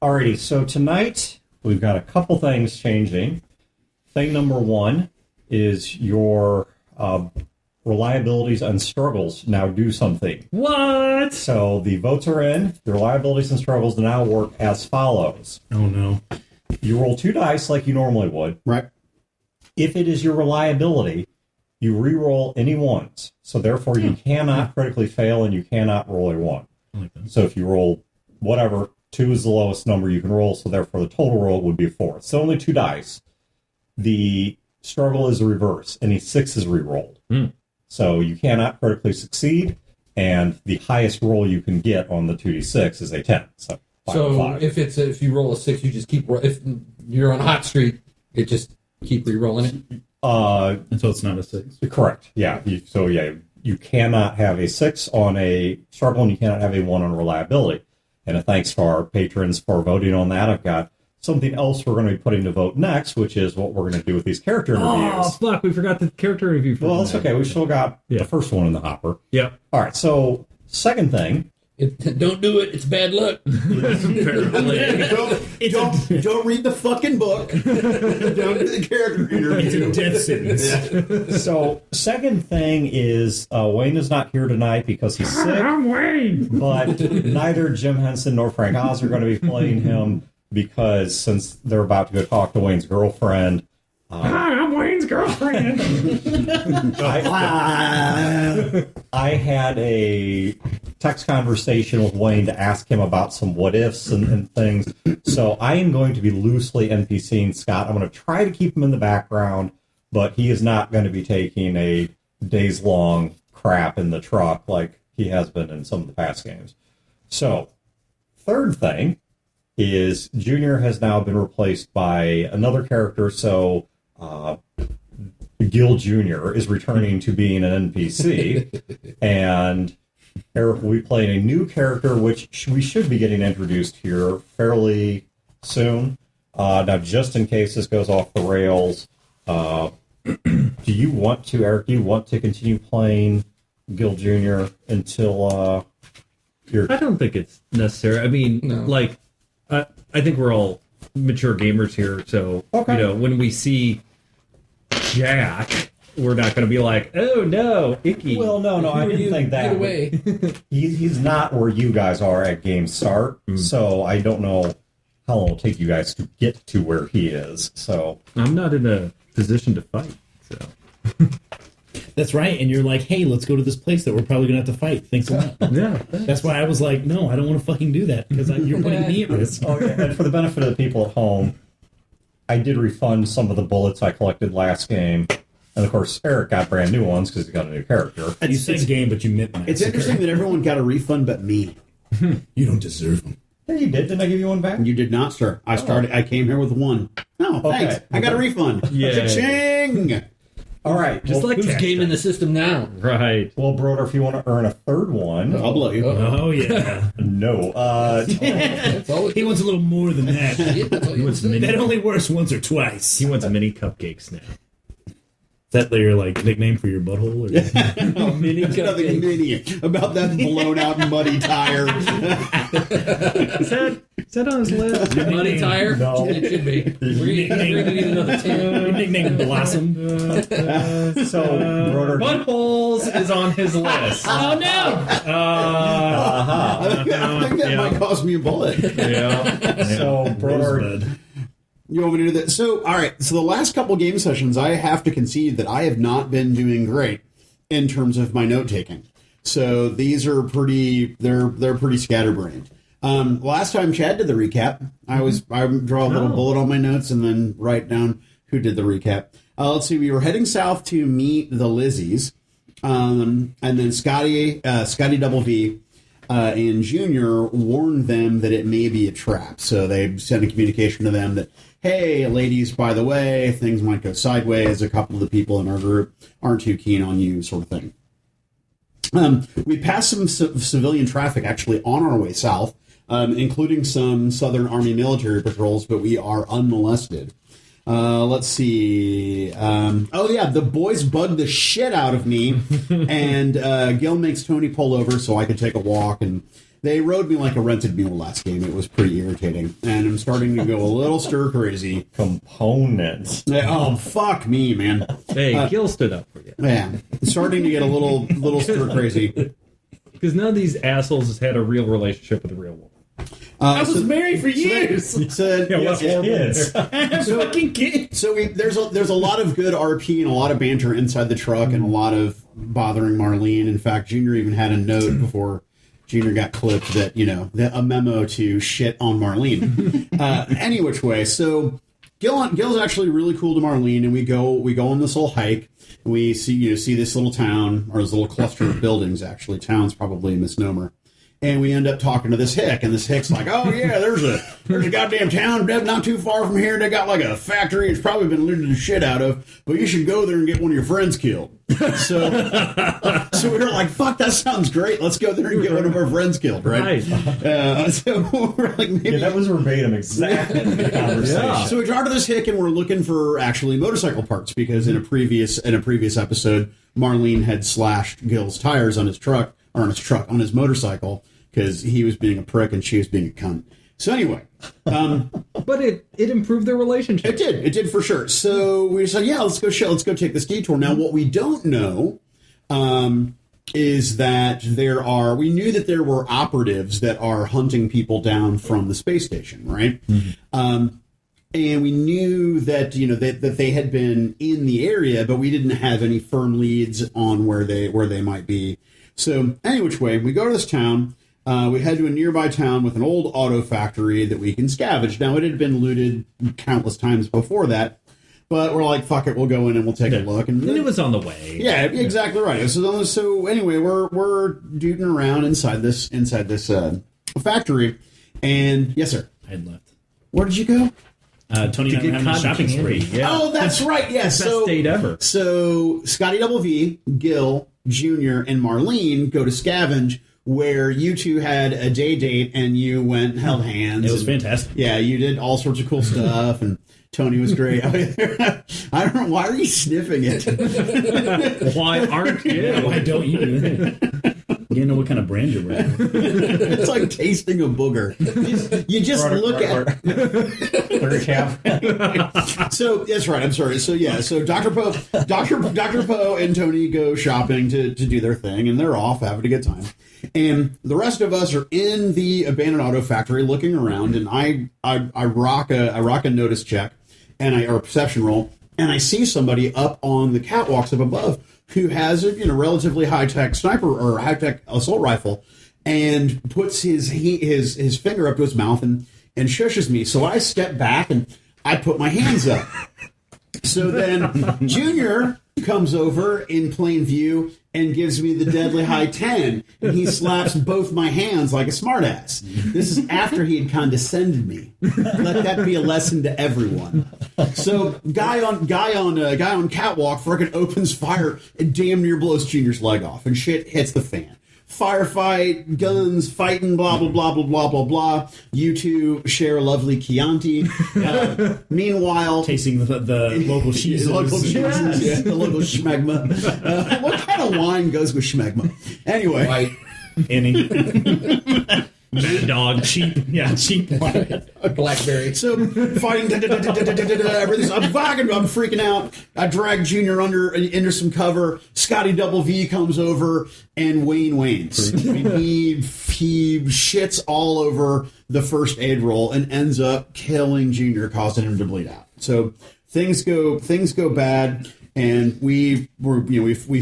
Alrighty, so tonight we've got a couple things changing. Thing number one is your reliabilities and struggles now do something. What? So the votes are in. The reliabilities and struggles now work as follows. Oh, no. You roll 2 dice like you normally would. Right. If it is your reliability, you re-roll any ones. So therefore, you cannot critically fail and you cannot roll a 1. Like that. So if you roll whatever, 2 is the lowest number you can roll, so therefore the total roll would be a 4. So only 2 dice. The struggle is the reverse. Any 6 is re-rolled. So you cannot critically succeed, and the highest roll you can get on the 2d6 is a 10. So, 5. If you roll a 6, you just keep. If you're on a hot streak, it just keep re-rolling it. Until it's not a 6. Correct. Yeah. You cannot have a 6 on a struggle, and you cannot have a 1 on reliability. And thanks to our patrons for voting on that. I've got something else we're going to be putting to vote next, which is what we're going to do with these character interviews. Oh, fuck. We forgot the character review. Well, that's okay. We still got the first one in the hopper. Yep. All right. So, second thing. Don't do it. It's bad luck. Don't read the fucking book. Don't do the character interview. It's a death sentence. So, second thing is Wayne is not here tonight because he's sick. I'm Wayne. But neither Jim Henson nor Frank Oz are going to be playing him because since they're about to go talk to Wayne's girlfriend. Hi, I'm Wayne's girlfriend. I had a text conversation with Wayne to ask him about some what ifs and things. So I am going to be loosely NPCing Scott. I'm going to try to keep him in the background, but he is not going to be taking a days-long crap in the truck like he has been in some of the past games. So, third thing is Junior has now been replaced by another character, so Gil Jr. is returning to being an NPC, and Eric will be playing a new character, which we should be getting introduced here fairly soon. Now, just in case this goes off the rails, do you want to, Eric, continue playing Gil Jr. until you're... I don't think it's necessary. I mean, I think we're all mature gamers here, so, when we see Jack, we're not going to be like, oh, no, icky. Well, no, I didn't think that. Get away. He's not where you guys are at game start, so I don't know how long it'll take you guys to get to where he is, so... I'm not in a position to fight, so... That's right, and you're like, hey, let's go to this place that we're probably going to have to fight. Thanks a lot. Yeah. That's why I was like, no, I don't want to fucking do that, because you're putting me at risk. And for the benefit of the people at home, I did refund some of the bullets I collected last game. And of course, Eric got brand new ones because he got a new character. You said game, but you meant It's interesting that everyone got a refund but me. You don't deserve them. Yeah, you did. Didn't I give you one back? You did not, sir. I came here with 1. Oh, thanks. Okay. I got a refund. Yeah. Cha-ching! All right. Just like Who's Texas. gaming the system now? Right. Well, Broder, if you want to earn a third one... I'll blow you. Oh, yeah. No. That's all it He wants a little more than that. that's all you wants want to say. That only works once or twice. He wants mini cupcakes now. Is that your nickname for your butthole? Or? Mini There's nothing cupcakes. mini about that blown out muddy tire. Is that on his list? Muddy tire? No. It should be. We're going to need another 10. Your nickname Blossom. So, Broder... Buttholes is on his list. Oh, no! I think that might cost me a bullet. Yeah. So, Broder... Rosebud. You want me to do that? So, all right. So the last couple game sessions, I have to concede that I have not been doing great in terms of my note taking. So these are pretty. They're pretty scatterbrained. Last time Chad did the recap, I draw a little bullet on my notes and then write down who did the recap. Let's see. We were heading south to meet the Lizzies, and then Scotty Double V. And Junior warned them that it may be a trap. So they sent a communication to them that, hey, ladies, by the way, things might go sideways. A couple of the people in our group aren't too keen on you, sort of thing. We passed some civilian traffic, actually, on our way south, including some Southern Army military patrols, but we are unmolested. Let's see. The boys bugged the shit out of me, and Gil makes Tony pull over so I could take a walk, and They rode me like a rented mule last game. It was pretty irritating, and I'm starting to go a little stir crazy. Components. Oh, fuck me, man. Hey, Gil stood up for you. Yeah, starting to get a little stir crazy. Because none of these assholes has had a real relationship with a real woman. I was married for years. Kids. Fucking kids. So there's a lot of good RP and a lot of banter inside the truck and a lot of bothering Marlene. In fact, Junior even had a note before Junior got clipped that, a memo to shit on Marlene. Any which way, so Gil's actually really cool to Marlene, and we go on this little hike. And we see this little town, or this little cluster of buildings. Actually, town's probably a misnomer. And we end up talking to this hick, and this hick's like, "Oh yeah, there's a goddamn town not too far from here. They got like a factory. It's probably been looted the shit out of, but you should go there and get one of your friends killed." So we were like, "Fuck, that sounds great. Let's go there and get one of our friends killed." Right? So we're like, maybe that was verbatim exactly the conversation. Yeah. So we talked to this hick, and we're looking for actually motorcycle parts because in a previous episode, Marlene had slashed Gil's tires on his truck, on his motorcycle, because he was being a prick and she was being a cunt. So anyway, but it improved their relationship. It did for sure. So we said, yeah, let's go take this detour. Now, what we don't know is that we knew that there were operatives that are hunting people down from the space station, right? Mm-hmm. And we knew that that they had been in the area, but we didn't have any firm leads on where they might be. So any which way, we go to this town. We head to a nearby town with an old auto factory that we can scavenge. Now, it had been looted countless times before that, but we're like, fuck it, we'll go in and we'll take a look. And it was on the way. Yeah, exactly right. So anyway, we're dooting around inside this factory, and yes, sir. I had left. Where did you go? Tony and I were having a shopping spree. Yeah. Oh, that's right. Yes. Best date ever. So Scotty Double V, Gil, Junior, and Marlene go to scavenge, where you two had a date and you went and held hands. It was fantastic. Yeah, you did all sorts of cool stuff, and Tony was great. I don't know, why are you sniffing it? Why aren't you? Why don't you? You know what kind of brand you're wearing. It's like tasting a booger. You just look at it. So that's right. I'm sorry. So yeah. So Dr. Poe and Tony go shopping to do their thing, and they're off having a good time. And the rest of us are in the abandoned auto factory looking around, and I rock a notice check or a perception roll, and I see somebody up on the catwalks up above who has a relatively high-tech sniper or high-tech assault rifle, and puts his finger up to his mouth and shushes me. So I step back and I put my hands up. So then Junior comes over in plain view and gives me the deadly high 10, and he slaps both my hands like a smartass. This is after he had condescended me. Let that be a lesson to everyone. So guy on catwalk freaking opens fire and damn near blows Junior's leg off, and shit hits the fan. Firefight, guns, fighting, blah, blah, blah, blah, blah, blah, blah. You two share a lovely Chianti. Meanwhile... Tasting the local cheeses. The local schmegma. What kind of wine goes with schmegma? Anyway. Right. Any. Mad dog. Cheap. Yeah, cheap wine. Blackberry. So fighting, everything's. I'm freaking out. I drag Junior into some cover. Scotty Double V comes over, and Wayne wanes. I mean, he shits all over the first aid roll and ends up killing Junior, causing him to bleed out. So things go bad. And we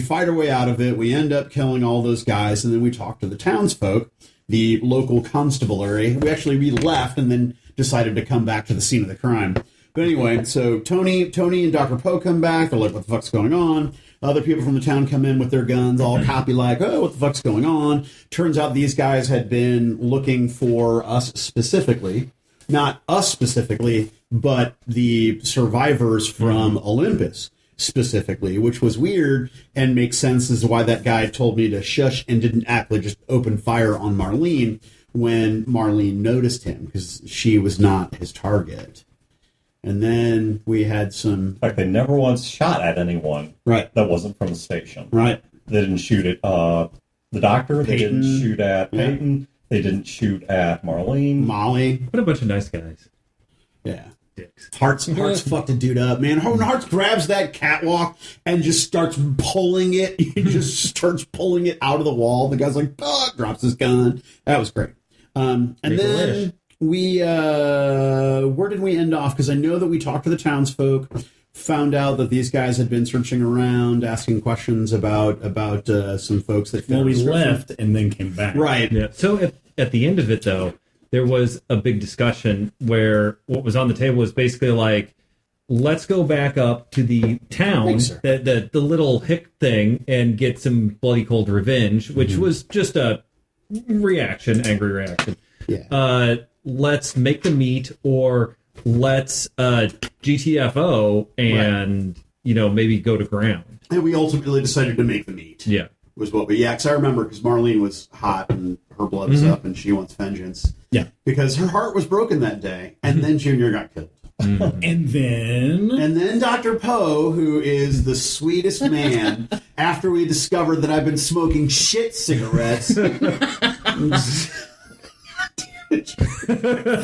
fight our way out of it. We end up killing all those guys, and then we talk to the townsfolk, the local constabulary. We left and then decided to come back to the scene of the crime. But anyway, so Tony and Dr. Poe come back. They're like, what the fuck's going on? Other people from the town come in with their guns, all copy like, oh, what the fuck's going on? Turns out these guys had been looking for us specifically. Not us specifically, but the survivors from Olympus specifically, which was weird and makes sense as to why that guy told me to shush and didn't actually just open fire on Marlene when Marlene noticed him, because she was not his target. And then we had some... In fact, they never once shot at anyone that wasn't from the station. Right. They didn't shoot at the doctor. They didn't shoot at Peyton. They didn't shoot at Marlene. Molly. What a bunch of nice guys. Yeah. Dicks. Hearts fucked a dude up, man. Hearts grabs that catwalk and just starts pulling it. He just starts pulling it out of the wall. The guy's like, oh, drops his gun. That was great. And then we, where did we end off? Because I know that we talked to the townsfolk, found out that these guys had been searching around, asking questions about some folks that. Well, we left and then came back. Right. Yeah. So at the end of it, though, there was a big discussion where what was on the table was basically like, let's go back up to the town, the little hick thing, and get some bloody cold revenge, which was just a angry reaction. Yeah. Let's make the meet, or let's GTFO and maybe go to ground. And we ultimately decided to make the meet. Yeah. Was what we, because I remember, because Marlene was hot and her blood was up and she wants vengeance. Yeah. Because her heart was broken that day, and then Junior got killed. And then Dr. Poe, who is the sweetest man, after we discovered that I've been smoking shit cigarettes.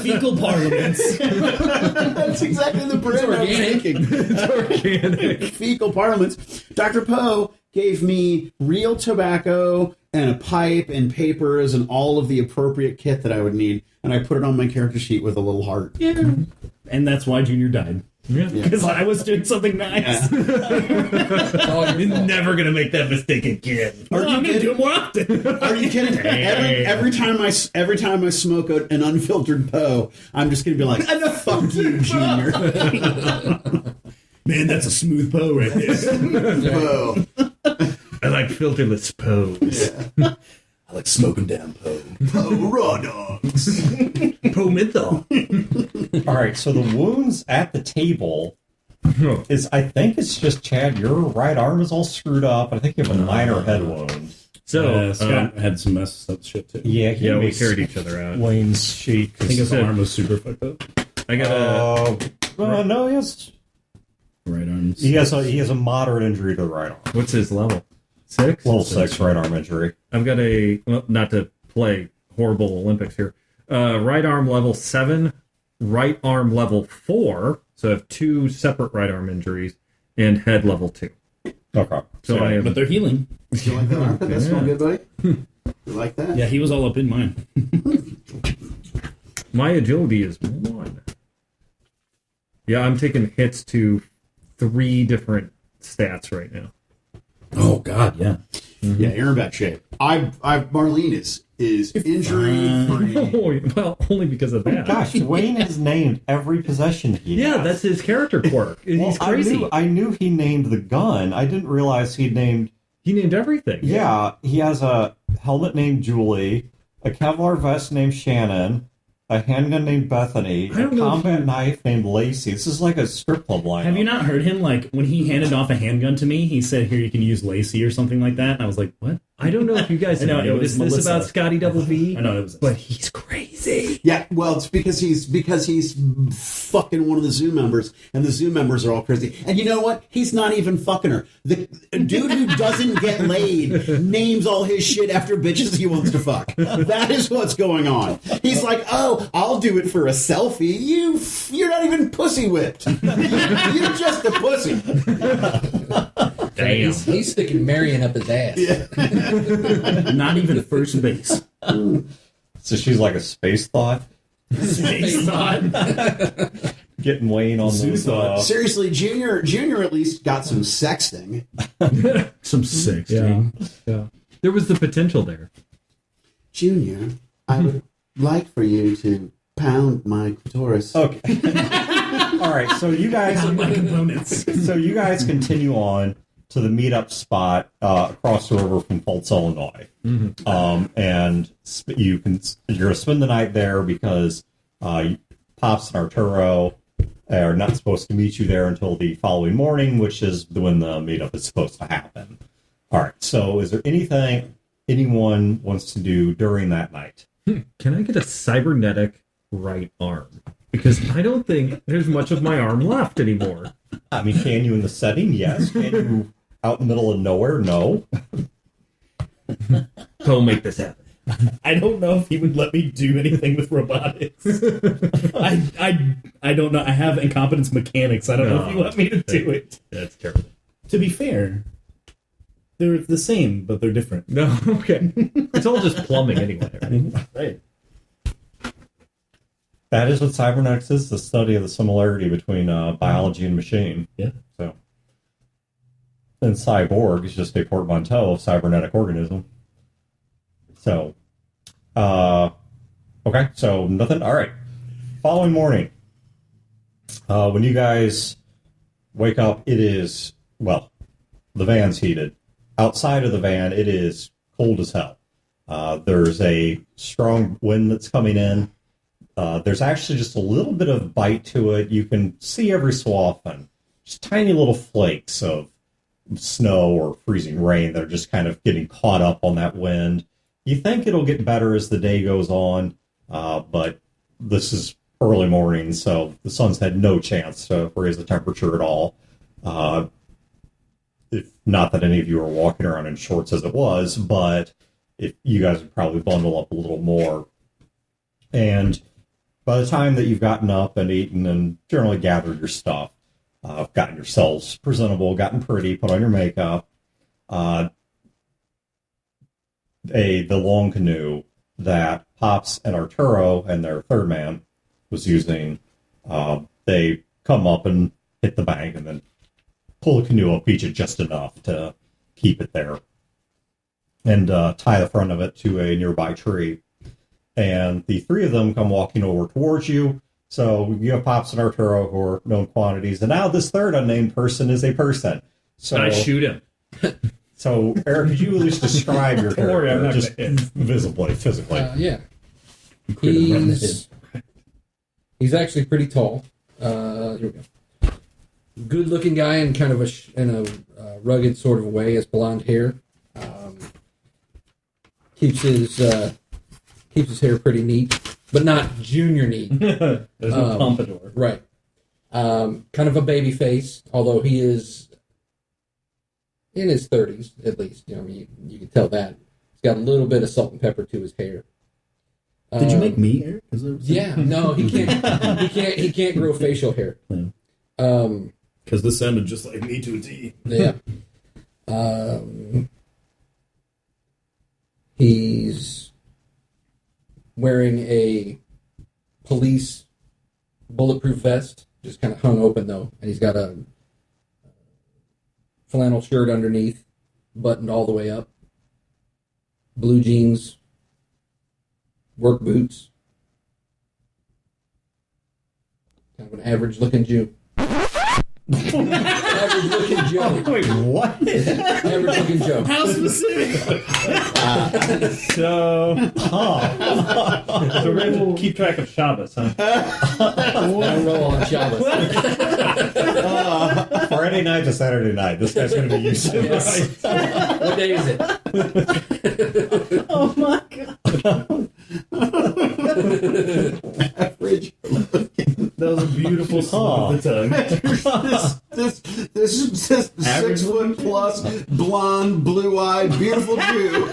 fecal parliaments. That's exactly the brand I'm thinking. It's organic. Fecal parliaments. Dr. Poe gave me real tobacco and a pipe and papers and all of the appropriate kit that I would need, and I put it on my character sheet with a little heart. Yeah. And that's why Junior died. Yeah. Because I was doing something nice. You're never gonna make that mistake again. Are you I'm gonna do it more often. Are you kidding? Every time I smoke an unfiltered Poe, I'm just gonna be like, "Fuck you, Junior." Man, that's a smooth Poe right there. Poe. I like filterless pose. Yeah. I like smoking down Poe. Poe raw dogs. Poe menthol. All right, so the wounds at the table is, I think it's just Chad. Your right arm is all screwed up. I think you have a minor head wound. So Scott had some messed up shit too. Yeah, we carried each other out. Wayne's sheet. I think his arm was super fucked up. I got no, he has Right arm. he has a moderate injury to the right arm. what's his level? 6? Level 6 right arm injury. I've got not to play horrible Olympics here. Right arm level 7, right arm level 4. So I have 2 separate right arm injuries, and head level 2. Okay. So I am. But they're healing. You like that armpit? That smell good, buddy? You like that? Yeah, he was all up in mine. My agility is 1. Yeah, I'm taking hits to 3 different stats right now. Oh God, yeah. Mm-hmm. Yeah, you're in bad shape. Marlene is injury free. Oh, well, only because of that. Gosh, Wayne has named every possession he has. Yeah, that's his character quirk. He's crazy. I knew he named the gun. I didn't realize he named everything. Yeah, he has a helmet named Julie, a Kevlar vest named Shannon, a handgun named Bethany, a combat knife named Lacey. This is like a strip club line. Have you not heard him? Like, when he handed off a handgun to me, he said, "Here, you can use Lacey," or something like that. And I was like, what? I don't know if you guys know, noticed this about Scotty Double V. I know it was, but he's crazy. Yeah, well, it's because he's fucking one of the Zoo members, and the Zoo members are all crazy. And you know what? He's not even fucking her. The dude who doesn't get laid names all his shit after bitches he wants to fuck. That is what's going on. He's like, "Oh, I'll do it for a selfie." You're not even pussy whipped. You're just a pussy. Damn. He's sticking Marion up his ass. Yeah. not even first base. So she's like a space thought, Space thought. getting Wayne on those. Seriously, Junior at least got some sexting. Some sexting. Yeah. There was the potential there. Junior, I would like for you to pound my clitoris. Okay. All right. So you guys, My components. so you guys continue on to the meetup spot across the river from Fultz, Illinois, and you're gonna spend the night there because Pops and Arturo are not supposed to meet you there until the following morning, which is when the meetup is supposed to happen. All right. So, is there anything anyone wants to do during that night? Can I get a cybernetic right arm? Because I don't think there's much of my arm left anymore. I mean, can you in the setting? Yes. Can you out in the middle of nowhere? No. Poe, make this happen. I don't know if he would let me do anything with robotics. I don't know. I have incompetence mechanics. I don't know if you want me to do it. That's terrible. To be fair, they're the same, but they're different. No, okay. It's all just plumbing anyway, right? Right. That is what cybernetics is, the study of the similarity between biology and machine. Yeah. So, and cyborg is just a portmanteau of cybernetic organism. So, okay, so nothing. All right. Following morning, when you guys wake up, it is, well, the van's heated. Outside of the van, it is cold as hell. There's a strong wind that's coming in. There's actually just a little bit of bite to it. You can see every so often just tiny little flakes of snow or freezing rain that are just kind of getting caught up on that wind. You think it'll get better as the day goes on, but this is early morning, so the sun's had no chance to raise the temperature at all. If not that any of you are walking around in shorts as it was, but if you guys would probably bundle up a little more. And by the time that you've gotten up and eaten and generally gathered your stuff, gotten yourselves presentable, gotten pretty, put on your makeup, the long canoe that Pops and Arturo and their third man was using, they come up and hit the bank and then pull the canoe up, beach it just enough to keep it there, and tie the front of it to a nearby tree. And the three of them come walking over towards you. So you have Pops and Arturo, who are known quantities, and now this third unnamed person is a person. So I shoot him. So, Eric, could you at least describe your Don't worry, I'm character, not just gonna hit. visibly, physically? Yeah. He's He's actually pretty tall. Here we go. Good looking guy in kind of a rugged sort of way, has blonde hair. Keeps his hair pretty neat, but not junior neat. There's no pompadour. Right. Kind of a baby face, although he is in his 30s at least. You know, you can tell that. He's got a little bit of salt and pepper to his hair. Did you make me, Eric? Yeah, no, he can't. He can't grow facial hair. Because this sounded just like me to a T. Yeah. He's wearing a police bulletproof vest, just kind of hung open though, and he's got a flannel shirt underneath, buttoned all the way up, blue jeans, work boots, kind of an average-looking Jew. Average-looking Joe. Wait, what? Average-looking Joe. How specific? So we're going to keep track of Shabbos, huh? I roll on Shabbos. Friday night to Saturday night. This guy's going to be used to this. What day is it? Oh my god. Average. That was a beautiful slip of the tongue. This is just 6 foot plus, blonde, blue eyed, beautiful Jew.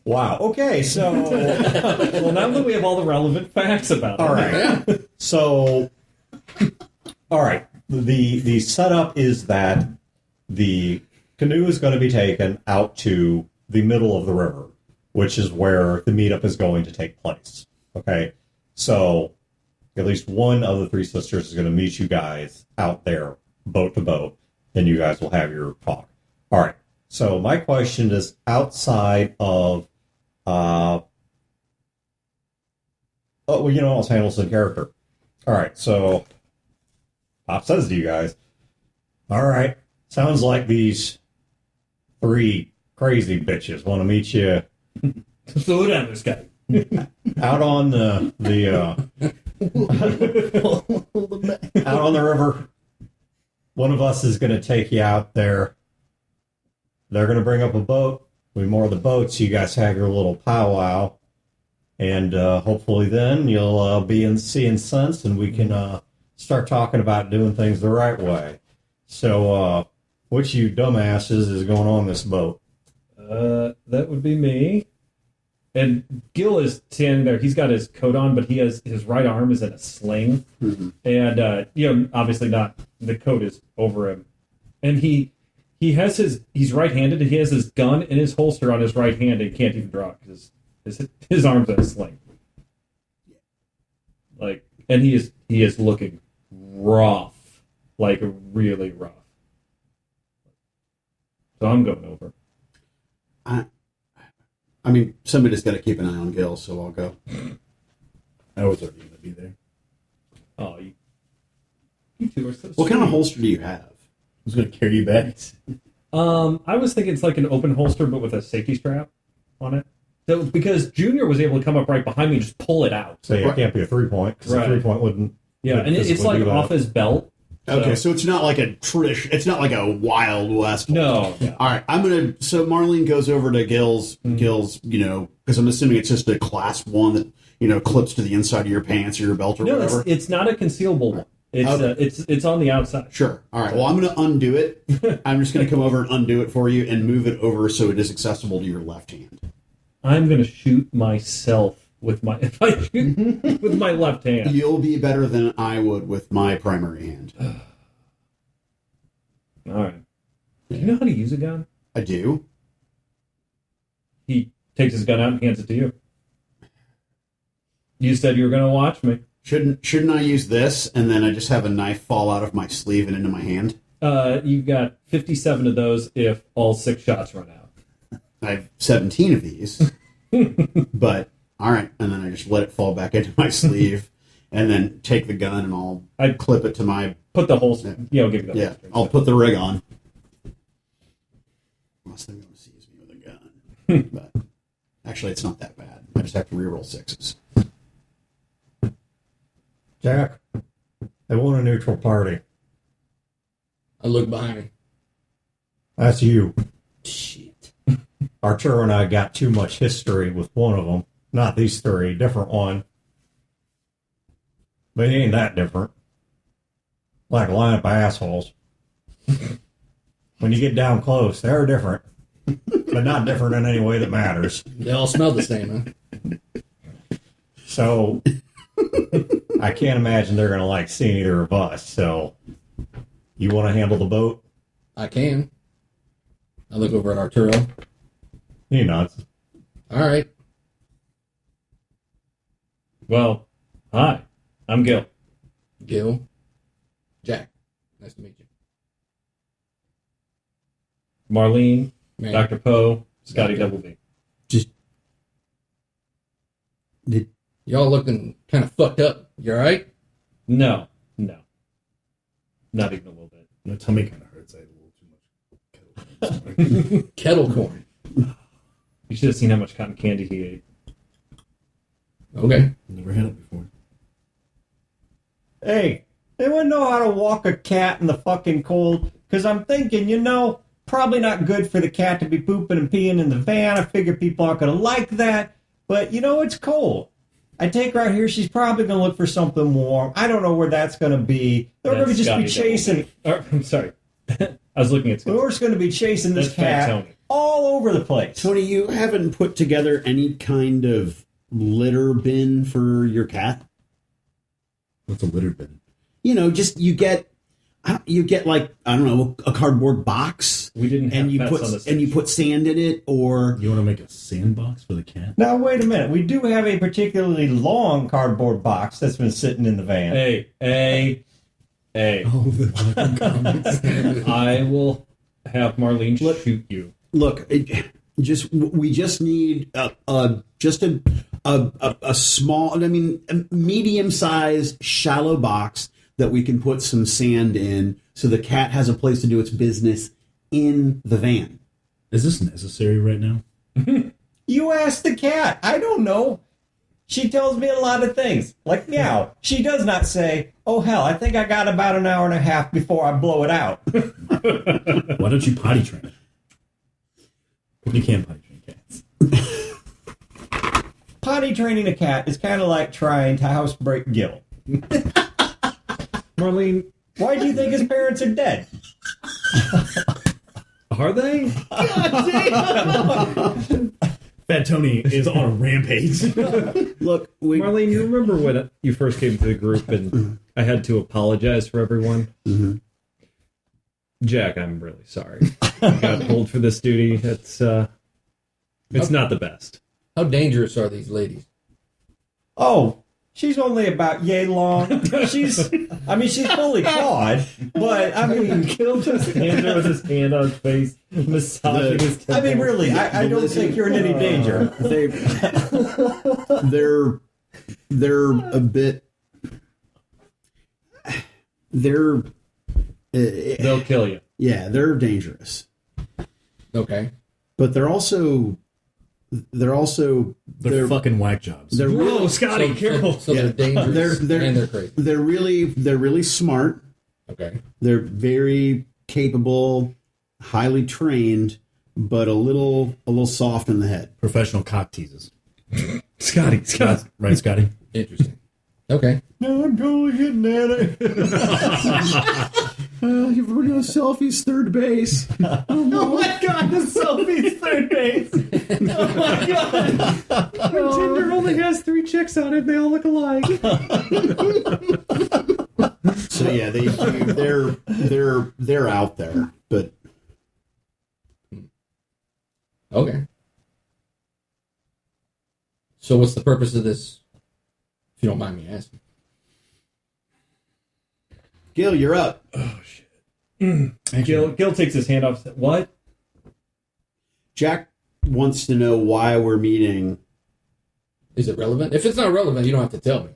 Wow. Okay, so Well, now that we have all the relevant facts about it. all right. So all right. The setup is that the canoe is going to be taken out to the middle of the river, which is where the meetup is going to take place. Okay, so at least one of the three sisters is going to meet you guys out there, boat to boat, then you guys will have your talk. All right, so my question is outside of, I'll handle some character. All right, so Pop says to you guys, all right, sounds like these three crazy bitches want to meet you Slow down, this guy. out on the out on the river. One of us is going to take you out there. They're going to bring up a boat. We moor the boat so you guys have your little powwow. And hopefully then you'll be in seeing sense and we can start talking about doing things the right way. So, which you dumbasses is going on this boat? That would be me. And Gil is standing there. He's got his coat on, but his right arm is in a sling. Mm-hmm. And, obviously not, the coat is over him. And he's right-handed, and he has his gun in his holster on his right hand, and he can't even draw it because his arm's in a sling. And he is looking rough, like really rough. So I'm going over. I mean, somebody's got to keep an eye on Gil, so I'll go. I was already going to be there. Oh, you two are so What kind of sweet. holster do you have? Who's going to carry you bags? I was thinking it's like an open holster, but with a safety strap on it. So, because Junior was able to come up right behind me and just pull it out. So it can't be a 3-point because Right. a 3-point wouldn't. Yeah, and it's like off his belt. Okay, so it's not like it's not like a Wild West. No. Yeah. All right, so Marlene goes over to Gil's, because I'm assuming it's just a class 1 that, clips to the inside of your pants or your belt or No, whatever. it's not a concealable one. It's Okay. it's on the outside. Sure. All right. Well, I'm going to undo it. I'm just going to come over and undo it for you and move it over so it is accessible to your left hand. I'm going to shoot myself with my with my left hand. You'll be better than I would with my primary hand. All right. Do you know how to use a gun? I do. He takes his gun out and hands it to you. You said you were going to watch me. Shouldn't I use this and then I just have a knife fall out of my sleeve and into my hand? You've got 57 of those if all 6 shots run out. I have 17 of these. But all right, and then I just let it fall back into my sleeve, and then take the gun and I'd clip it to my. Put the holster. Yeah, I'll give you the Yeah, holster. I'll put the rig on. Unless they're going to seize me with a gun, but actually, it's not that bad. I just have to reroll 6s. Jack, they want a neutral party. I look behind me. That's you. Shit. Arturo and I got too much history with one of them. Not these 3, different one. But he ain't that different. Like a lineup of assholes. When you get down close, they're different. But not different in any way that matters. They all smell the same, huh? So, I can't imagine they're going to like seeing either of us. So, you want to handle the boat? I can. I look over at Arturo. He nods. All right. Well, hi. I'm Gil. Gil. Jack. Nice to meet you. Marlene, Man. Dr. Poe, Scotty Double B. Y'all looking kind of fucked up. You all right? No. Not even a little bit. My tummy kind of hurts. I had a little too much. Kettle corn. You should have seen how much cotton candy he ate. Okay. Never had it before. Hey, they wouldn't know how to walk a cat in the fucking cold. Because I'm thinking, probably not good for the cat to be pooping and peeing in the van. I figure people aren't going to like that. But, it's cold. I take her out here. She's probably going to look for something warm. I don't know where that's going to be. They're going to That's just be Scotty chasing. I'm sorry. I was looking at We're just going to be chasing this That's Fat cat Tony. all over the place. Tony, you haven't put together any kind of litter bin for your cat? What's a litter bin? Just you get like, I don't know, a cardboard box. We didn't have and you pets put on the and you put sand in it, or You want to make a sandbox for the cat? Now, wait a minute. We do have a particularly long cardboard box that's been sitting in the van. Hey. Oh, the fucking comments. I will have Marlene shoot you. look, we just need a small, a medium-sized shallow box that we can put some sand in, so the cat has a place to do its business in the van. Is this necessary right now? You ask the cat. I don't know. She tells me a lot of things. Like meow. She does not say, oh hell, I think I got about an hour and a half before I blow it out. Why don't you potty train it? You can't potty train cats. Potty training a cat is kind of like trying to housebreak Gil. Marlene, Why do you think his parents are dead? Are they? Fat Tony is on a rampage. Look, Marlene, you remember when you first came to the group and I had to apologize for everyone? Mhm. Jack, I'm really sorry. I got pulled for this duty. It's not the best. How dangerous are these ladies? Oh, she's only about yay long. She's fully clawed, but I mean, Gil just stands there with his hand on his face, massaging his temple. I mean, really, I don't think you're in any danger. They're a bit. They'll kill you. Yeah, they're dangerous, Okay. but they're fucking whack jobs. they're Whoa, Scotty, careful. So they're dangerous and they're crazy. they're really smart. Okay. They're very capable, highly trained, but a little soft in the head. Professional cock teases. Scotty. Right, Scotty? Interesting. Okay. No, I'm totally getting at it. Everybody knows selfies third base. Oh my god, the selfie's third base. Oh my god. Tinder only has 3 chicks on it, they all look alike. So yeah, they're out there, but Okay. So what's the purpose of this, if you don't mind me asking? Gil, you're up. Oh shit. Gil takes his hand off. What? Jack wants to know why we're meeting. Is it relevant? If it's not relevant, you don't have to tell me.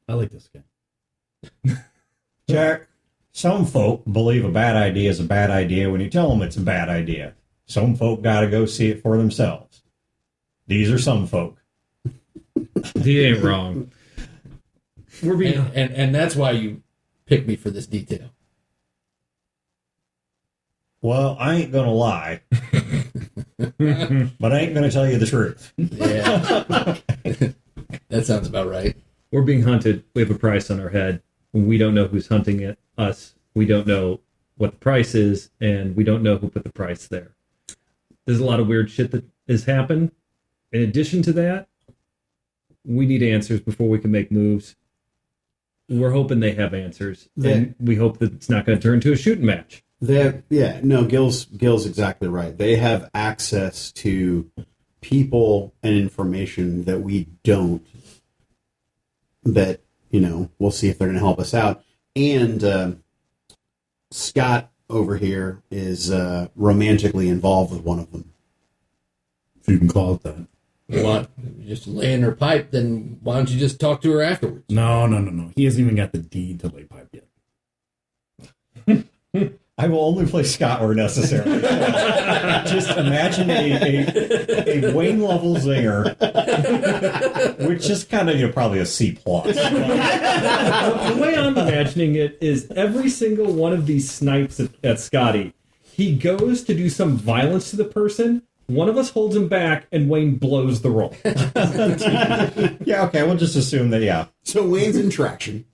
I like this guy. Jack, some folk believe a bad idea is a bad idea when you tell them it's a bad idea. Some folk got to go see it for themselves. These are some folk. He ain't wrong. We're being And that's why you picked me for this detail. Well, I ain't going to lie, but I ain't going to tell you the truth. Yeah. That sounds about right. we're being hunted. We have a price on our head. We don't know who's hunting us. We don't know what the price is, and we don't know who put the price there. There's a lot of weird shit that has happened. In addition to that, we need answers before we can make moves. We're hoping they have answers, and we hope that it's not going to turn into a shooting match. Gil's exactly right. They have access to people and information that we don't. That, we'll see if they're going to help us out. And Scott over here is romantically involved with one of them. If you can call it that. What? Just laying her pipe, then why don't you just talk to her afterwards? No. He hasn't even got the deed to lay pipe yet. I will only play Scott where necessary. Just imagine a Wayne level zinger, which is kind of probably a C+. The way I'm imagining it is every single one of these snipes at Scotty, he goes to do some violence to the person. One of us holds him back, and Wayne blows the roll. Yeah, okay, we'll just assume that, yeah. So Wayne's in traction.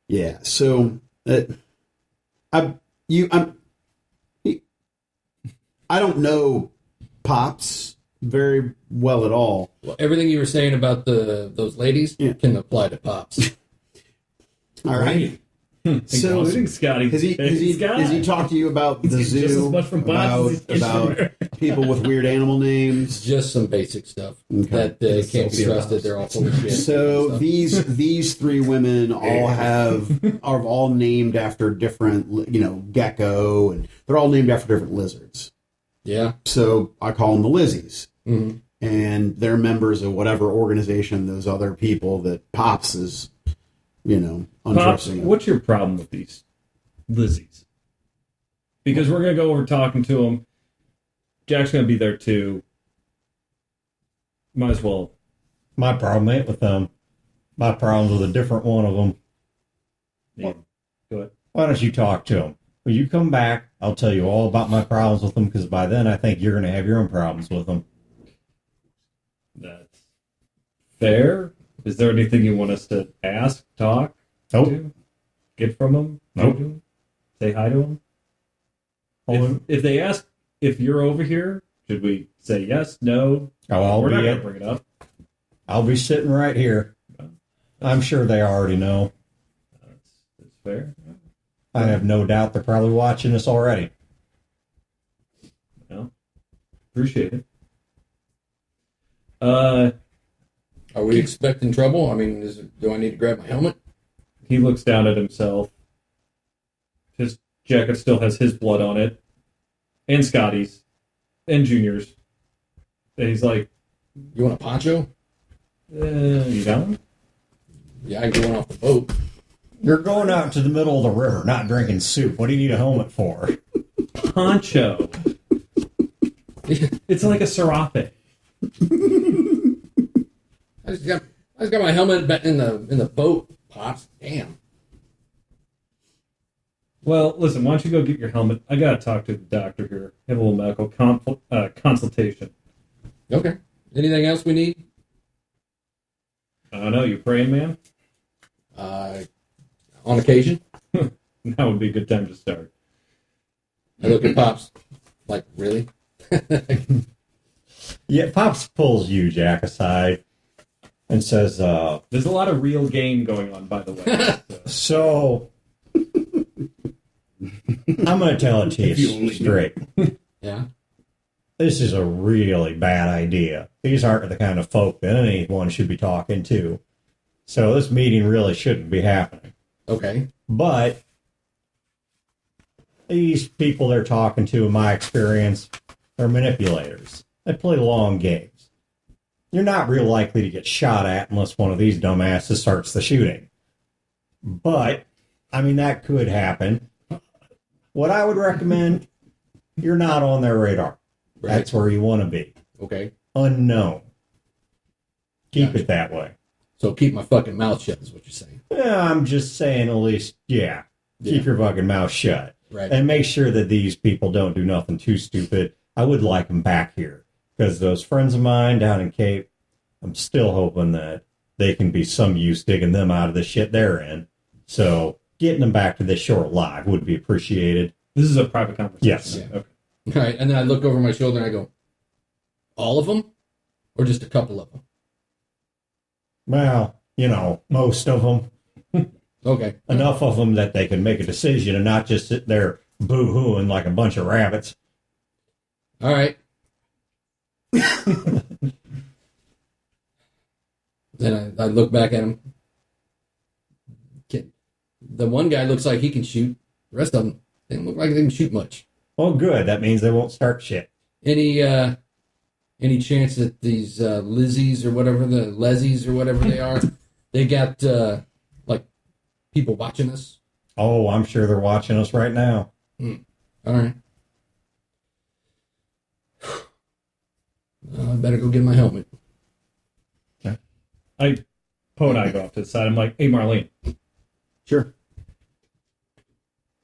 Yeah, so I don't know Pops very well at all. Well, everything you were saying about those ladies can apply to Pops. All right. So Including Scotty. has he talked to you about the Just as zoo, much from Pops as he's about people with weird animal names? Just some basic stuff Okay. that can't be trusted. They're all full of shit. So these three women are all named after different, gecko, and they're all named after different lizards. Yeah. So I call them the Lizzies. Mm-hmm. And they're members of whatever organization those other people that Pops is, Pops, untrusting of. what's your problem with these Lizzies? Because we're going to go over talking to them. Jack's going to be there too. Might as well. My problem ain't with them. My problem's with a different one of them. Yeah. Go ahead. Why don't you talk to them? When you come back, I'll tell you all about my problems with them, because by then I think you're going to have your own problems with them. That's fair. Is there anything you want us to ask, talk, Nope. to, get from them? Nope. Say hi to him. If they ask if you're over here, should we say yes, no? Oh, We're not going to bring it up. I'll be sitting right here. I'm sure they already know. That's fair. I have no doubt they're probably watching this already. Well, appreciate it. Are we expecting trouble? I mean, do I need to grab my helmet? He looks down at himself. His jacket still has his blood on it, and Scotty's, and Junior's. And he's like, You want a poncho? you don't? Yeah, I can go off the boat. You're going out to the middle of the river, not drinking soup. What do you need a helmet for? Poncho. It's like a serape. I just got my helmet in the boat, Pops. Damn. Well, listen, why don't you go get your helmet? I gotta talk to the doctor here. Have a little medical consultation. Okay. Anything else we need? I don't know, you praying, man? On occasion. That would be a good time to start. I look at Pops. Like, really? Yeah, Pops pulls you, Jack, aside and says, There's a lot of real game going on, by the way. so I'm going to tell it to you straight. Yeah. This is a really bad idea. These aren't the kind of folk that anyone should be talking to. So this meeting really shouldn't be happening. Okay. But these people they're talking to, in my experience, are manipulators. They play long games. You're not real likely to get shot at unless one of these dumbasses starts the shooting. But, I mean, that could happen. What I would recommend, you're not on their radar. Right. That's where you want to be. Okay. Unknown. Keep it that way. So keep my fucking mouth shut is what you're saying. Yeah, I'm just saying at least, keep your fucking mouth shut. Right. And make sure that these people don't do nothing too stupid. I would like them back here. Because those friends of mine down in Cape, I'm still hoping that they can be some use digging them out of the shit they're in. So getting them back to this shore alive would be appreciated. This is a private conversation. Yes. Yeah. Okay. All right. And then I look over my shoulder and I go, all of them? Or just a couple of them? Well, most of them. Okay. Enough of them that they can make a decision and not just sit there boo-hooing like a bunch of rabbits. All right. Then I look back at him. The one guy looks like he can shoot. The rest of them, they don't look like they can shoot much. Well, good. That means they won't start shit. Any chance that these Lizzies or whatever, the Lezzies or whatever they are, they got like people watching us? Oh, I'm sure they're watching us right now. All right. I better go get my helmet. Poe and I go off to the side. I'm like, hey, Marlene. Sure.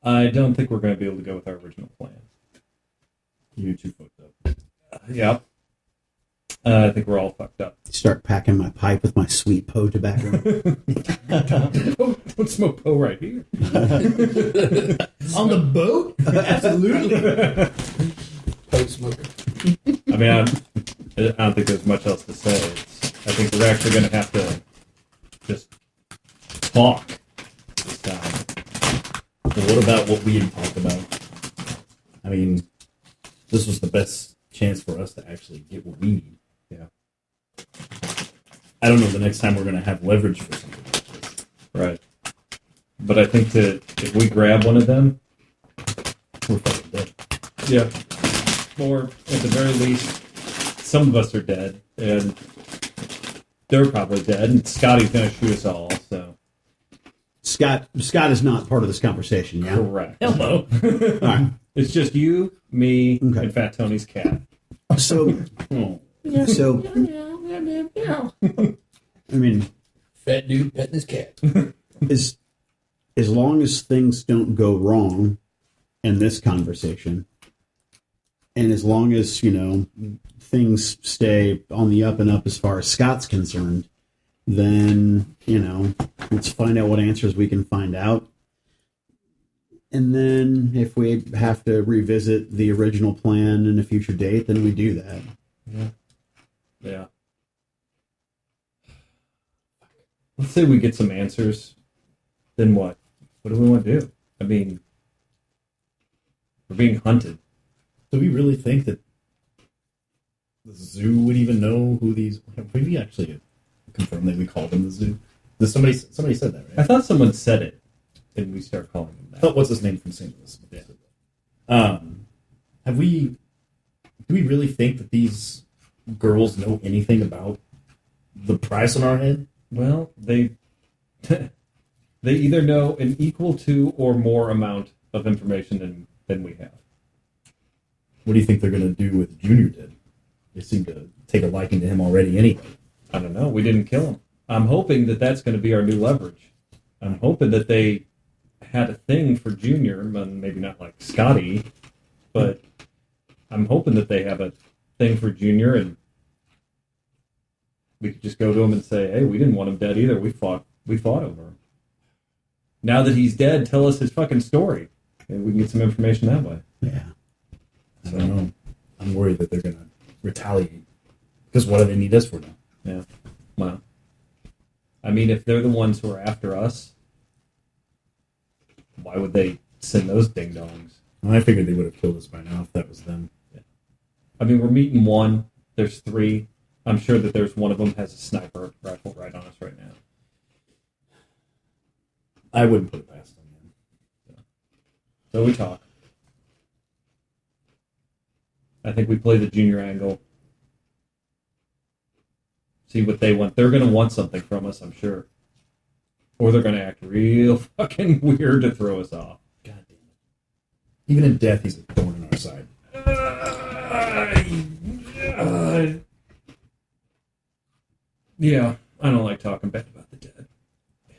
I don't think we're going to be able to go with our original plan. You two fucked up. Yep. I think we're all fucked up. Start packing my pipe with my sweet Poe tobacco. Don't smoke Poe right here. On the boat? Absolutely. Post smoker. I mean, I don't think there's much else to say. I think we're actually going to have to just talk this time. Well, what about what we had talked about? I mean, this was the best chance for us to actually get what we need. Yeah. I don't know the next time we're going to have leverage for something like this. Right. But I think that if we grab one of them, We're fucking dead. yeah, or at the very least, some of us are dead, and they're probably dead, and Scotty's going to shoot us all, so. Scott is not part of this conversation, yeah? Correct. Hello. All right. It's just you, me, Okay. and Fat Tony's cat. So, Oh. I mean, Fat dude petting his cat. as long as things don't go wrong in this conversation, and as long as, things stay on the up and up as far as Scott's concerned, then, let's find out what answers we can find out. And then if we have to revisit the original plan in a future date, then we do that. Yeah. Let's say we get some answers. Then what? What do we want to do? I mean, we're being hunted. Do we really think that the zoo would even know who these? Maybe actually confirm that we called them the zoo. Somebody said that, right? I thought someone said it, and we start calling them that. Oh, what's his name from St. Louis? Yeah. Do we really think that these girls know anything about the price on our head? Well, they either know an equal to or more amount of information than we have. What do you think they're going to do with Junior did? They seem to take a liking to him already anyway. I don't know. We didn't kill him. I'm hoping that that's going to be our new leverage. I'm hoping that they had a thing for Junior, maybe not like Scotty, but I'm hoping that they have a thing for Junior, and we could just go to him and say, hey, we didn't want him dead either. We fought over him. Now that he's dead, tell us his fucking story. And we can get some information that way. Yeah. I don't know. I'm worried that they're going to retaliate. Because what do they need us for now? Yeah. Well, I mean, if they're the ones who are after us, why would they send those ding-dongs? Well, I figured they would have killed us by now if that was them. Yeah. I mean, we're meeting one. There's three. I'm sure that there's one of them has a sniper rifle right on us right now. I wouldn't put it past them. So we talk. I think we play the Junior angle. See what they want. They're going to want something from us, I'm sure. Or they're going to act real fucking weird to throw us off. God damn it. Even in death, he's a thorn in our side. Yeah, I don't like talking bad about the dead.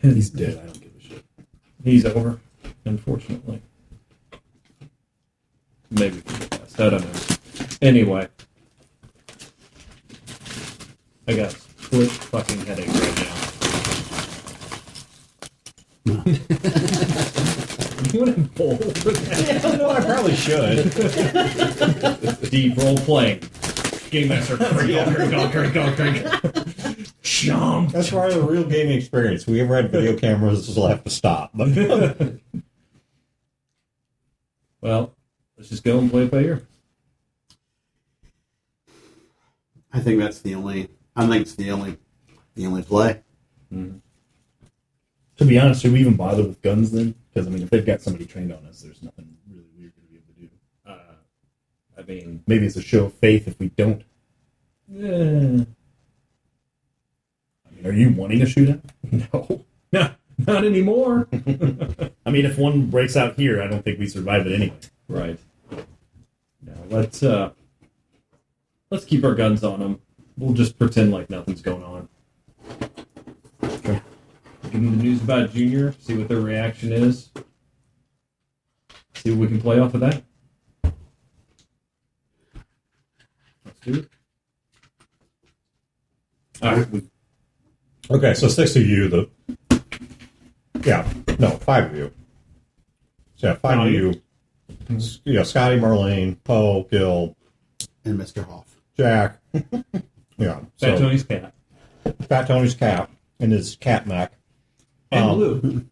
He's dead. I don't give a shit. He's over, unfortunately. Maybe for the best. I don't know. Anyway. I got a split fucking headache right now. You want to bowl for that? Yeah, no, I probably should. Deep role playing. Game master. Drink. Chomp. That's part of the real gaming experience. We ever had video cameras, this will have to stop. Well, let's just go and play it by ear. I think it's the only play. Mm-hmm. To be honest, should we even bother with guns then? Because, I mean, if they've got somebody trained on us, there's nothing really we're going to be able to do. I mean, maybe it's a show of faith if we don't. Yeah. I mean, are you wanting a shootout? No, not anymore. I mean, if one breaks out here, I don't think we survive it anyway. Right. No, let's keep our guns on them. We'll just pretend like nothing's going on. Okay. Give them the news about Junior, see what their reaction is. See what we can play off of that. Let's do it. All right. Okay, so 6 of you, 5 of you. So yeah, 5 of you. Yeah, Scotty, Marlene, Poe, Gil, And Mr. Hoff. Jack. Yeah. Fat Tony's cat. Fat Tony's cat and his cat Mac. And Blue.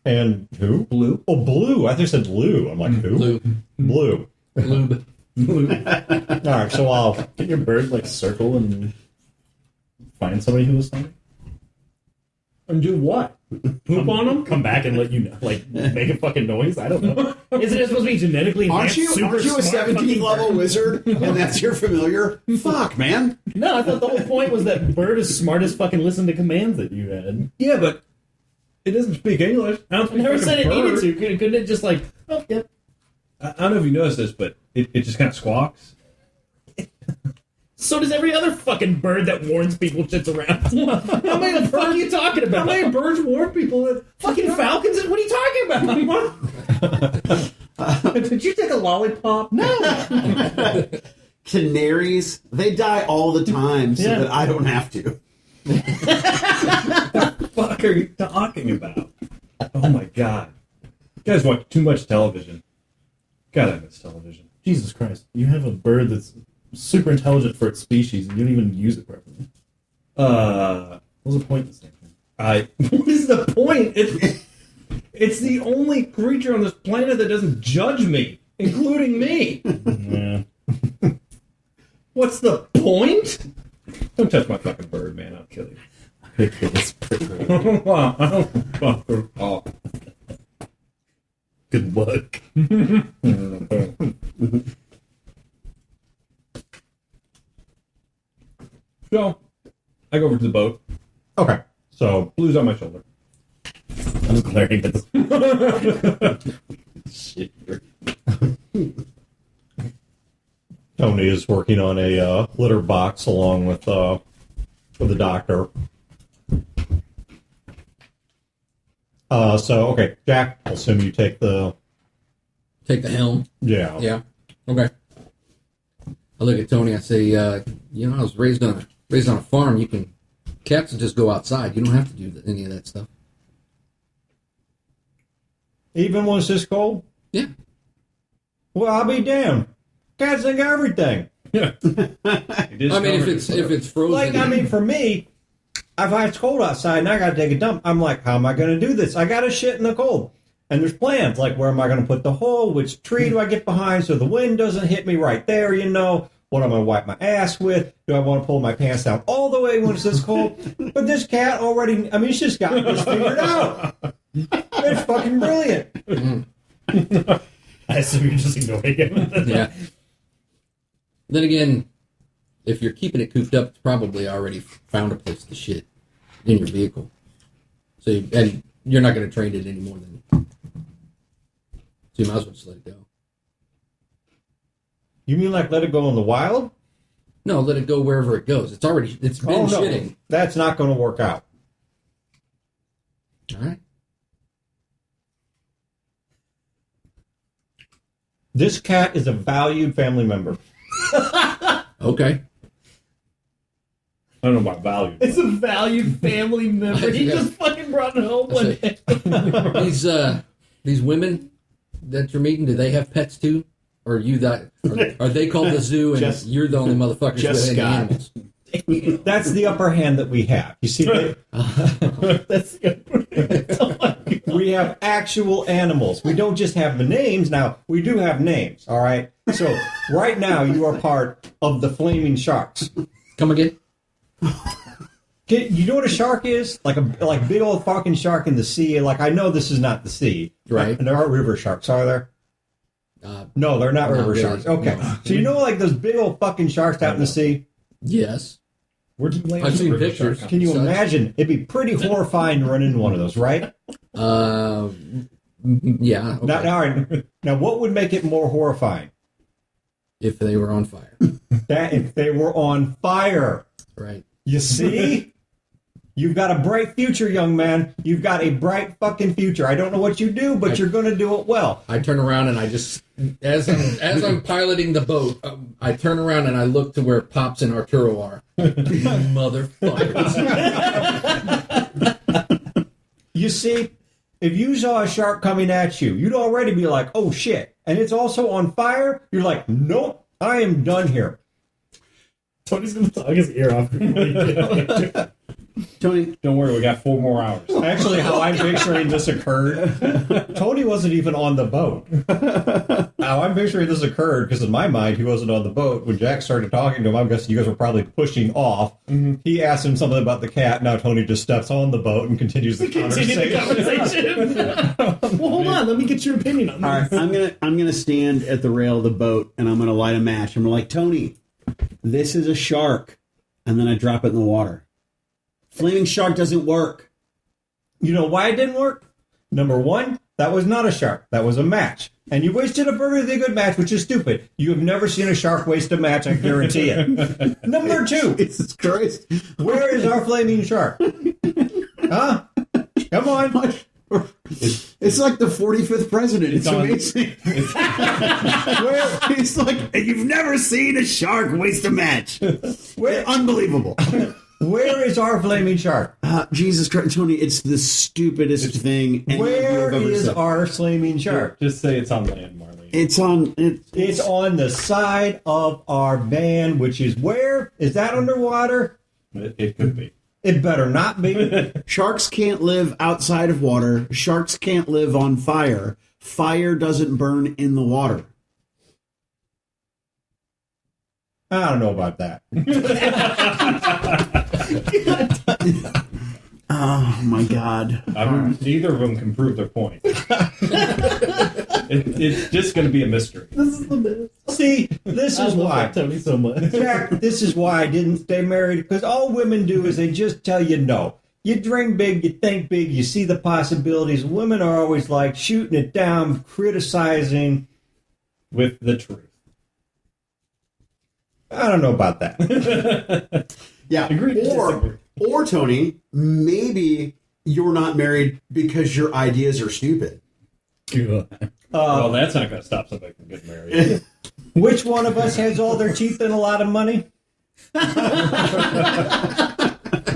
And who? Blue. Oh, Blue. I think you said Lou. I'm like, who? Blue. Lube. All right, so I'll... Can your bird, like, circle and find somebody who was something? And do what? Poop on them? Come back and let you know, like, make a fucking noise? I don't know. Isn't it supposed to be genetically Aren't enhanced? you a smart 17th fucking level bird? wizard and that's your familiar? Fuck, man. No, I thought the whole point was that bird is smart as fucking listen to commands that you had. Yeah, but it doesn't speak English. I never said it needed to. Couldn't it just like, oh, yeah. I don't know if you noticed this, but it just kind of squawks. So does every other fucking bird that warns people shit's around. How many the fuck are you talking about? How many birds warn people that fucking falcons? What are you talking about? Did you take a lollipop? No. Canaries, they die all the time so that I don't have to. What the fuck are you talking about? Oh my god. You guys watch too much television. God, I miss television. Jesus Christ. You have a bird that's super intelligent for its species and you don't even use it properly. What's the point of this thing? What is the point? It's the only creature on this planet that doesn't judge me, including me. Yeah. What's the point? Don't touch my fucking bird, man. I'll kill you. It's pretty great. Oh. Good luck. So, I go over to the boat. Okay. So, Blue's on my shoulder. I'm glaring at this. Shit. Tony is working on a litter box along with the doctor. Okay, Jack, I'll assume you take the... Take the helm. Yeah. Yeah. Okay. I look at Tony. I say, I was raised on a farm. Cats will just go outside. You don't have to do any of that stuff. Even when it's this cold? Yeah. Well, I'll be damned. Cats think everything. I mean, if it's frozen. For me, if it's cold outside and I got to take a dump, I'm like, how am I going to do this? I got to shit in the cold. And there's plans, like where am I going to put the hole? Which tree do I get behind so the wind doesn't hit me right there, What am I going to wipe my ass with? Do I want to pull my pants down all the way when it's this cold? But this cat already, it's just got this figured out. It's fucking brilliant. I assume you're just ignoring him. Yeah. Then again, if you're keeping it cooped up, it's probably already found a place to shit in your vehicle. And you're not going to train it any more than... So you might as well just let it go. You mean like let it go in the wild? No, let it go wherever it goes. It's been shitting. That's not going to work out. All right. This cat is a valued family member. Okay. I don't know about value. It's a valued family member. He just fucking brought it home one day. These women that you're meeting, do they have pets too? Or are they called the zoo and you're the only motherfuckers with any animals? That's the upper hand that we have. You see, That's good. we have actual animals. We don't just have the names. Now, we do have names, all right? So, right now, you are part of the Flaming Sharks. Come again? You know what a shark is? Like big old fucking shark in the sea. Like, I know this is not the sea. Right. And there aren't river sharks, are there? No, they're not river really. sharks. Okay. No. So, you know like those big old fucking sharks out in the sea? Yes. Where'd you land? I've seen pictures. Can you imagine? It'd be pretty horrifying to run into one of those, right? Yeah. Okay. Now, what would make it more horrifying? If they were on fire. That if they were on fire. Right. You see? You've got a bright future, young man. You've got a bright fucking future. I don't know what you do, but you're going to do it well. I turn around and I just, as I'm piloting the boat, I turn around and I look to where Pops and Arturo are. Motherfuckers. You see, if you saw a shark coming at you, you'd already be like, oh shit. And it's also on fire. You're like, nope, I am done here. Tony's going to talk his ear off. Tony, Don't worry, we got 4 more hours. Actually, how I'm picturing this occurred, Tony wasn't even on the boat. How I'm picturing this occurred, because in my mind, he wasn't on the boat. When Jack started talking to him, I'm guessing you guys were probably pushing off. Mm-hmm. He asked him something about the cat. Now Tony just steps on the boat and continues the conversation. Well, hold on. Let me get your opinion on this. all right, I'm gonna stand at the rail of the boat and I'm gonna light a match. I'm like, Tony, this is a shark, and then I drop it in the water. Flaming shark doesn't work. You know why it didn't work? Number one, that was not a shark. That was a match. And you wasted a perfectly good match, which is stupid. You have never seen a shark waste a match, I guarantee it. Number two, Jesus Christ. where is our flaming shark? Huh? Come on. It's like the 45th president. It's amazing. It's like, you've never seen a shark waste a match. Unbelievable. Where is our flaming shark? Jesus Christ, Tony, it's the stupidest thing. Where is our flaming shark? Just say it's on land, Marlene. It's on. It's on the side of our van, which is where? Is that underwater? It could be. It better not be. Sharks can't live outside of water. Sharks can't live on fire. Fire doesn't burn in the water. I don't know about that. Oh my God! Neither of them can prove their point. It's just going to be a mystery. This is the best. See, this is why. Tony so much. Jack, this is why I didn't stay married, because all women do is they just tell you no. You dream big, you think big, you see the possibilities. Women are always like shooting it down, criticizing. With the truth. I don't know about that. Yeah, Agree to disagree. or Tony, maybe you're not married because your ideas are stupid. Well, that's not going to stop somebody from getting married. Which one of us has all their teeth and a lot of money?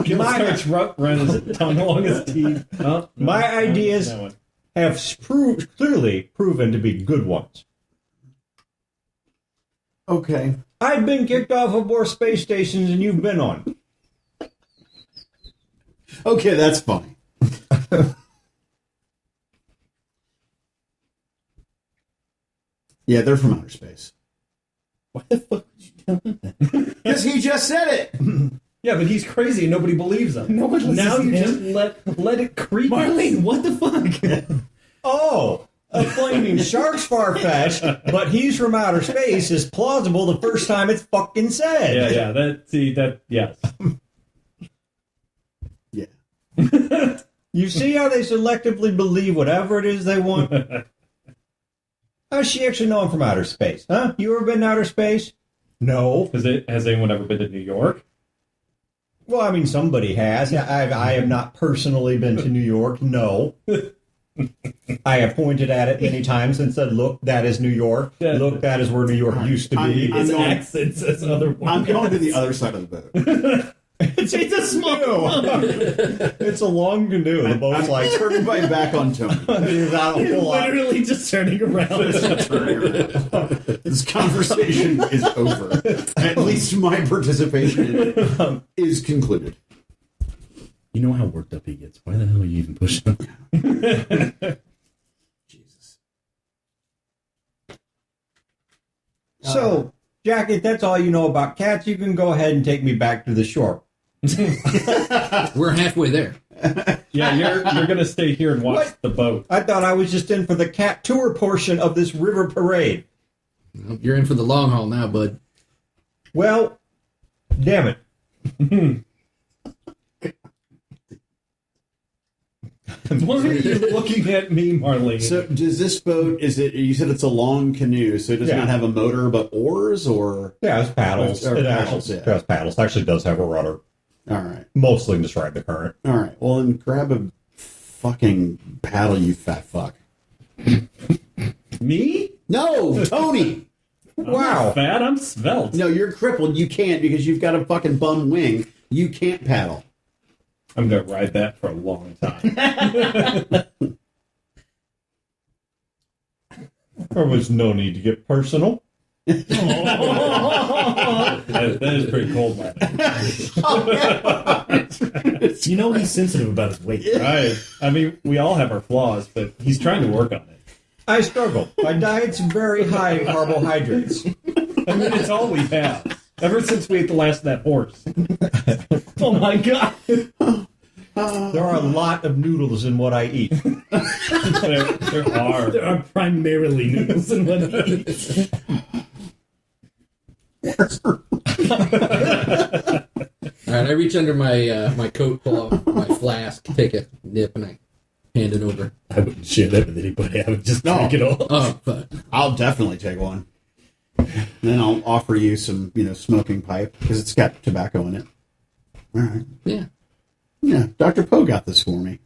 Starts running his tongue along his teeth. Oh, no, My no, ideas that one. have clearly proven to be good ones. Okay. I've been kicked off of more space stations than you've been on. Okay, that's funny. Yeah, they're from outer space. Why the fuck would you tell him that? Because he just said it. Yeah, but he's crazy and nobody believes him. Nobody now you just let it creep. Marlene, what the fuck? Oh, a flaming shark's far-fetched, but he's from outer space is plausible the first time it's fucking said. Yeah. Yes. Yeah. You see how they selectively believe whatever it is they want? How does she actually know I'm from outer space? Huh? You ever been to outer space? No. Has anyone ever been to New York? Well, I mean, somebody has. I have not personally been to New York. No. I have pointed at it many times and said, look, that is New York. Yeah. Look, that is where New York used to be. His accent says otherwise. I'm going to the other side of the boat. It's a small It's a long canoe. The boat's I'm like turning my back on Tony. there's not a whole lot. Literally just turning around. This conversation is over. At least my participation is concluded. You know how worked up he gets. Why the hell are you even pushing him? Jesus. So, Jack, if that's all you know about cats, you can go ahead and take me back to the shore. We're halfway there. Yeah, you're going to stay here and watch What? the boat. I thought I was just in for the cat tour portion of this river parade. Well, you're in for the long haul now, bud. Well, damn it. Why are you looking at me, Marlene? So, does this boat? Is it? You said it's a long canoe, so it does Yeah. not have a motor, but oars, or Yeah, it's paddles. Or It paddles, actually yeah. has paddles. Actually does have a rudder. all right, Mostly to ride the current. all right. Well, then grab a fucking paddle, you fat fuck. Me? No, Tony. Wow. I'm fat, I'm svelte. No, you're crippled. You can't because you've got a fucking bum wing. You can't paddle. I'm going to ride that for a long time. There was no need to get personal. that is pretty cold, man. You know he's sensitive about his weight. Right. I mean, we all have our flaws, but he's trying to work on it. I struggle. My diet's very high in carbohydrates. I mean, it's all we have. Ever since we ate the last of that horse. Oh my god. There are a lot of noodles in what I eat. There are. There are primarily noodles in what he eats. All right, I reach under my my coat, pull out my flask, take a nip, and I hand it over. I wouldn't share that with anybody. I would just drink it all. Oh, but I'll definitely take one. Then I'll offer you some, smoking pipe because it's got tobacco in it. All right. yeah, Yeah, Dr. Poe got this for me.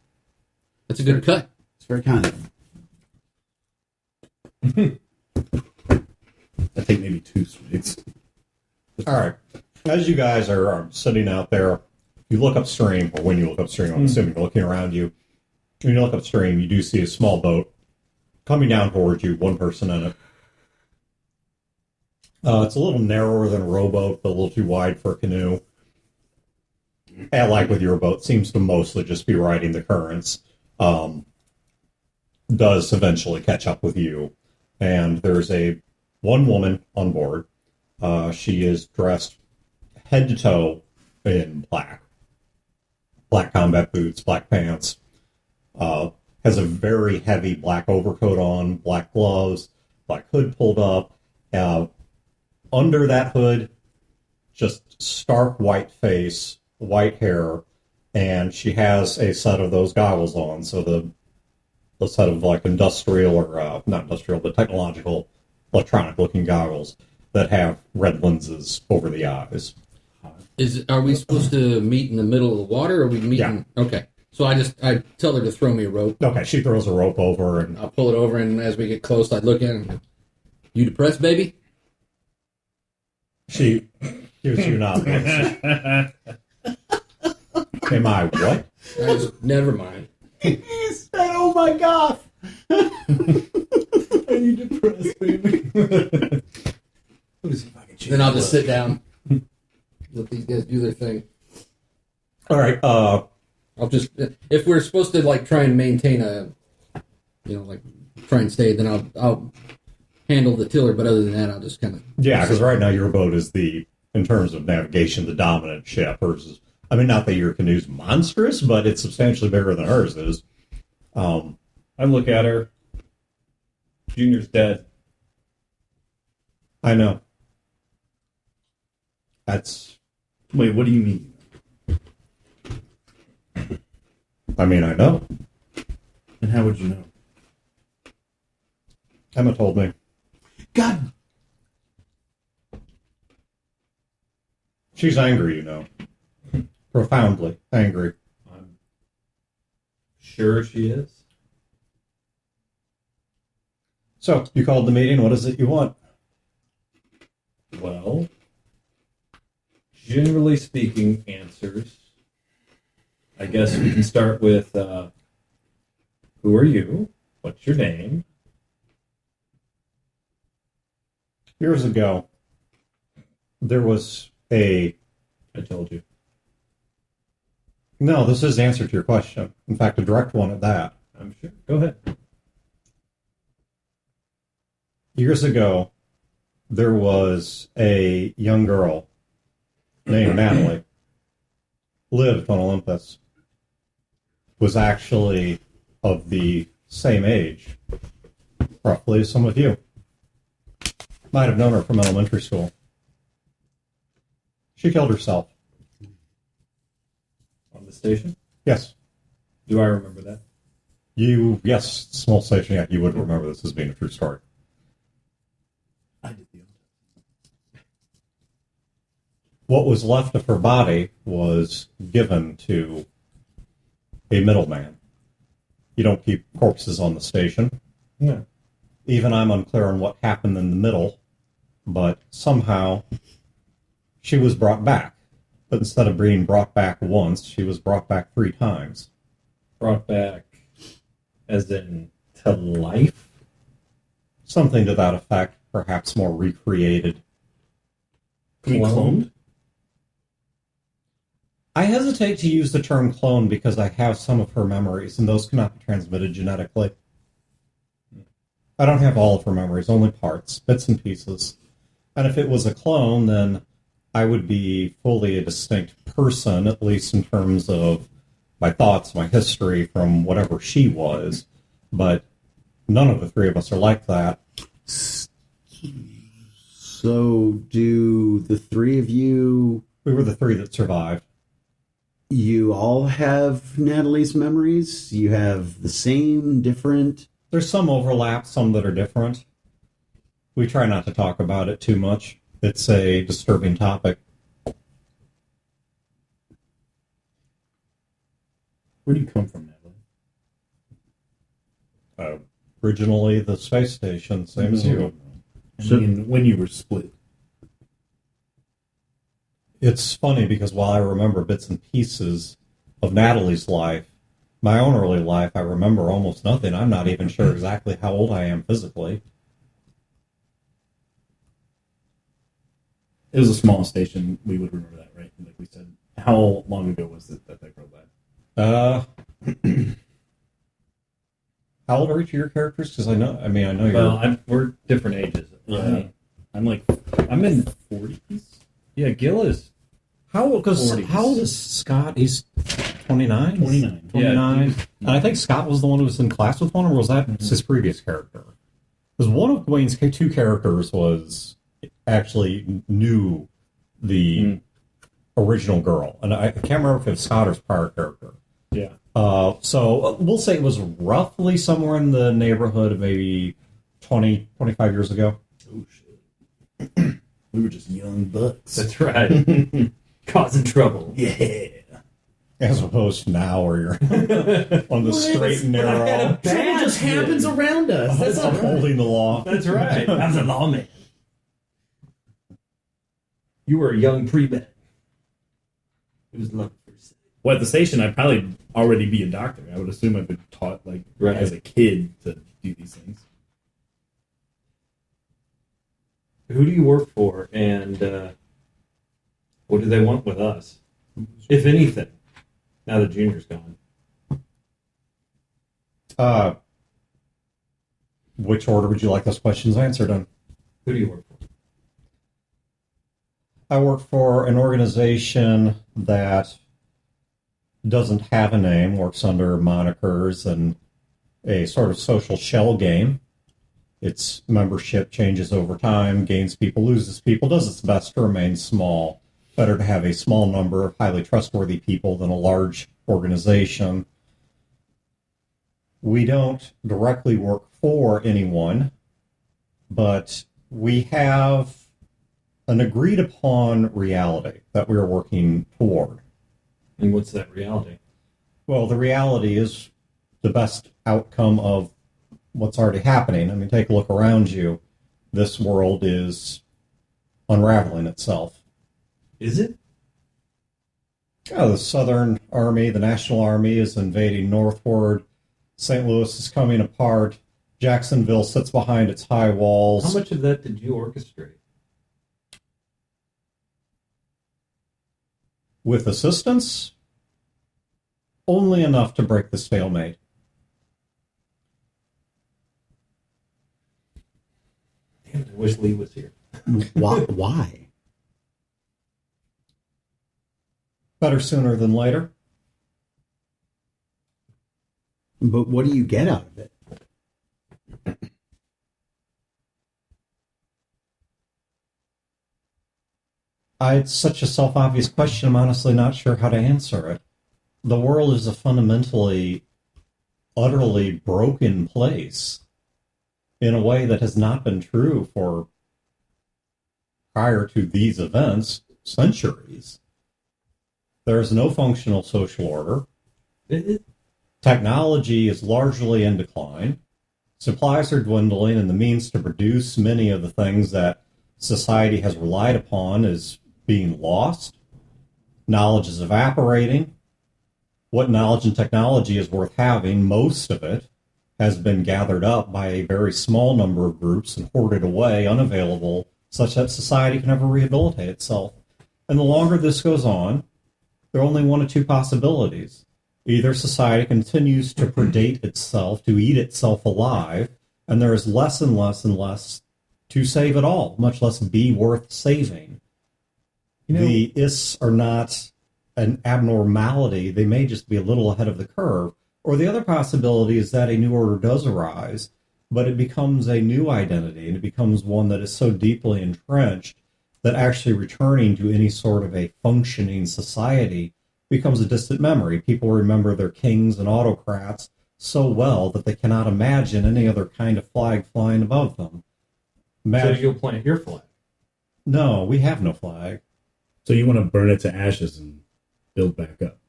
that's a good cut. It's very kind of him. I think maybe 2 swigs. All right. As you guys are sitting out there you look upstream, or when you look upstream, I'm assuming you're looking around you. When you look upstream, you do see a small boat coming down towards you, one person in it. It's a little narrower than a rowboat, but a little too wide for a canoe. And like with your boat, seems to mostly just be riding the currents. Does eventually catch up with you. And there's one woman on board. She is dressed head to toe in black. Black combat boots, black pants. Has a very heavy black overcoat on, black gloves, black hood pulled up. Under that hood, just stark white face, white hair, and she has a set of those goggles on. So the set of like industrial or not industrial, but technological, electronic-looking goggles that have red lenses over the eyes. Are we supposed to meet in the middle of the water, or are we meeting? Yeah. Okay. So I tell her to throw me a rope. Okay, she throws a rope over, and I'll pull it over, and as we get close, I look in and, you depressed, baby? She gives you an obvious. Am I what? Never mind. He said, "Oh my God." Are you depressed, baby? Then I'll just sit down. Let these guys do their thing. All right. I'll just, if we're supposed to like try and maintain try and stay, then I'll handle the tiller. But other than that, I'll just kind of because right now your boat is in terms of navigation, the dominant ship. Hers is, I mean, not that your canoe's monstrous, but it's substantially bigger than hers is. I look at her. Junior's dead. I know. Wait, what do you mean? I mean, I know. And how would you know? Emma told me. God. She's angry, you know. Profoundly angry. I'm sure she is. So, you called the meeting. What is it you want? Well, generally speaking, answers. I guess we can start with, who are you? What's your name? Years ago, there was I told you. No, this is the answer to your question. In fact, a direct one at that. I'm sure. Go ahead. Years ago, there was a young girl named Natalie. Lived on Olympus. Was actually of the same age, roughly, as some of you. Might have known her from elementary school. She killed herself. On the station? Yes. Do I remember that? Yes, small station, yeah, you would remember this as being a true story. I did the What was left of her body was given to a middleman. You don't keep corpses on the station. No. Even I'm unclear on what happened in the middle, but somehow she was brought back. But instead of being brought back once, she was brought back 3 times. Brought back as in to life? Something to that effect, perhaps more recreated. Cloned? I hesitate to use the term clone because I have some of her memories, and those cannot be transmitted genetically. I don't have all of her memories, only parts, bits and pieces. And if it was a clone, then I would be fully a distinct person, at least in terms of my thoughts, my history, from whatever she was. But none of the 3 of us are like that. So, do the 3 of you... We were the 3 that survived. You all have Natalie's memories? You have the same, different? There's some overlap, some that are different. We try not to talk about it too much. It's a disturbing topic. Where do you come from, Natalie? Originally the space station, same as you. I mean, when you were split. It's funny because while I remember bits and pieces of Natalie's life, my own early life, I remember almost nothing. I'm not even sure exactly how old I am physically. It was a small station. We would remember that, right? Like we said, how long ago was it that they broke that? How old are each of your characters? Because I know you're. Well, we're different ages. I'm in 40s. Yeah, Gil is. How old? Because 40s. how old is Scott? He's 29? 29. 29. Yeah, and I think Scott was the one who was in class with one, or was that his previous character? Because one of Dwayne's two characters was actually knew the original girl. And I can't remember if it was Scott or his prior character. Yeah. So we'll say it was roughly somewhere in the neighborhood of maybe 20, 25 years ago. Oh, shit. We were just young bucks. That's right. Causing trouble. Yeah. As opposed to now where you're on the straight and narrow. Trouble just happens around us. That's all right. Upholding the law. That's right. I was a lawman. You were a young pre-med. It was love at first sight. Well, at the station, I'd probably already be a doctor. I would assume I've been taught, as a kid to do these things. Who do you work for, and what do they want with us, if anything? Now that Junior's gone. Which order would you like those questions answered in? Who do you work for? I work for an organization that doesn't have a name, works under monikers and a sort of social shell game. Its membership changes over time, gains people, loses people, does its best to remain small. Better to have a small number of highly trustworthy people than a large organization. We don't directly work for anyone, but we have an agreed upon reality that we're working toward. And what's that reality? Well, the reality is the best outcome of what's already happening. I mean, take a look around you. This world is unraveling itself. Is it? The Southern Army, the National Army, is invading northward. St. Louis is coming apart. Jacksonville sits behind its high walls. How much of that did you orchestrate? With assistance, only enough to break the stalemate. Damn it, I wish Lee was here. Why? Better sooner than later. But what do you get out of it? It's such a self-obvious question, I'm honestly not sure how to answer it. The world is a fundamentally, utterly broken place in a way that has not been true for, prior to these events, centuries. There's no functional social order. Technology is largely in decline. Supplies are dwindling, and the means to produce many of the things that society has relied upon is being lost. Knowledge is evaporating. What knowledge and technology is worth having, most of it has been gathered up by a very small number of groups and hoarded away, unavailable, such that society can never rehabilitate itself. And the longer this goes on, there are only one of two possibilities. Either society continues to predate itself, to eat itself alive, and there is less and less and less to save at all, much less be worth saving. The IS are not an abnormality. They may just be a little ahead of the curve. Or the other possibility is that a new order does arise, but it becomes a new identity, and it becomes one that is so deeply entrenched that actually returning to any sort of a functioning society becomes a distant memory. People remember their kings and autocrats so well that they cannot imagine any other kind of flag flying above them. So you'll plant your flag? No, we have no flag. So you want to burn it to ashes and build back up?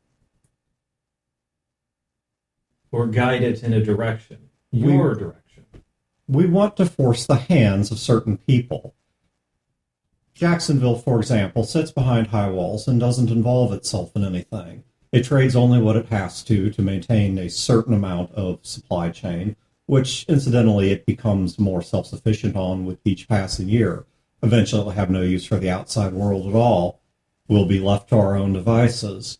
Or guide it in a direction? Your direction? We want to force the hands of certain people. Jacksonville, for example, sits behind high walls and doesn't involve itself in anything. It trades only what it has to maintain a certain amount of supply chain, which, incidentally, it becomes more self-sufficient on with each passing year. Eventually, it will have no use for the outside world at all. We'll be left to our own devices.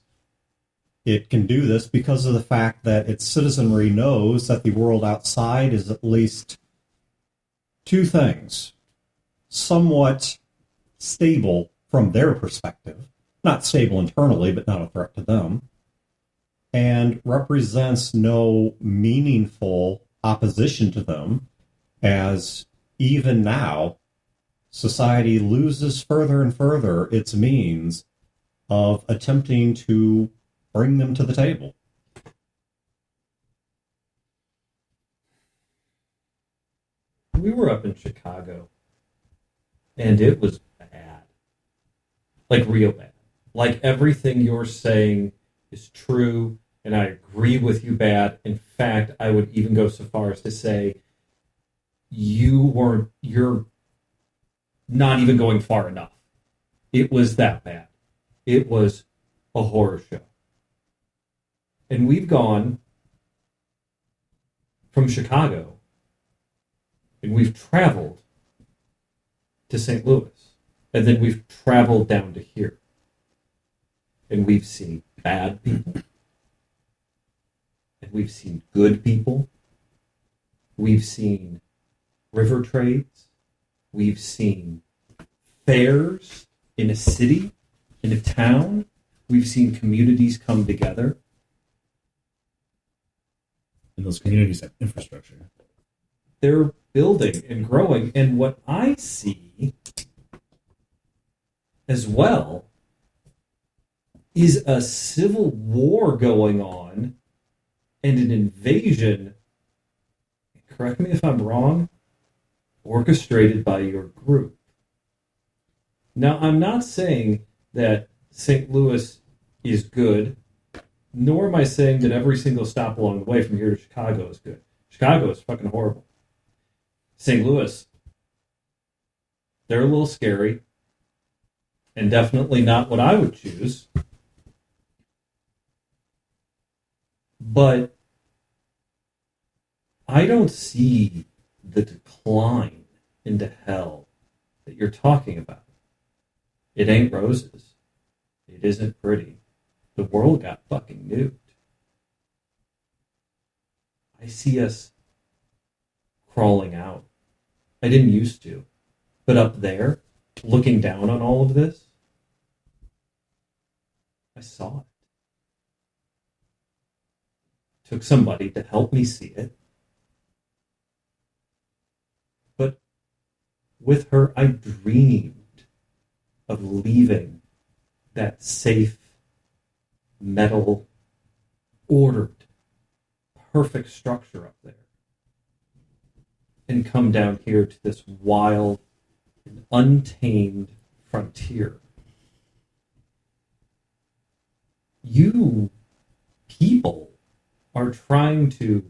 It can do this because of the fact that its citizenry knows that the world outside is at least two things. Somewhat stable from their perspective, not stable internally, but not a threat to them, and represents no meaningful opposition to them, as even now, society loses further and further its means of attempting to bring them to the table. We were up in Chicago, and it was bad. Like, real bad. Like, everything you're saying is true, and I agree with you bad. In fact, I would even go so far as to say you're not even going far enough. It was that bad. It was a horror show. And we've gone from Chicago, and we've traveled to St. Louis, and then we've traveled down to here. And we've seen bad people, and we've seen good people. We've seen river trades. We've seen fairs in a city, in a town. We've seen communities come together. And those communities have infrastructure. They're building and growing. And what I see as well is a civil war going on and an invasion, correct me if I'm wrong, orchestrated by your group. Now, I'm not saying that St. Louis is good, nor am I saying that every single stop along the way from here to Chicago is good. Chicago is fucking horrible. St. Louis, they're a little scary, and definitely not what I would choose. But I don't see the decline into hell that you're talking about. It ain't roses. It isn't pretty. The world got fucking nuked. I see us crawling out. I didn't used to. But up there, looking down on all of this, I saw it. Took somebody to help me see it. But with her, I dreamed of leaving that safe, metal, ordered, perfect structure up there and come down here to this wild and untamed frontier. You people are trying to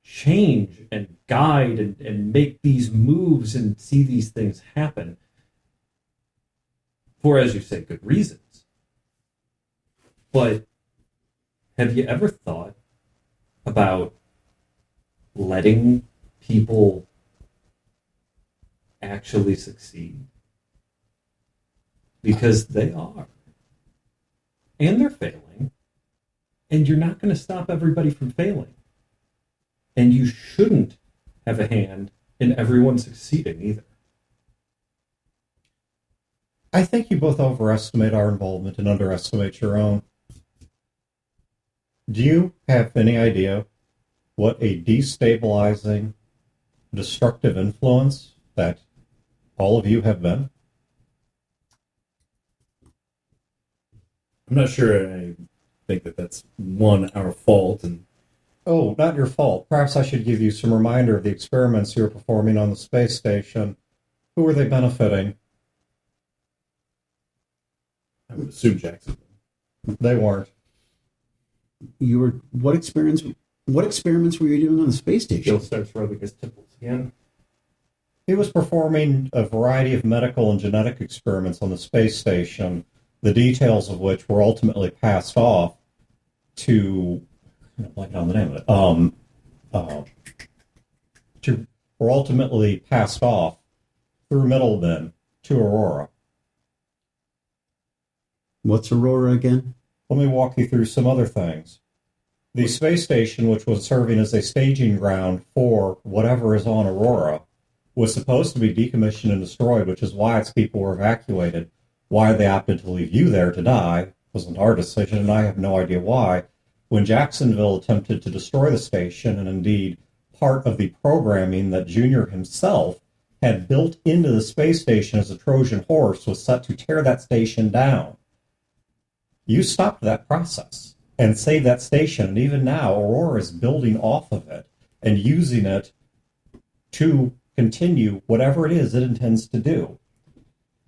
change and guide and make these moves and see these things happen for, as you say, good reasons. But have you ever thought about letting people actually succeed? Because they are. And they're failing. And you're not going to stop everybody from failing. And you shouldn't have a hand in everyone succeeding either. I think you both overestimate our involvement and underestimate your own. Do you have any idea what a destabilizing, destructive influence that all of you have been? I'm not sure I think that that's our fault. And Oh, not your fault. Perhaps I should give you some reminder of the experiments you were performing on the space station. Who were they benefiting? I would assume Jacksonville. They weren't. What experiments were you doing on the space Jill station? starts rubbing his temples again. He was performing a variety of medical and genetic experiments on the space station, the details of which were ultimately passed off to, I'm blanking on the name of it, were ultimately passed off through middlemen to Aurora. What's Aurora again? Let me walk you through some other things. The space station, which was serving as a staging ground for whatever is on Aurora, was supposed to be decommissioned and destroyed, which is why its people were evacuated. Why they opted to leave you there to die wasn't our decision, and I have no idea why. When Jacksonville attempted to destroy the station, and indeed part of the programming that Junior himself had built into the space station as a Trojan horse was set to tear that station down, you stopped that process and saved that station, and even now Aurora is building off of it and using it to continue whatever it is it intends to do.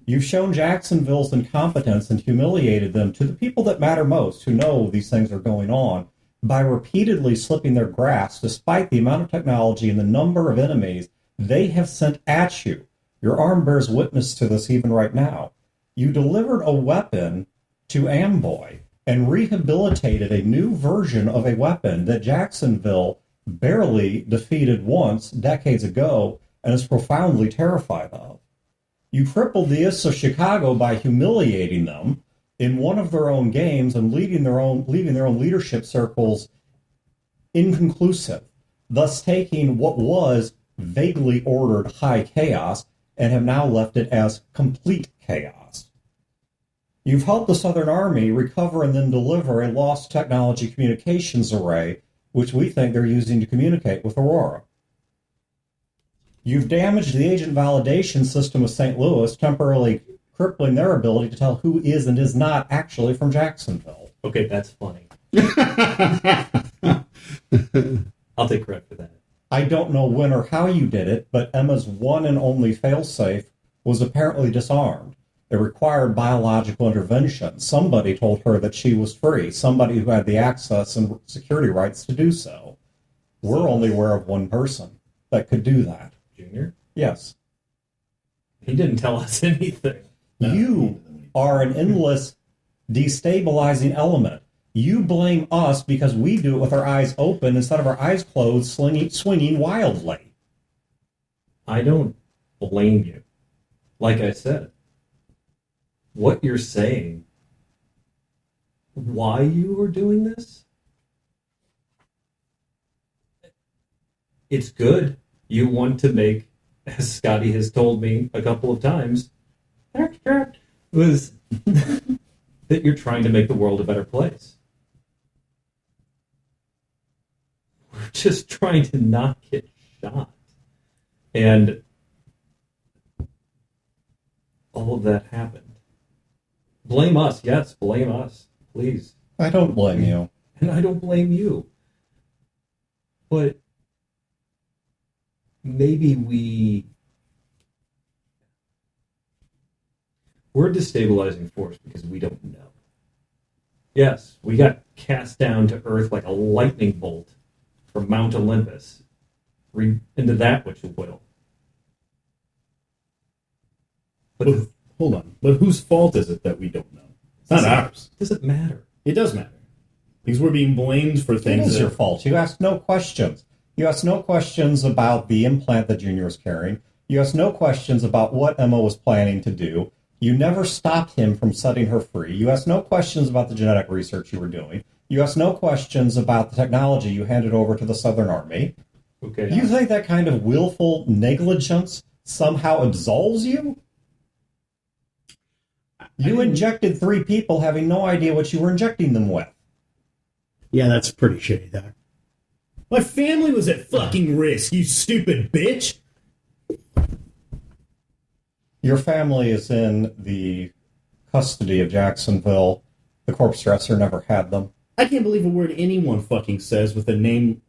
You've shown Jacksonville's incompetence and humiliated them to the people that matter most, who know these things are going on, by repeatedly slipping their grasp despite the amount of technology and the number of enemies they have sent at you. Your arm bears witness to this even right now. You delivered a weapon to Amboy and rehabilitated a new version of a weapon that Jacksonville barely defeated once decades ago and is profoundly terrified of. You crippled the ISS of Chicago by humiliating them in one of their own games and leaving their own leadership circles inconclusive, thus taking what was vaguely ordered high chaos and have now left it as complete chaos. You've helped the Southern Army recover and then deliver a lost technology communications array, which we think they're using to communicate with Aurora. You've damaged the agent validation system of St. Louis, temporarily crippling their ability to tell who is and is not actually from Jacksonville. Okay, that's funny. I'll take credit for that. I don't know when or how you did it, but Emma's one and only failsafe was apparently disarmed. It required biological intervention. Somebody told her that she was free, somebody who had the access and security rights to do so. We're only aware of one person that could do that. Junior? Yes. He didn't tell us anything. You are an endless destabilizing element. You blame us because we do it with our eyes open instead of our eyes closed, swinging wildly. I don't blame you. Like I said, what you're saying, why you are doing this, it's good. You want to make, as Scotty has told me a couple of times, was that you're trying to make the world a better place. We're just trying to not get shot. And all of that happened. Blame us. Yes, blame us. Please. I don't blame you. And I don't blame you. But maybe we're a destabilizing force because we don't know. Yes, we got cast down to Earth like a lightning bolt from Mount Olympus. Into that which will. But hold on. But whose fault is it that we don't know? It's not ours. Does it matter? It does matter. Because we're being blamed for things. It is your fault. You asked no questions. You asked no questions about the implant that Junior was carrying. You asked no questions about what Emma was planning to do. You never stopped him from setting her free. You asked no questions about the genetic research you were doing. You asked no questions about the technology you handed over to the Southern Army. Okay. You think that kind of willful negligence somehow absolves you? You injected 3 people having no idea what you were injecting them with. Yeah, that's pretty shitty, Doc. My family was at fucking risk, you stupid bitch! Your family is in the custody of Jacksonville. The corpse dresser never had them. I can't believe a word anyone fucking says with a name,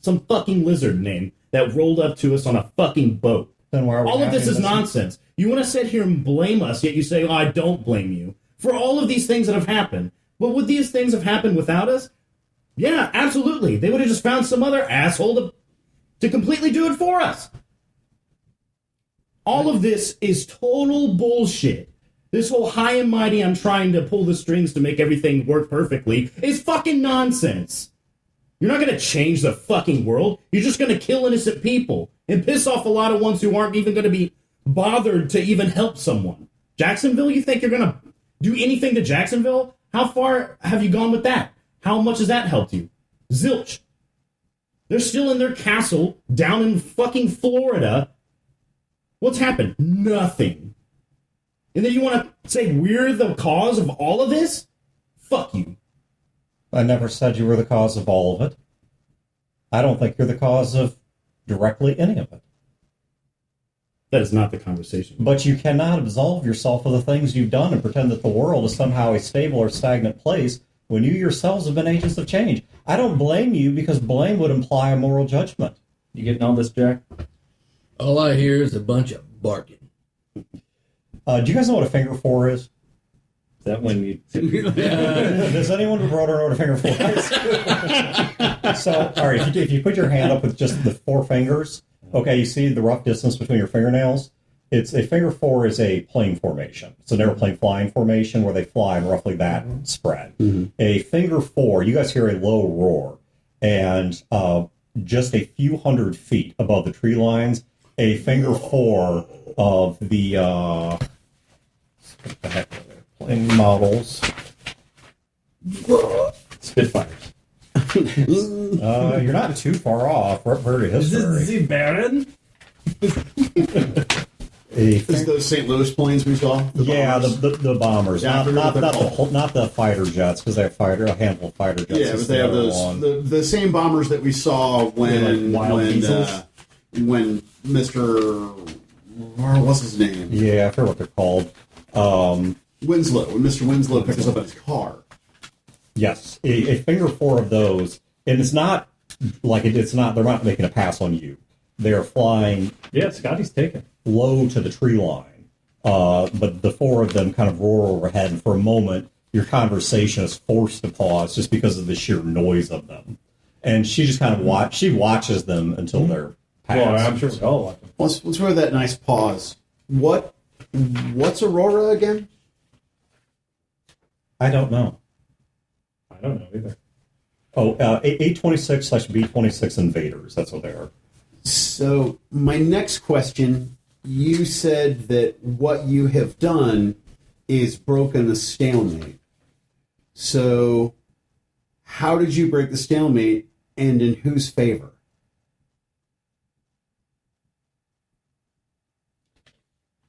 some fucking lizard name, that rolled up to us on a fucking boat. Then why are we all of this having is nonsense. You want to sit here and blame us, yet you say, oh, I don't blame you for all of these things that have happened. But would these things have happened without us? Yeah, absolutely. They would have just found some other asshole to completely do it for us. All of this is total bullshit. This whole high and mighty, I'm trying to pull the strings to make everything work perfectly, is fucking nonsense. You're not going to change the fucking world. You're just going to kill innocent people and piss off a lot of ones who aren't even going to be bothered to even help someone. Jacksonville, you think you're going to do anything to Jacksonville? How far have you gone with that? How much has that helped you? Zilch. They're still in their castle down in fucking Florida. What's happened? Nothing. And then you want to say we're the cause of all of this? Fuck you. I never said you were the cause of all of it. I don't think you're the cause of directly any of it. That is not the conversation. But you cannot absolve yourself of the things you've done and pretend that the world is somehow a stable or stagnant place when you yourselves have been agents of change. I don't blame you because blame would imply a moral judgment. You getting all this, Jack? All I hear is a bunch of barking. Do you guys know what a finger four is? Is that when you... Does anyone who wrote or know what a finger four is? So, all right, if you put your hand up with just the four fingers, okay, you see the rough distance between your fingernails? It's a finger four is a plane formation. It's an airplane flying formation where they fly in roughly that spread. Mm-hmm. A finger four, you guys hear a low roar, and just a few hundred feet above the tree lines, a finger four of the what the heck are they? Plane models. Spitfires. You're not too far off. Very history. Is this the Baron? Is those St. Louis planes we saw? The bombers. Yeah, not the fighter jets, because they have a handful of fighter jets. Yeah, but they have those the same bombers that we saw when Mr. What's his name? Yeah, I forget what they're called. Winslow. When Mr. Winslow picked us up in his car. Yes, a finger four of those, and it's not like it's not. They're not making a pass on you. They're flying. Yeah, Scotty's taken low to the tree line, but the four of them kind of roar overhead, and for a moment, your conversation is forced to pause just because of the sheer noise of them. And she just kind of watches them until they're past. Well, I'm sure we all watch them. Let's with that nice pause. What's Aurora again? I don't know. I don't know either. Oh, A26/B26 invaders. That's what they are. So my next question, you said that what you have done is broken a stalemate. So how did you break the stalemate, and in whose favor?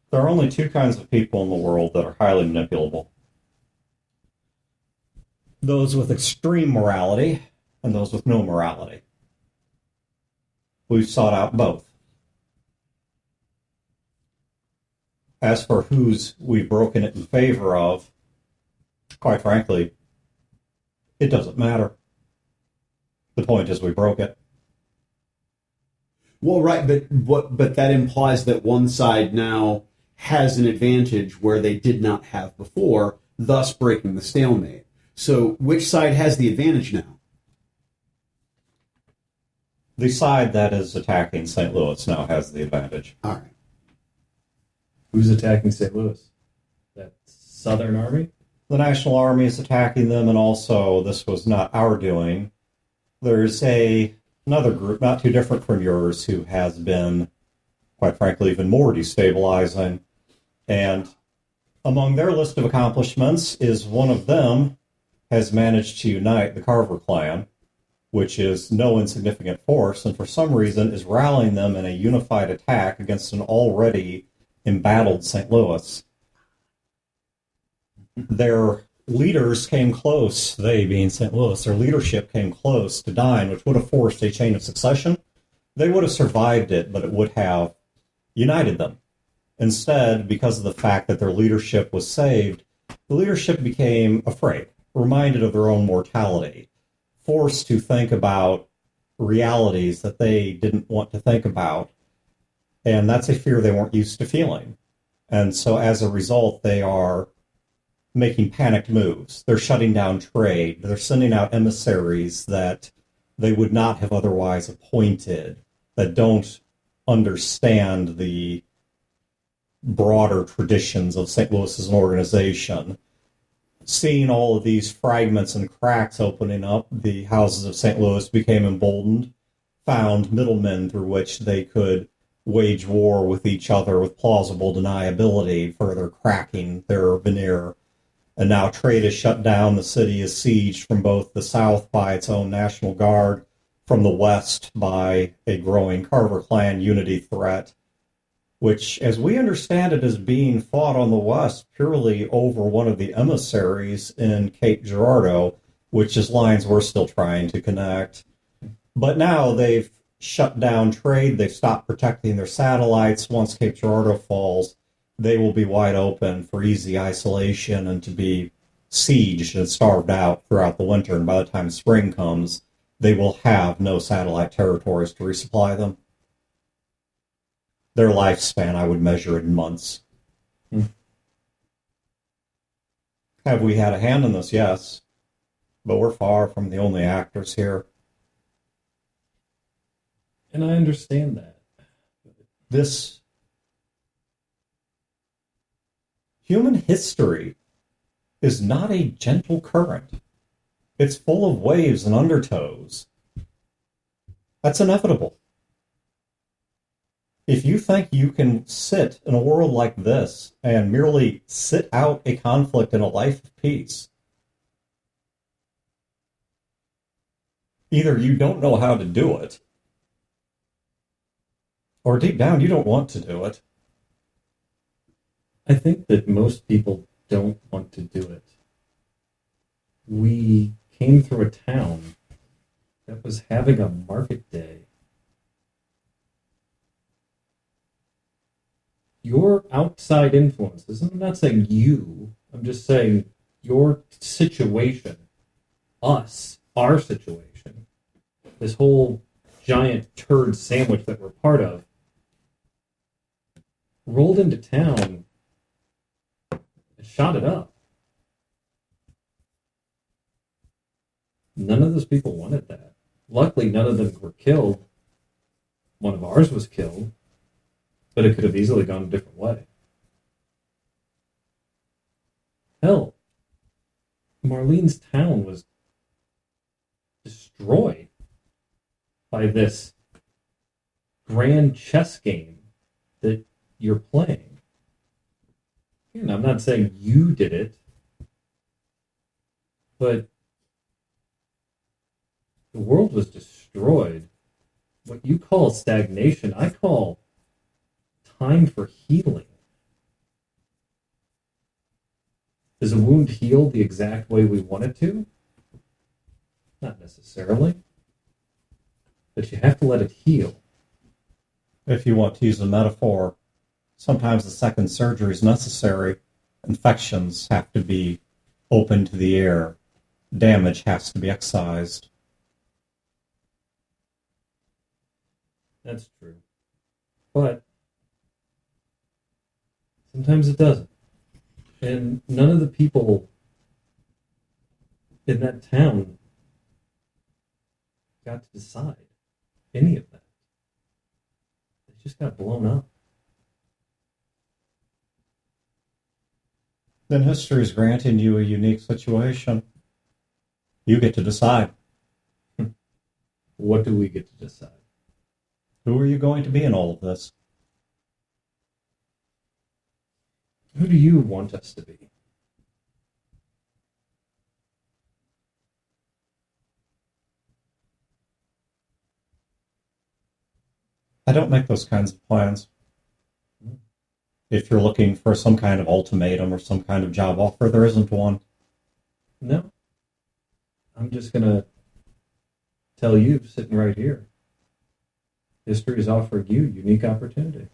There are only two kinds of people in the world that are highly manipulable. Those with extreme morality and those with no morality. We've sought out both. As for whose we've broken it in favor of, quite frankly, it doesn't matter. The point is we broke it. Well, right, but that implies that one side now has an advantage where they did not have before, thus breaking the stalemate. So which side has the advantage now? The side that is attacking St. Louis now has the advantage. All right. Who's attacking St. Louis? That Southern Army? The National Army is attacking them, and also, this was not our doing. There's another group, not too different from yours, who has been, quite frankly, even more destabilizing. And among their list of accomplishments is one of them has managed to unite the Carver clan, which is no insignificant force, and for some reason is rallying them in a unified attack against an already embattled St. Louis. Their leaders came close, they being St. Louis, their leadership came close to dying, which would have forced a chain of succession. They would have survived it, but it would have united them. Instead, because of the fact that their leadership was saved, the leadership became afraid, reminded of their own mortality, forced to think about realities that they didn't want to think about. And that's a fear they weren't used to feeling. And so as a result, they are making panicked moves. They're shutting down trade. They're sending out emissaries that they would not have otherwise appointed, that don't understand the broader traditions of St. Louis as an organization. Seeing all of these fragments and cracks opening up, the houses of St. Louis became emboldened, found middlemen through which they could wage war with each other with plausible deniability, further cracking their veneer. And now trade is shut down. The city is sieged from both the south by its own National Guard, from the west by a growing Carver clan unity threat, which, as we understand it, is being fought on the west purely over one of the emissaries in Cape Girardeau, which is lines we're still trying to connect. But now they've shut down trade. They've stopped protecting their satellites. Once Cape Girardeau falls, they will be wide open for easy isolation and to be sieged and starved out throughout the winter. And by the time spring comes, they will have no satellite territories to resupply them. Their lifespan, I would measure in months. Have we had a hand in this? Yes. But we're far from the only actors here. And I understand that. This human history is not a gentle current. It's full of waves and undertows. That's inevitable. If you think you can sit in a world like this and merely sit out a conflict in a life of peace, either you don't know how to do it, or deep down you don't want to do it. I think that most people don't want to do it. We came through a town that was having a market day. Your outside influences, and I'm not saying you, I'm just saying your situation, us, our situation, this whole giant turd sandwich that we're part of, rolled into town and shot it up. None of those people wanted that. Luckily, none of them were killed. One of ours was killed, but it could have easily gone a different way. Hell, Marlene's town was destroyed by this grand chess game that you're playing. And I'm not saying you did it, but the world was destroyed. What you call stagnation, I call time for healing. Does a wound heal the exact way we want it to? Not necessarily. But you have to let it heal. If you want to use a metaphor, sometimes a second surgery is necessary. Infections have to be open to the air. Damage has to be excised. That's true. But sometimes it doesn't. And none of the people in that town got to decide any of that. They just got blown up. Then history is granting you a unique situation. You get to decide. What do we get to decide? Who are you going to be in all of this? Who do you want us to be? I don't make those kinds of plans. If you're looking for some kind of ultimatum or some kind of job offer, there isn't one. No. I'm just going to tell you, sitting right here, history is offering you unique opportunity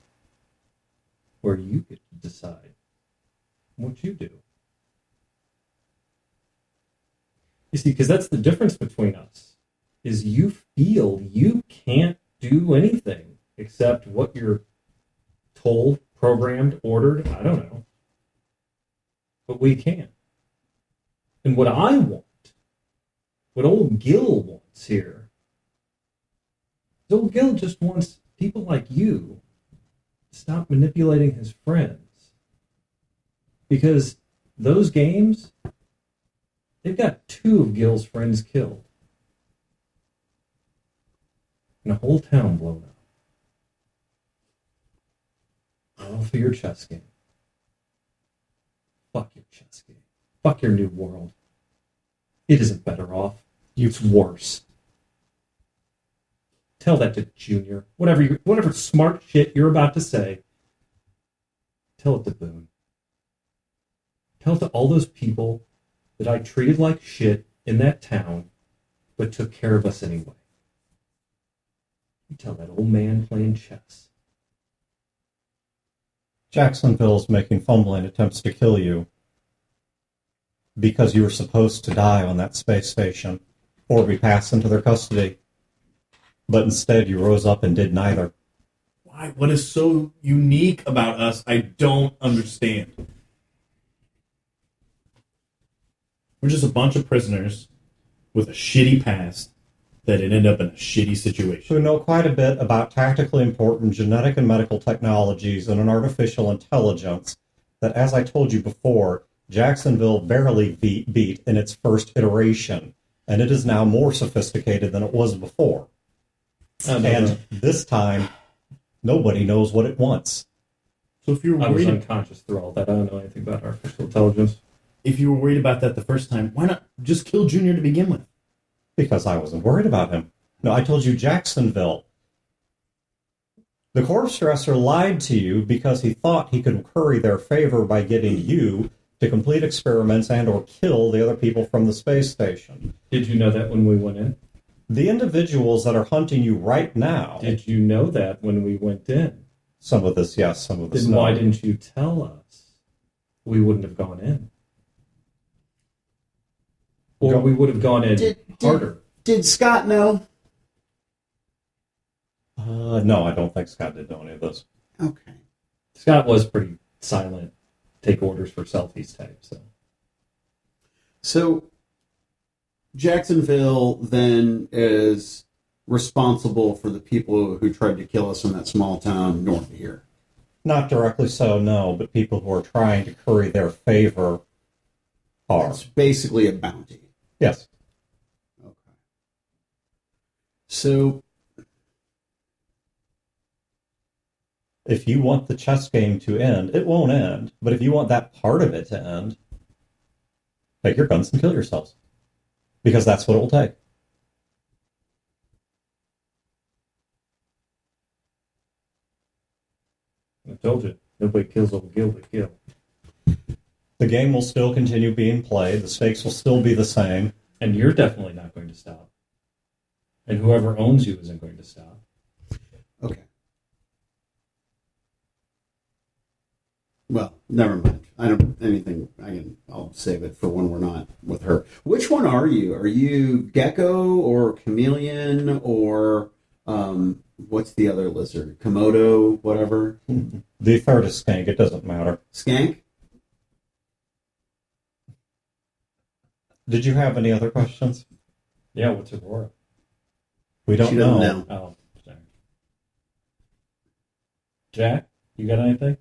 where you get to decide what you do. You see, because that's the difference between us, is you feel you can't do anything except what you're told, programmed, ordered, I don't know. But we can. And what I want, what old Gil wants here, is old Gil just wants people like you stop manipulating his friends. Because those games, they've got 2 of Gil's friends killed. And a whole town blown up. All for your chess game. Fuck your chess game. Fuck your new world. It isn't better off. It's worse. Tell that to Junior. Whatever smart shit you're about to say, tell it to Boone. Tell it to all those people that I treated like shit in that town, but took care of us anyway. You tell that old man playing chess. Jacksonville's making fumbling attempts to kill you because you were supposed to die on that space station or be passed into their custody. But instead, you rose up and did neither. Why? What is so unique about us? I don't understand. We're just a bunch of prisoners with a shitty past that ended up in a shitty situation. Who know quite a bit about tactically important genetic and medical technologies and an artificial intelligence that, as I told you before, Jacksonville barely beat in its first iteration, and it is now more sophisticated than it was before. And this time, nobody knows what it wants. So if you're I was worried, unconscious through all that. I don't know anything about artificial intelligence. if you were worried about that the first time, why not just kill Junior to begin with? Because I wasn't worried about him. No, I told you Jacksonville. The corpse dresser lied to you because he thought he could curry their favor by getting you to complete experiments and or kill the other people from the space station. Did you know that when we went in? The individuals that are hunting you right now... Did you know that when we went in? Some of this, yes, some of this, Then no. why didn't you tell us? We wouldn't have gone in. Or we would have gone in harder. Did Scott know? No, I don't think Scott did know any of this. Okay. Scott was pretty silent, take orders for selfies type. So Jacksonville then is responsible for the people who tried to kill us in that small town north of here. Not directly so, no, but people who are trying to curry their favor are. It's basically a bounty. Yes. Okay. So if you want the chess game to end, it won't end. But if you want that part of it to end, take your guns and kill yourselves. Because that's what it will take. I told you, nobody kills over Gil but Gil. The game will still continue being played. The stakes will still be the same. And you're definitely not going to stop. And whoever owns you isn't going to stop. okay. Well, never mind. I don't anything. I'll save it for when we're not with her. Which one are you? Are you Gecko or Chameleon or what's the other lizard? Komodo, whatever. The third is Skank. It doesn't matter. Skank. Did you have any other questions? Yeah, what's Aurora? We don't She doesn't know. know. Oh, sorry. Jack, you got anything?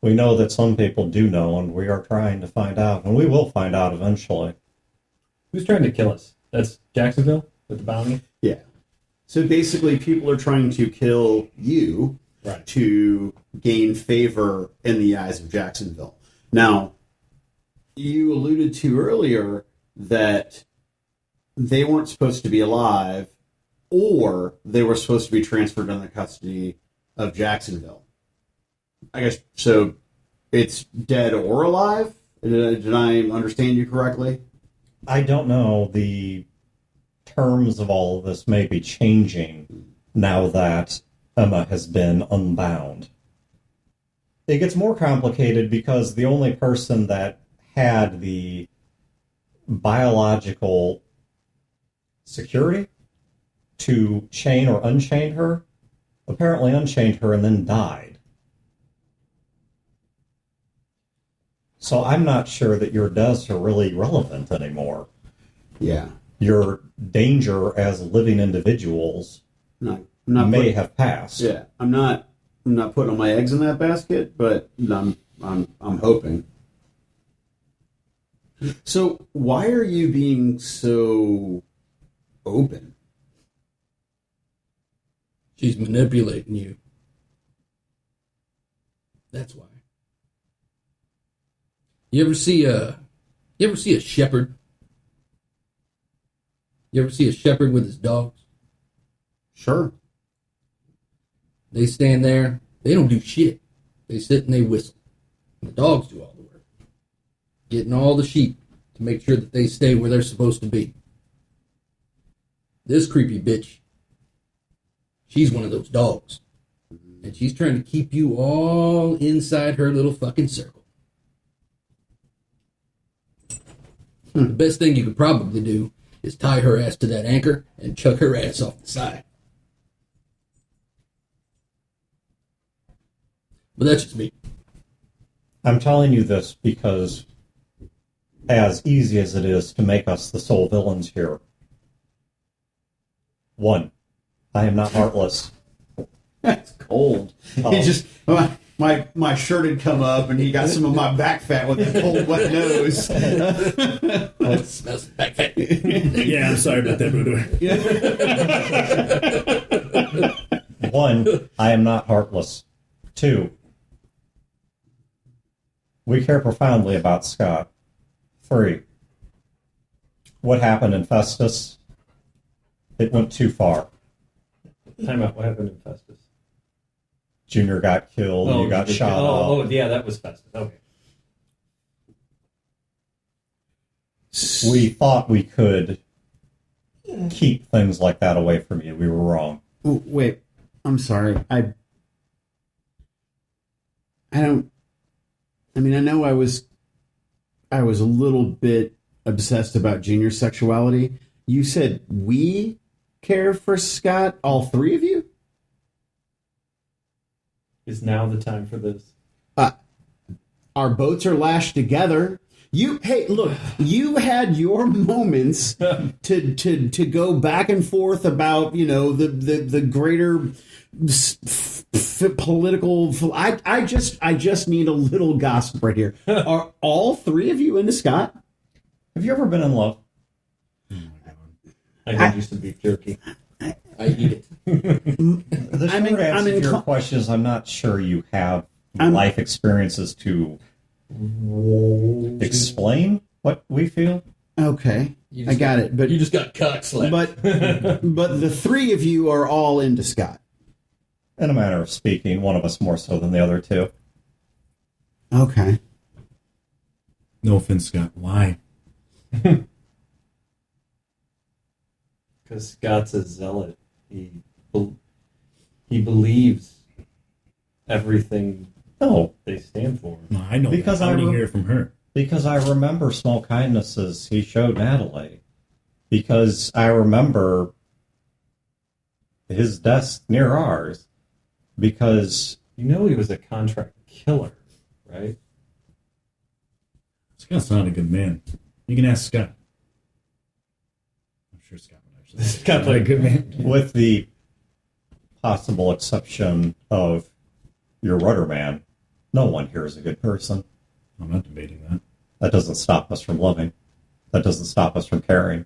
We know that some people do know, and we are trying to find out, and we will find out eventually. Who's trying to kill us? That's Jacksonville with the bounty? Yeah. So basically, people are trying to kill you Right. to gain favor in the eyes of Jacksonville. Now, you alluded to earlier that they weren't supposed to be alive, or they were supposed to be transferred under custody of Jacksonville. I guess, so it's dead or alive? Did I understand you correctly? I don't know. The terms of all of this may be changing now that Emma has been unbound. It gets more complicated because the only person that had the biological security to chain or unchain her apparently unchained her and then died. So I'm not sure that your deaths are really relevant anymore. Yeah. Your danger as living individuals I'm not may putting- have passed. Yeah, I'm not I'm not putting all my eggs in that basket, but I'm hoping. So why are you being so open? She's manipulating you. That's why. You ever see a shepherd? You ever see a shepherd with his dogs? Sure. They stand there. They don't do shit. They sit and they whistle. And the dogs do all the work. Getting all the sheep to make sure that they stay where they're supposed to be. This creepy bitch, she's one of those dogs. And she's trying to keep you all inside her little fucking circle. The best thing you could probably do is tie her ass to that anchor and chuck her ass off the side. But that's just me. I'm telling you this because as easy as it is to make us the sole villains here, one, I am not heartless. That's cold. Oh. He just my shirt had come up and he got some of my back fat with the cold wet nose. It smells like back fat. Yeah, I'm sorry about that, brother. One, I am not heartless. Two, we care profoundly about Scott. Three, what happened in Festus? It went too far. Time out. What happened in Festus? Junior got killed. You got shot up. Oh, yeah, that was Festus. Okay. We thought we could keep things like that away from you. We were wrong. Oh, wait, I'm sorry. I don't. I mean, I know I was a little bit obsessed about Junior's sexuality. You said we care for Scott, all three of you? Is now the time for this? Our boats are lashed together. Hey, look, you had your moments to go back and forth about, the greater political. I just need a little gossip right here. Are all three of you into Scott? Have you ever been in love? I had you some beef jerky. I eat it. The short answer to your question is I'm not sure you have life experiences to explain what we feel. Okay, I got it. But you just got cock slapped. But the three of you are all into Scott. In a manner of speaking, one of us more so than the other two. Okay. No offense, Scott. Why? Because Scott's a zealot. He believes everything they stand for. No, I know because I want to hear it from her. Because I remember small kindnesses he showed Natalie. Because I remember his desk near ours. Because he was a contract killer, right? Scott's not a good man. You can ask Scott. I'm sure Scott would actually. Scott's like a good man. With the possible exception of your rudder man, no one here is a good person. I'm not debating that. That doesn't stop us from loving. That doesn't stop us from caring.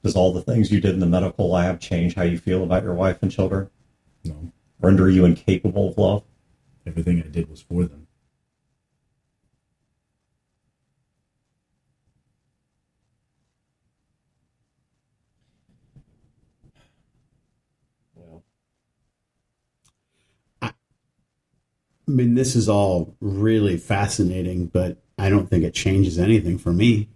Does all the things you did in the medical lab change how you feel about your wife and children? No. Render you incapable of love? Everything I did was for them. I mean, this is all really fascinating, but I don't think it changes anything for me.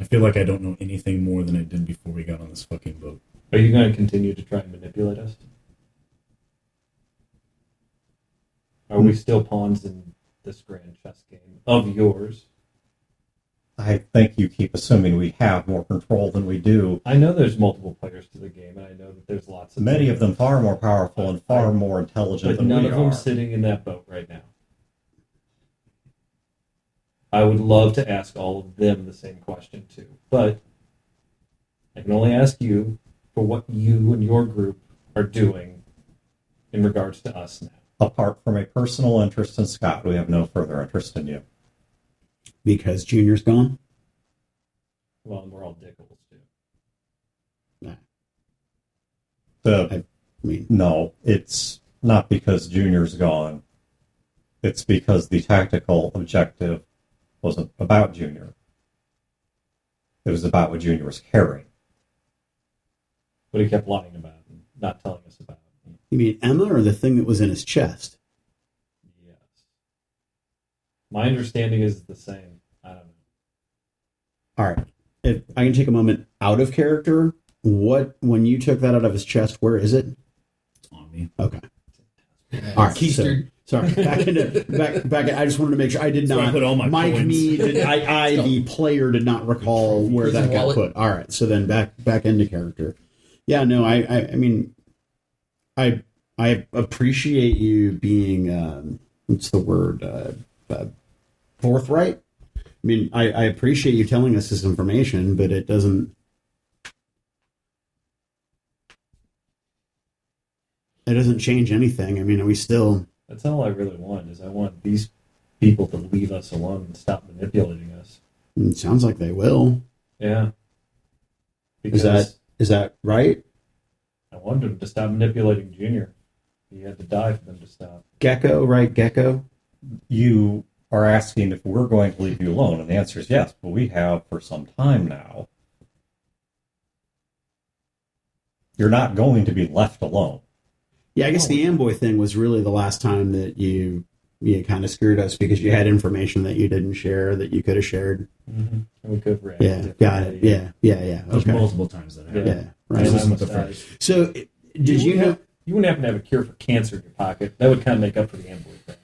I feel like I don't know anything more than I did before we got on this fucking boat. Are you going to continue to try and manipulate us? Are we still pawns in this grand chess game of yours? I think you keep assuming we have more control than we do. I know there's multiple players to the game, and I know that there's lots of many of them far more powerful and far more intelligent than we are. But none of them sitting in that boat right now. I would love to ask all of them the same question too, but I can only ask you for what you and your group are doing in regards to us now. Apart from a personal interest in Scott, we have no further interest in you. Because Junior's gone? Well, and we're all dickles too. I mean, No, it's not because Junior's gone. It's because the tactical objective wasn't about Junior. It was about what Junior was carrying. What he kept lying about and not telling us about. you mean Emma or the thing that was in his chest? Yes. My understanding is the same. I don't know. All right. If I can take a moment out of character, when you took that out of his chest, where is it? It's on me. Okay. All right. Keistered. Sorry. Back. I just wanted to make sure I did That's where I not. put all my Mike, coins. me, the player, did not recall where His that got wallet. put. All right. So then back into character. Yeah. No. I mean, I appreciate you being what's the word forthright. I mean, I appreciate you telling us this information, but it doesn't change anything. I mean, we still. That's all I really want, is I want these people to leave us alone and stop manipulating us. It sounds like they will. Yeah. Because Is that right? I wanted them to stop manipulating Junior. He had to die for them to stop. Gecko, right? Gecko. You are asking if we're going to leave you alone, and the answer is yes, but we have for some time now. You're not going to be left alone. Yeah, I guess the Amboy thing was really the last time that you kind of screwed us because you had information that you didn't share that you could have shared. Mm-hmm. And we could have reacted Yeah, got it. Yeah. There's Okay. multiple times that happened. Yeah, right. This I isn't the almost died. first. So, did you know? You wouldn't happen to have a cure for cancer in your pocket. That would kind of make up for the Amboy thing.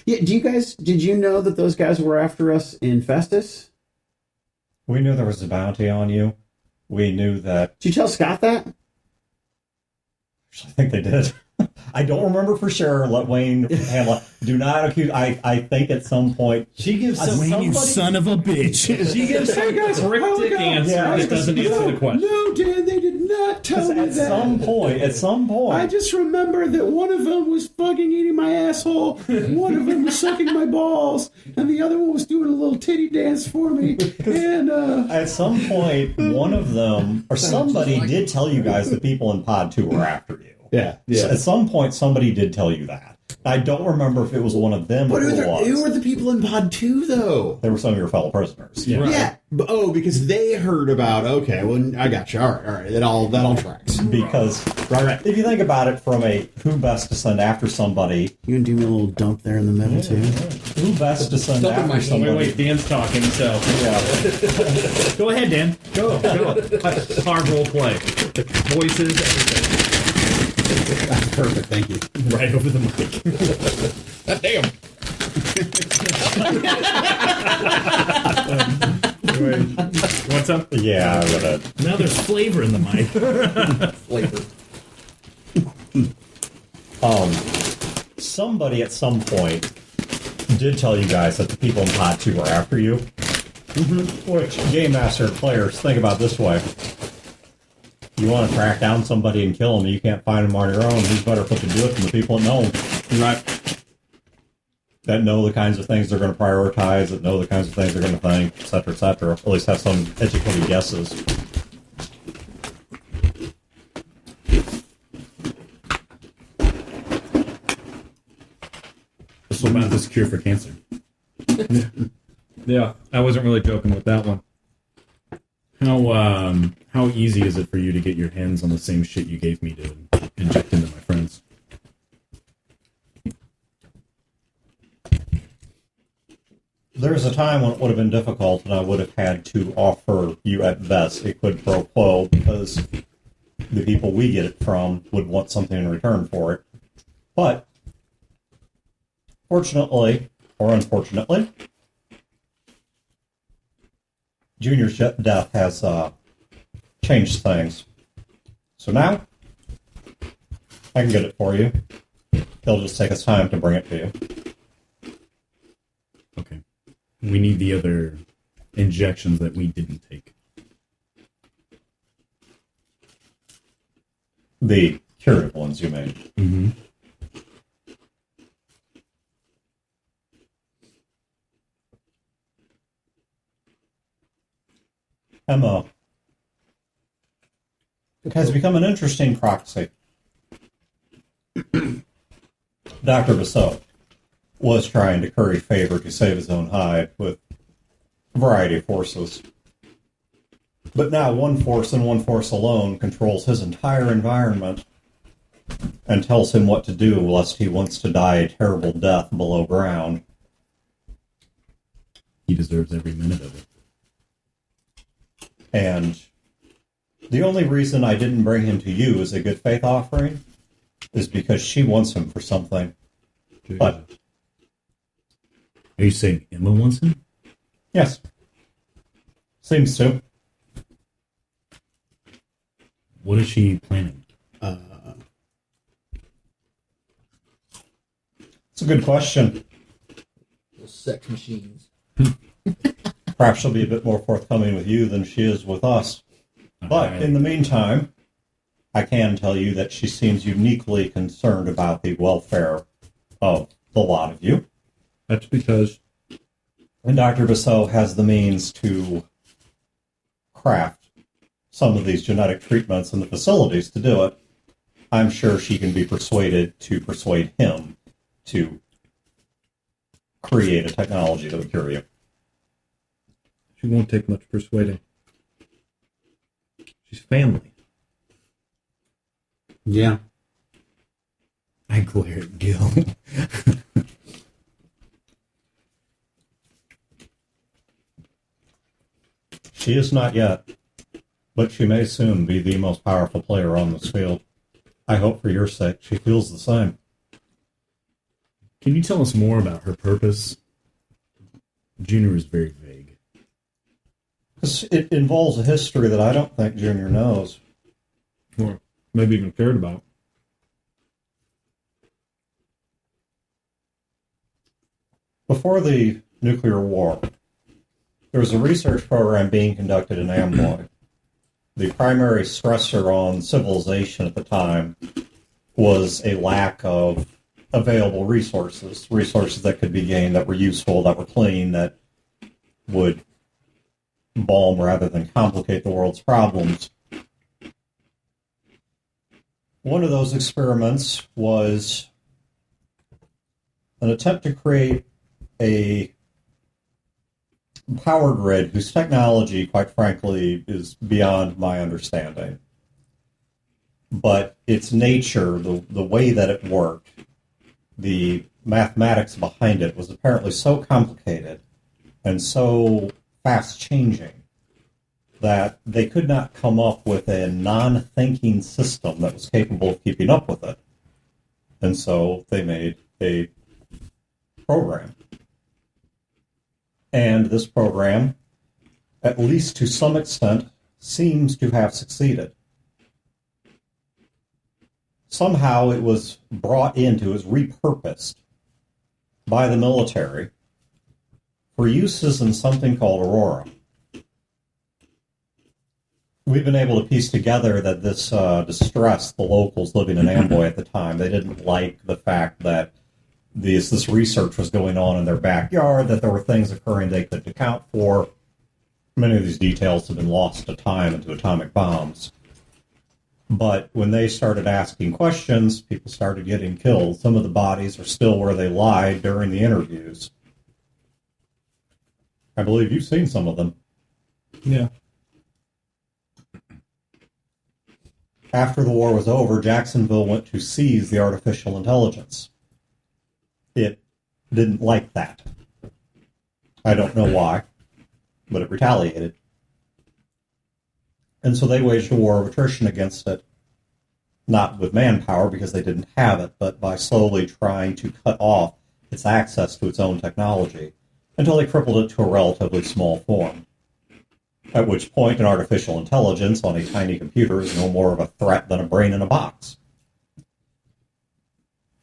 Yeah, did you know that those guys were after us in Festus? We knew there was a bounty on you. We knew that. Did you tell Scott that? I think they did. I don't remember for sure. Let Wayne handle it. Do not accuse. I think at some point She gives some Wayne, you son of a bitch. She gives some cryptic answer that doesn't answer the question. No, Dan, they did not tell me at some point. I just remember that one of them was fucking eating my asshole, one of them was sucking my balls, and the other one was doing a little titty dance for me. And At some point, one of them or somebody did tell you guys the people in Pod 2 were after you. yeah. So at some point, somebody did tell you that. I don't remember if it was one of them But or who were the people in Pod 2, though? They were some of your fellow prisoners. Yeah. Yeah. Oh, because they heard about. Okay, well, I got you. All right. That all tracks. Because Right. if you think about it from a who best to send after somebody, You gonna do me a little dump there in the middle too? who best to send Dumping after myself. somebody. Wait, Dan's talking, so Yeah. Go ahead, Dan. go. Hard role play. Voices, everything. That's perfect. Thank you. Right over the mic. Damn. What's up? Yeah, I would have. Now there's flavor in the mic. Flavor. Somebody at some point did tell you guys that the people in Pod 2 were after you. Which, Game Master players, think about it this way. You want to track down somebody and kill them, and you can't find them on your own. Who's better put to do it than the people that know them? Right. That know the kinds of things they're going to prioritize, that know the kinds of things they're going to think, et cetera, at least have some educated guesses. So about this cure for cancer. Yeah, I wasn't really joking with that one. How easy is it for you to get your hands on the same shit you gave me to inject into my friends? There's a time when it would have been difficult, and I would have had to offer you at best a quid pro quo because the people we get it from would want something in return for it. But fortunately, or unfortunately, Junior's death has changed things. So now, I can get it for you. It'll just take us time to bring it to you. Okay. We need the other injections that we didn't take. The curative ones, you mean. Mm-hmm. Emma has become an interesting proxy. Dr. Basso was trying to curry favor to save his own hide with a variety of forces. But now one force and one force alone controls his entire environment and tells him what to do lest he wants to die a terrible death below ground. He deserves every minute of it. And the only reason I didn't bring him to you as a good faith offering is because she wants him for something. But are you saying Emma wants him? Yes. Seems to. What is she planning? It's a good question. Those sex machines. Perhaps she'll be a bit more forthcoming with you than she is with us. But in the meantime, I can tell you that she seems uniquely concerned about the welfare of the lot of you. That's because... And Dr. Basso has the means to craft some of these genetic treatments and the facilities to do it. I'm sure she can be persuaded to persuade him to create a technology that would cure you. She won't take much persuading. She's family. Yeah. I glare at Gil. She is not yet, but she may soon be the most powerful player on this field. I hope for your sake she feels the same. Can you tell us more about her purpose? Junior is very vague. It involves a history that I don't think Junior knows. Or maybe even cared about. Before the nuclear war, there was a research program being conducted in Amboy. The primary stressor on civilization at the time was a lack of available resources that could be gained, that were useful, that were clean, that would balm rather than complicate the world's problems. One of those experiments was an attempt to create a power grid whose technology, quite frankly, is beyond my understanding. But its nature, the way that it worked, the mathematics behind it was apparently so complicated and so fast-changing that they could not come up with a non-thinking system that was capable of keeping up with it. And so they made a program. And this program, at least to some extent, seems to have succeeded. Somehow it was brought into, it was repurposed by the military for uses in something called Aurora. We've been able to piece together that this distressed the locals living in Amboy at the time. They didn't like the fact that this research was going on in their backyard, that there were things occurring they couldn't account for. Many of these details have been lost to time and to atomic bombs. But when they started asking questions, people started getting killed. Some of the bodies are still where they lie during the interviews. I believe you've seen some of them. Yeah. After the war was over, Jacksonville went to seize the artificial intelligence. It didn't like that. I don't know why, but it retaliated. And so they waged a war of attrition against it, not with manpower because they didn't have it, but by slowly trying to cut off its access to its own technology until they crippled it to a relatively small form. At which point, an artificial intelligence on a tiny computer is no more of a threat than a brain in a box.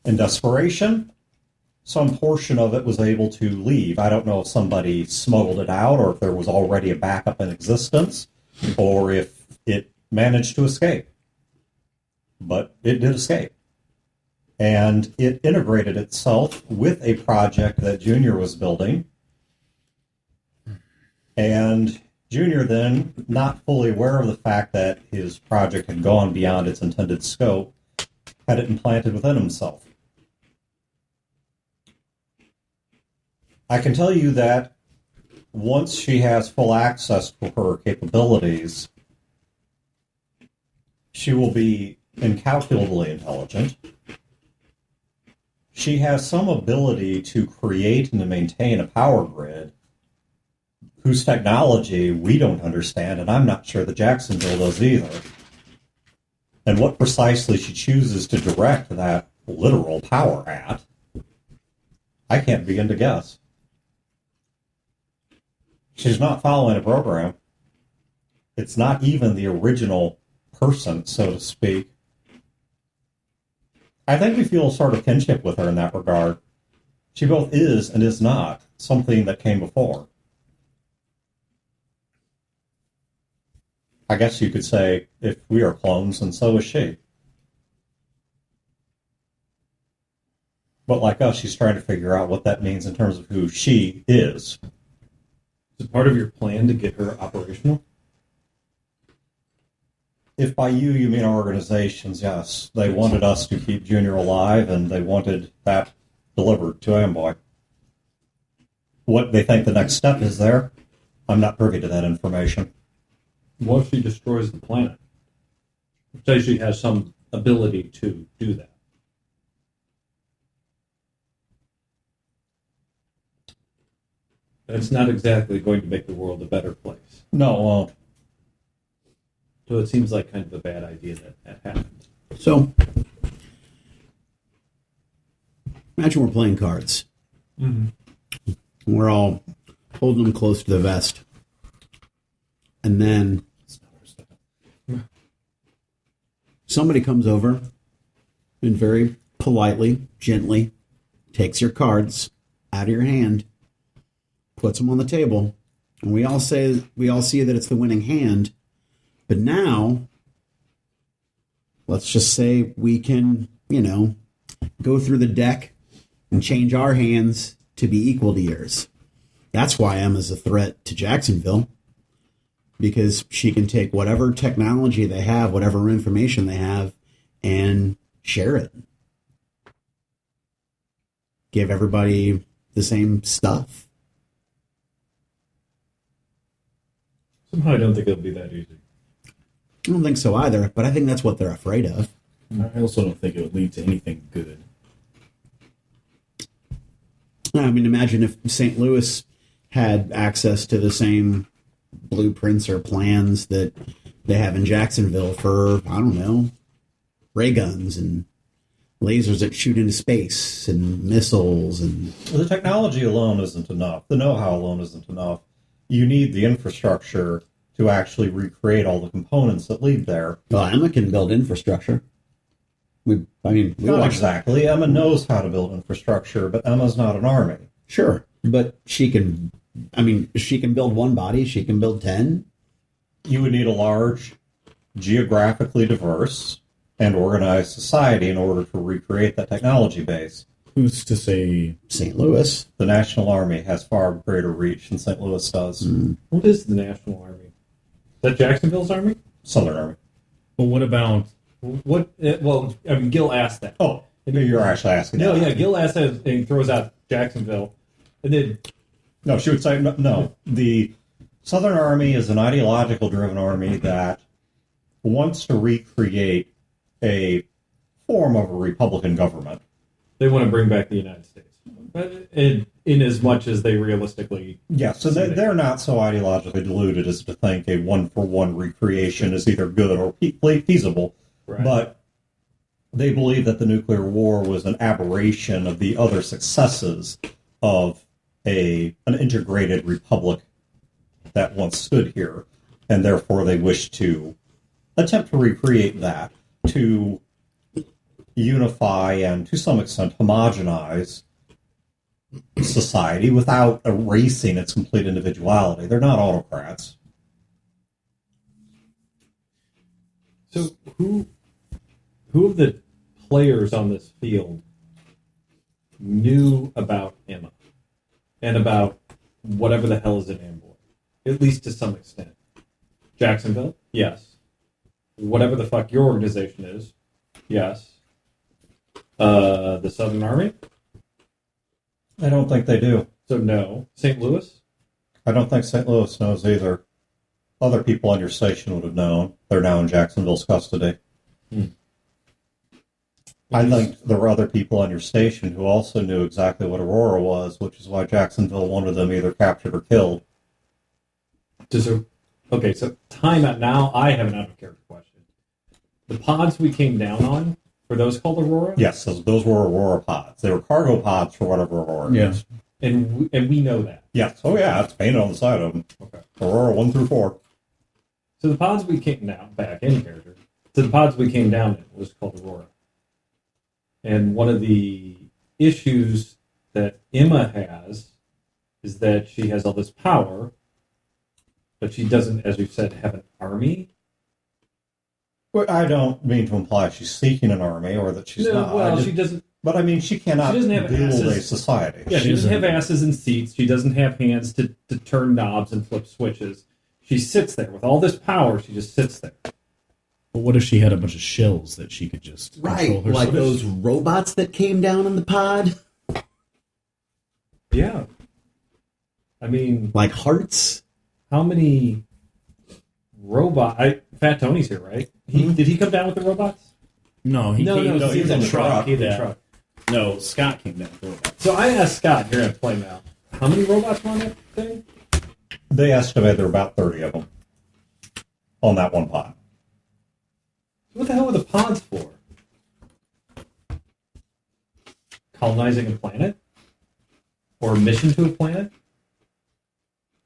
In desperation, some portion of it was able to leave. I don't know if somebody smuggled it out or if there was already a backup in existence or if it managed to escape. But it did escape. And it integrated itself with a project that Junior was building. And Junior then, not fully aware of the fact that his project had gone beyond its intended scope, had it implanted within himself. I can tell you that once she has full access to her capabilities, she will be incalculably intelligent. She has some ability to create and to maintain a power grid whose technology we don't understand, and I'm not sure that Jacksonville does either. And what precisely she chooses to direct that literal power at, I can't begin to guess. She's not following a program. It's not even the original person, so to speak. I think we feel a sort of kinship with her in that regard. She both is and is not something that came before. I guess you could say if we are clones, then so is she. But like us, she's trying to figure out what that means in terms of who she is. Is it part of your plan to get her operational? If by you mean our organizations, yes. They wanted us to keep Junior alive, and they wanted that delivered to Amboy. What they think the next step is there, I'm not privy to that information. What if she destroys the planet? Say she has some ability to do that. That's not exactly going to make the world a better place. No, well, So it seems like kind of a bad idea that happened. So, imagine we're playing cards. Mm-hmm. We're all holding them close to the vest. And then somebody comes over and very politely, gently takes your cards out of your hand, puts them on the table, and we all see that it's the winning hand. But now, let's just say we can, go through the deck and change our hands to be equal to yours. That's why Emma's a threat to Jacksonville, because she can take whatever technology they have, whatever information they have, and share it. Give everybody the same stuff. Somehow I don't think it'll be that easy. I don't think so either, but I think that's what they're afraid of. I also don't think it would lead to anything good. I mean, imagine if St. Louis had access to the same blueprints or plans that they have in Jacksonville for, I don't know, ray guns and lasers that shoot into space and missiles. And the technology alone isn't enough. The know-how alone isn't enough. You need the infrastructure to actually recreate all the components that lead there. Well, Emma can build infrastructure. We Not exactly. Emma knows how to build infrastructure, but Emma's not an army. Sure, but she can build one body, she can build 10. You would need a large, geographically diverse, and organized society in order to recreate that technology base. Who's to say St. Louis? The National Army has far greater reach than St. Louis does. What is the National Army? Is that Jacksonville's army? Southern Army. But what about What? Well, I mean, Gil asked that. Oh, you're actually asking No, that. yeah, Gil asked that and he throws out Jacksonville. And then, No, she would say, no. The Southern Army is an ideological-driven army that wants to recreate a form of a Republican government. they want to bring back the United States. But in as much as they realistically... Yes, so they're not so ideologically deluded as to think a one-for-one recreation is either good or feasible. Right. But they believe that the nuclear war was an aberration of the other successes of an integrated republic that once stood here, and therefore they wish to attempt to recreate that, to unify and to some extent homogenize society without erasing its complete individuality. They're not autocrats. So who of the players on this field knew about Emma and about whatever the hell is an Amboy? at least to some extent. Jacksonville, yes. Whatever the fuck your organization is, yes. The Southern Army? I don't think they do. So no. St. Louis? I don't think St. Louis knows either. Other people on your station would have known. They're now in Jacksonville's custody. I think there were other people on your station who also knew exactly what Aurora was, which is why Jacksonville wanted them either captured or killed. Okay, so time out. Now I have an out-of-character question. The pods we came down on, were those called Aurora? Yes, those were Aurora pods. They were cargo pods for whatever Aurora is. And we know that? Yes. Oh, yeah, it's painted on the side of them. Okay. Aurora 1 through 4. So the pods we came down, back in character, so the pods we came down in was called Aurora. And one of the issues that Emma has is that she has all this power, but she doesn't, as you said, have an army. Well, I don't mean to imply she's seeking an army or that she's not. Well, she doesn't. But I mean, she cannot She doesn't have build asses. a society. Yeah, she doesn't have asses and seats. She doesn't have hands to turn knobs and flip switches. She sits there with all this power. She just sits there. But what if she had a bunch of shells that she could just control Right, herself? like those robots that came down in the pod, Yeah. I mean, like hearts. how many Fat Tony's here, right? Did he come down with the robots? No, he No, came, no, he was on the truck. He had the Yeah. truck. No, Scott came down with the robots. So I asked Scott here at Play Now, how many robots were on that thing? They estimate there are about 30 of them on that one pod. What the hell were the pods for? Colonizing a planet? Or a mission to a planet?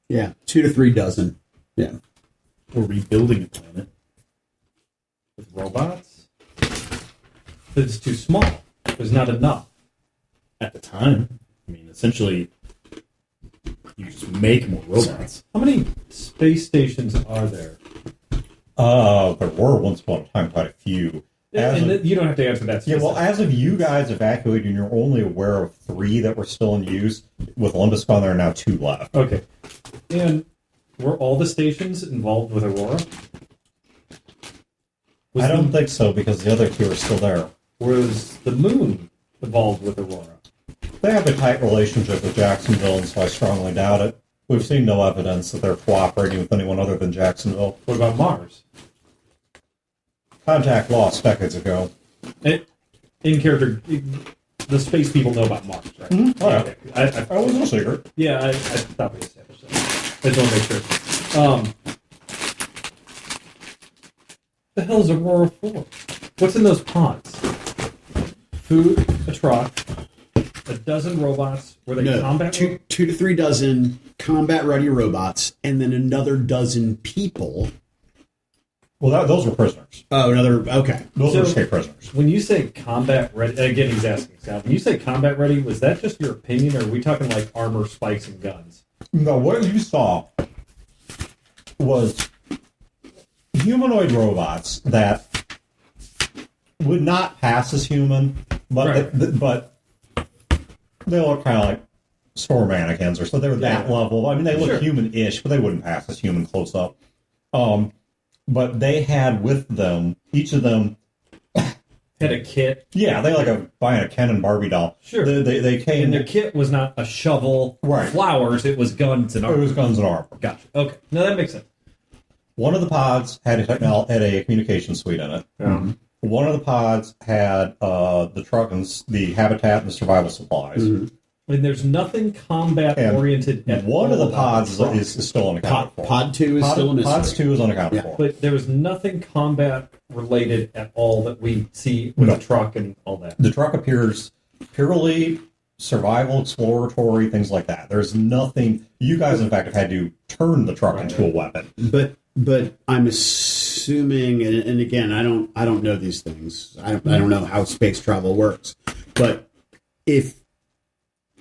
Yeah, 2 to 3 dozen. Yeah. Or rebuilding a planet. With robots? But it's too small. There's not enough. At the time. I mean, essentially, you just make more robots. How many space stations are there? There were once upon a time quite a few. You don't have to answer that Yeah, well, specifically. as of you guys evacuated, and you're only aware of 3 that were still in use. With Limbuscon, there are now 2 left. Okay. And were all the stations involved with Aurora? I don't think so, because the other 2 are still there. Was the moon involved with Aurora? They have a tight relationship with Jacksonville, and so I strongly doubt it. We've seen no evidence that they're cooperating with anyone other than Jacksonville. What about Mars? Contact lost decades ago. In character, the space people know about Mars, right? Mm-hmm. Oh, yeah. Okay. I That was no secret. Yeah, I thought we established that. I just want to make sure. The hell is Aurora for? What's in those pods? Food, a truck, a dozen robots. Were they No, combat? 2 to 3 dozen combat-ready robots, and then another dozen people. Well, those were prisoners. Oh, okay. Those were So- escape prisoners. When you say combat ready, again, he's asking Scott. When you say combat ready, was that just your opinion, or are we talking like armor, spikes, and guns? No, what you saw was humanoid robots that would not pass as human, but Right. but they look kind of like store mannequins, or so they were that Yeah. level. I mean, they look Sure. human-ish, but they wouldn't pass as human close up. But they had with them, each of them, Had a kit, yeah, they like buying a Ken and Barbie doll. Sure. They came. and their kit was not a shovel, Right. flowers. It was guns and It armor. was guns and armor. Gotcha. Okay, no, that makes sense. One of the pods had a communication suite in it. One of the pods had the truck and the habitat and the survival supplies. And there's nothing combat oriented. And one of the pods is still unaccounted for. Pod 2 is still a mystery. Pods 2 is unaccounted Yeah. for. But there was nothing combat related at all that we see with No. the truck and all that. The truck appears purely survival, exploratory, things like that. There's nothing. You guys, in fact, have had to turn the truck into a weapon. But I'm assuming, and again, I don't know these things. I don't know how space travel works. But if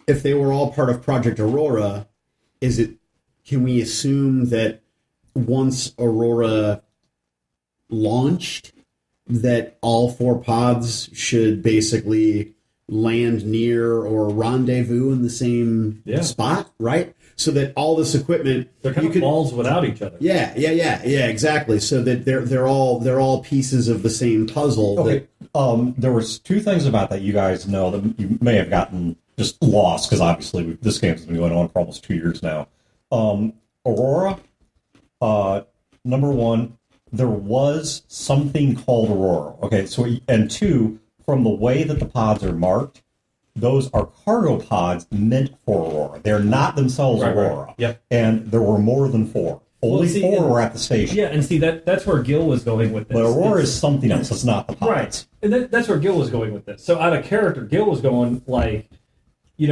they were all part of Project Aurora, can we assume that once Aurora launched, that all 4 pods should basically land near or rendezvous in the same Yeah. spot, right? so that all this equipment They're kind you of could, balls without each other. yeah, exactly. So that they're all pieces of the same puzzle. Okay. There was two things about that you guys know that you may have gotten just lost because obviously this game's been going on for almost 2 years now. Aurora, number one, there was something called Aurora. Okay, so and two, from the way that the pods are marked, those are cargo pods meant for Aurora. They're not themselves Aurora. Right. Yep. And there were more than 4. Only 4 were at the station. Yeah, and see that's where Gil was going with this. But Aurora is something else. It's not the pods. Right. And that's where Gil was going with this. So out of character, Gil was going like, we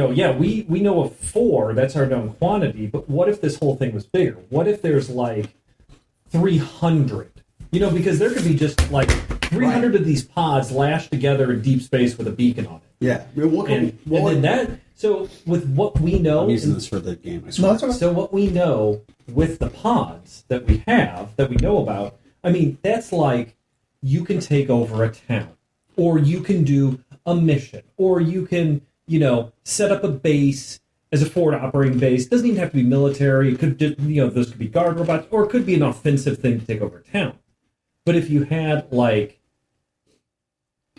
know of 4, that's our known quantity, but what if this whole thing was bigger? What if there's like 300? Because there could be just like 300 of these pods lashed together in deep space with a beacon on it. Yeah. And then that, so with what we know... I'm using this for the game, I swear. No, that's okay. So what we know with the pods that we have, that we know about, I mean, that's like you can take over a town, or you can do a mission, or you can, set up a base as a forward operating base. It doesn't even have to be military. It could just, those could be guard robots, or it could be an offensive thing to take over a town. But if you had like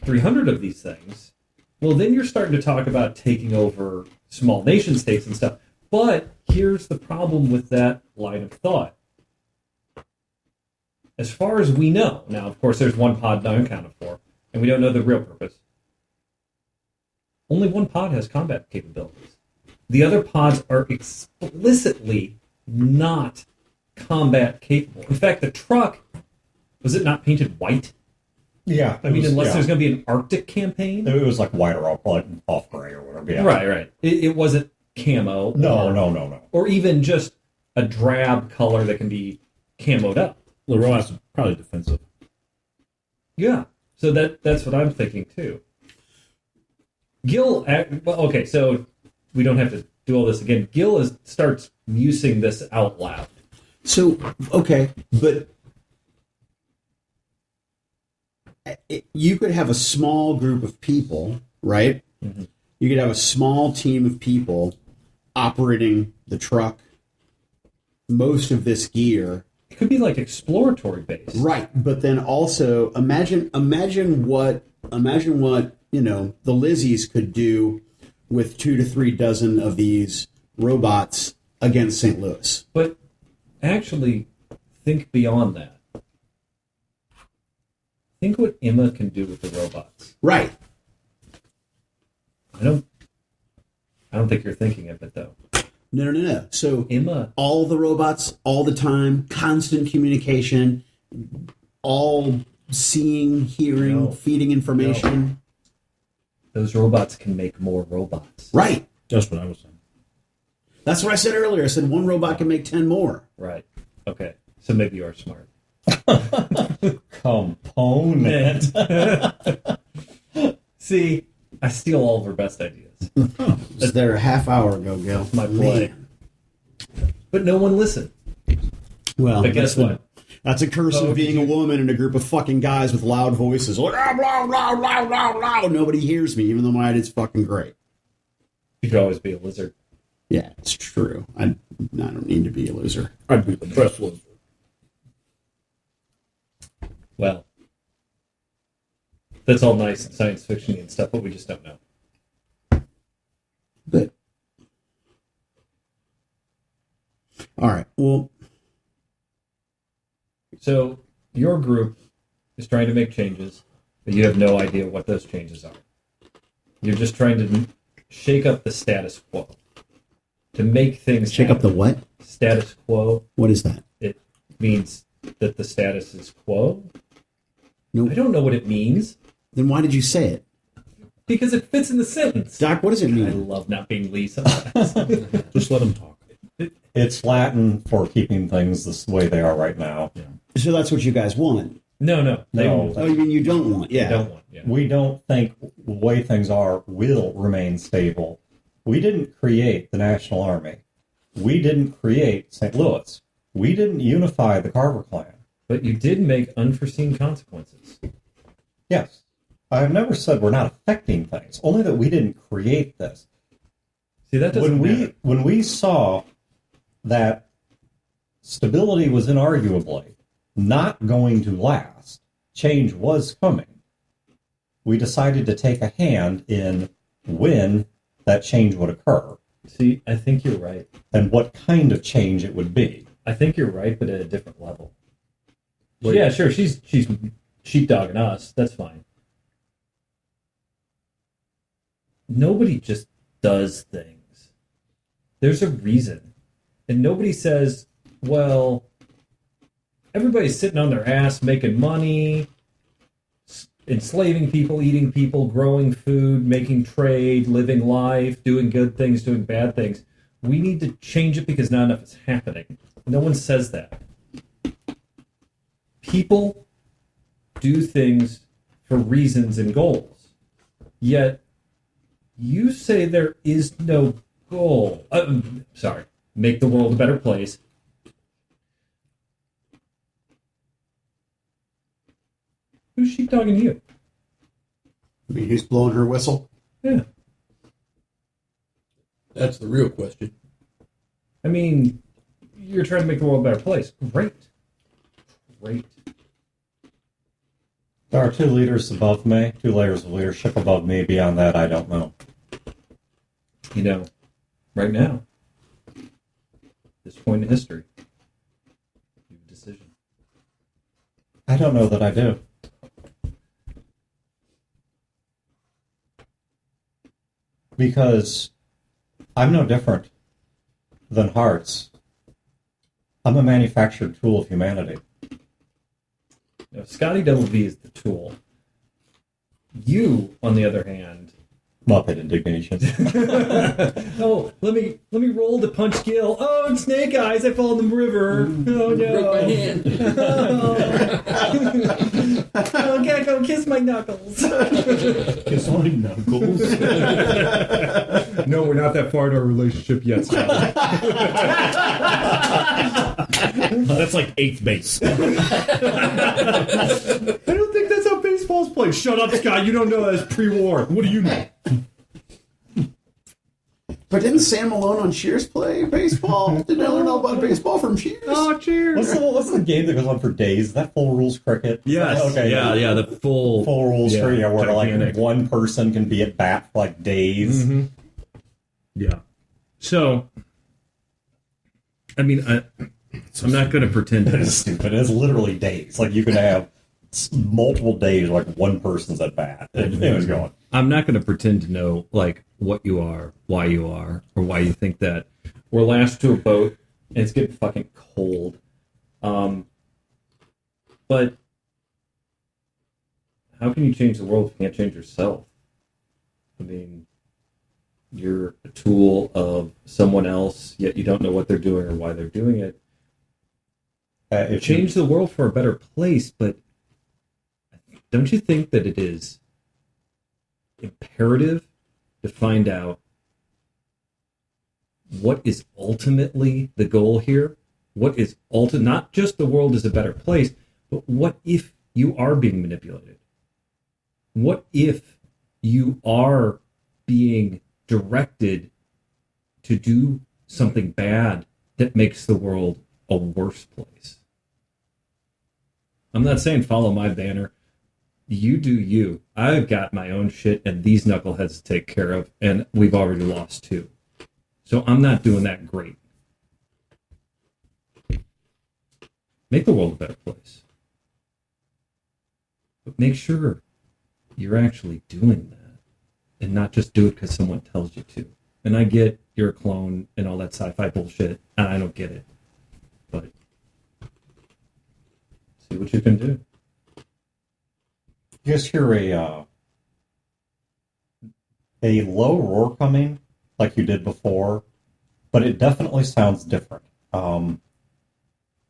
300 of these things, well, then you're starting to talk about taking over small nation states and stuff. But here's the problem with that line of thought. As far as we know, now, of course, there's one pod not accounted for, and we don't know the real purpose. Only one pod has combat capabilities. The other pods are explicitly not combat capable. In fact, the truck, was it not painted white? Yeah. I mean, unless there's going to be an Arctic campaign? It was like white or off gray or whatever. Yeah. Right. It wasn't camo. No. Or even just a drab color that can be camoed up. The robots are probably defensive. Yeah. So that's what I'm thinking, too. Gil... Okay, so we don't have to do all this again. Gil starts musing this out loud. So, okay, but... you could have a small group of people, right? Mm-hmm. You could have a small team of people operating the truck, most of this gear. It could be like exploratory base. Right, but then also imagine what the Lizzies could do with 2 to 3 dozen of these robots against St. Louis. But actually think beyond that. Think what Emma can do with the robots. Right. I don't think you're thinking of it, though. No. So Emma, all the robots, all the time, constant communication, all seeing, hearing, feeding information. No. Those robots can make more robots. Right. That's what I was saying. That's what I said earlier. I said one robot can make 10 more. Right. Okay. So maybe you are smart. Component. See, I steal all of her best ideas. Was there a half hour ago, Gil? My play. But no one listened. Well, but guess what? That's a curse of being a woman in a group of fucking guys with loud voices. Like, blah, blah, blah, blah, blah. Nobody hears me, even though my idio's fucking great. You could always be a lizard. Yeah, it's true. I don't need to be a loser. I'd be the best loser. Well, that's all nice and science fiction and stuff, but we just don't know. But all right, well, so your group is trying to make changes, but you have no idea what those changes are. You're just trying to shake up the status quo, to make things shake up the what? Status quo. What is that? It means that the status is quo. Nope. I don't know what it means. Then why did you say it? Because it fits in the sentence. Doc, what does it mean? I love not being Lee sometimes. Just let him talk. It's Latin for keeping things the way they are right now. Yeah. So that's what you guys want. No. Oh, you mean you don't want? Yeah. Don't want. Yeah. We don't think the way things are will remain stable. We didn't create the National Army. We didn't create St. Louis. We didn't unify the Carver clan. But you did make unforeseen consequences. Yes. I have never said we're not affecting things, only that we didn't create this. See, that doesn't matter. When we saw that stability was inarguably not going to last, change was coming, we decided to take a hand in when that change would occur. See, I think you're right. And what kind of change it would be. I think you're right, but at a different level. Yeah, sure, she's sheepdogging us. That's fine. Nobody just does things. There's a reason. And nobody says, well, everybody's sitting on their ass making money, enslaving people, eating people, growing food, making trade, living life, doing good things, doing bad things. We need to change it because not enough is happening. No one says that. People do things for reasons and goals. Yet, you say there is no goal. Make the world a better place. Who's sheepdogging you? I mean, who's blowing her whistle? Yeah. That's the real question. I mean, you're trying to make the world a better place. Great. There are 2 leaders above me, 2 layers of leadership above me. Beyond that, I don't know. You know, right now, this point in history, you have a decision. I don't know that I do. Because I'm no different than Hearts. I'm a manufactured tool of humanity. You know, Scotty Double V is the tool. You, on the other hand, Muppet indignation. oh, let me roll to punch Gil. Oh, it's Snake Eyes! I fall in the river. Oh no! Broke my hand. Oh, Gecko, kiss my knuckles. Kiss my knuckles. No, we're not that far in our relationship yet, Scotty. That's like 8th base. I don't think that's how baseball's played. Shut up, Scott. You don't know that's pre-war. What do you know? But didn't Sam Malone on Cheers play baseball? Didn't I learn all about baseball from Cheers? Oh, cheers. What's the game that goes on for days? Is that Full Rules Cricket? Yes. Okay. Yeah, the full Rules Cricket, where gigantic. like one person can be at bat for like days. Mm-hmm. Yeah. So, I mean, I'm not going to pretend It to. is stupid. It's literally days. Like you can have multiple days, like one person's at bat. It was going. I'm not going to pretend to know like what you are, why you are, or why you think that. We're lashed to a boat and it's getting fucking cold. But how can you change the world if you can't change yourself? I mean, you're a tool of someone else, yet you don't know what they're doing or why they're doing it. Change the world for a better place, but don't you think that it is imperative to find out what is ultimately the goal here? What is not just the world is a better place, but what if you are being manipulated? What if you are being directed to do something bad that makes the world a worse place? I'm not saying follow my banner. You do you. I've got my own shit and these knuckleheads to take care of, and we've already lost 2. So I'm not doing that great. Make the world a better place. But make sure you're actually doing that and not just do it because someone tells you to. And I get you're a clone and all that sci-fi bullshit, and I don't get it. But see what you can do. You just hear a low roar coming, like you did before, but it definitely sounds different.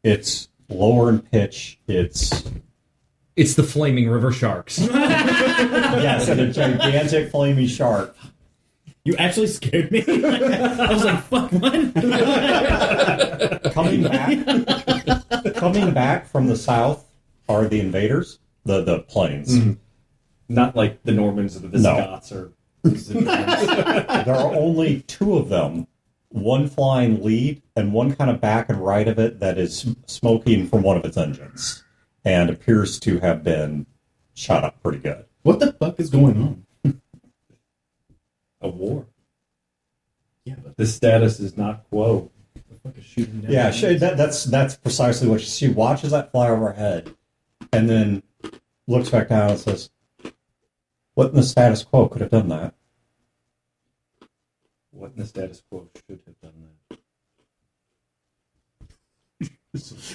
It's lower in pitch. It's the Flaming River Sharks. yes, and a gigantic flaming shark. You actually scared me. I was like, fuck, what? Coming back from the south are the invaders, the planes. Mm-hmm. Not like the Normans or the Visigoths or There are only 2 of them one flying lead and one kind of back and right of it that is smoking from one of its engines and appears to have been shot up pretty good. What the fuck is going on? A war. Yeah, but This status is not quo. The fuck is shooting down? Yeah, that's precisely what she watches that fly over her head and then looks back down and says, what in the status quo could have done that? What in the status quo should have done that?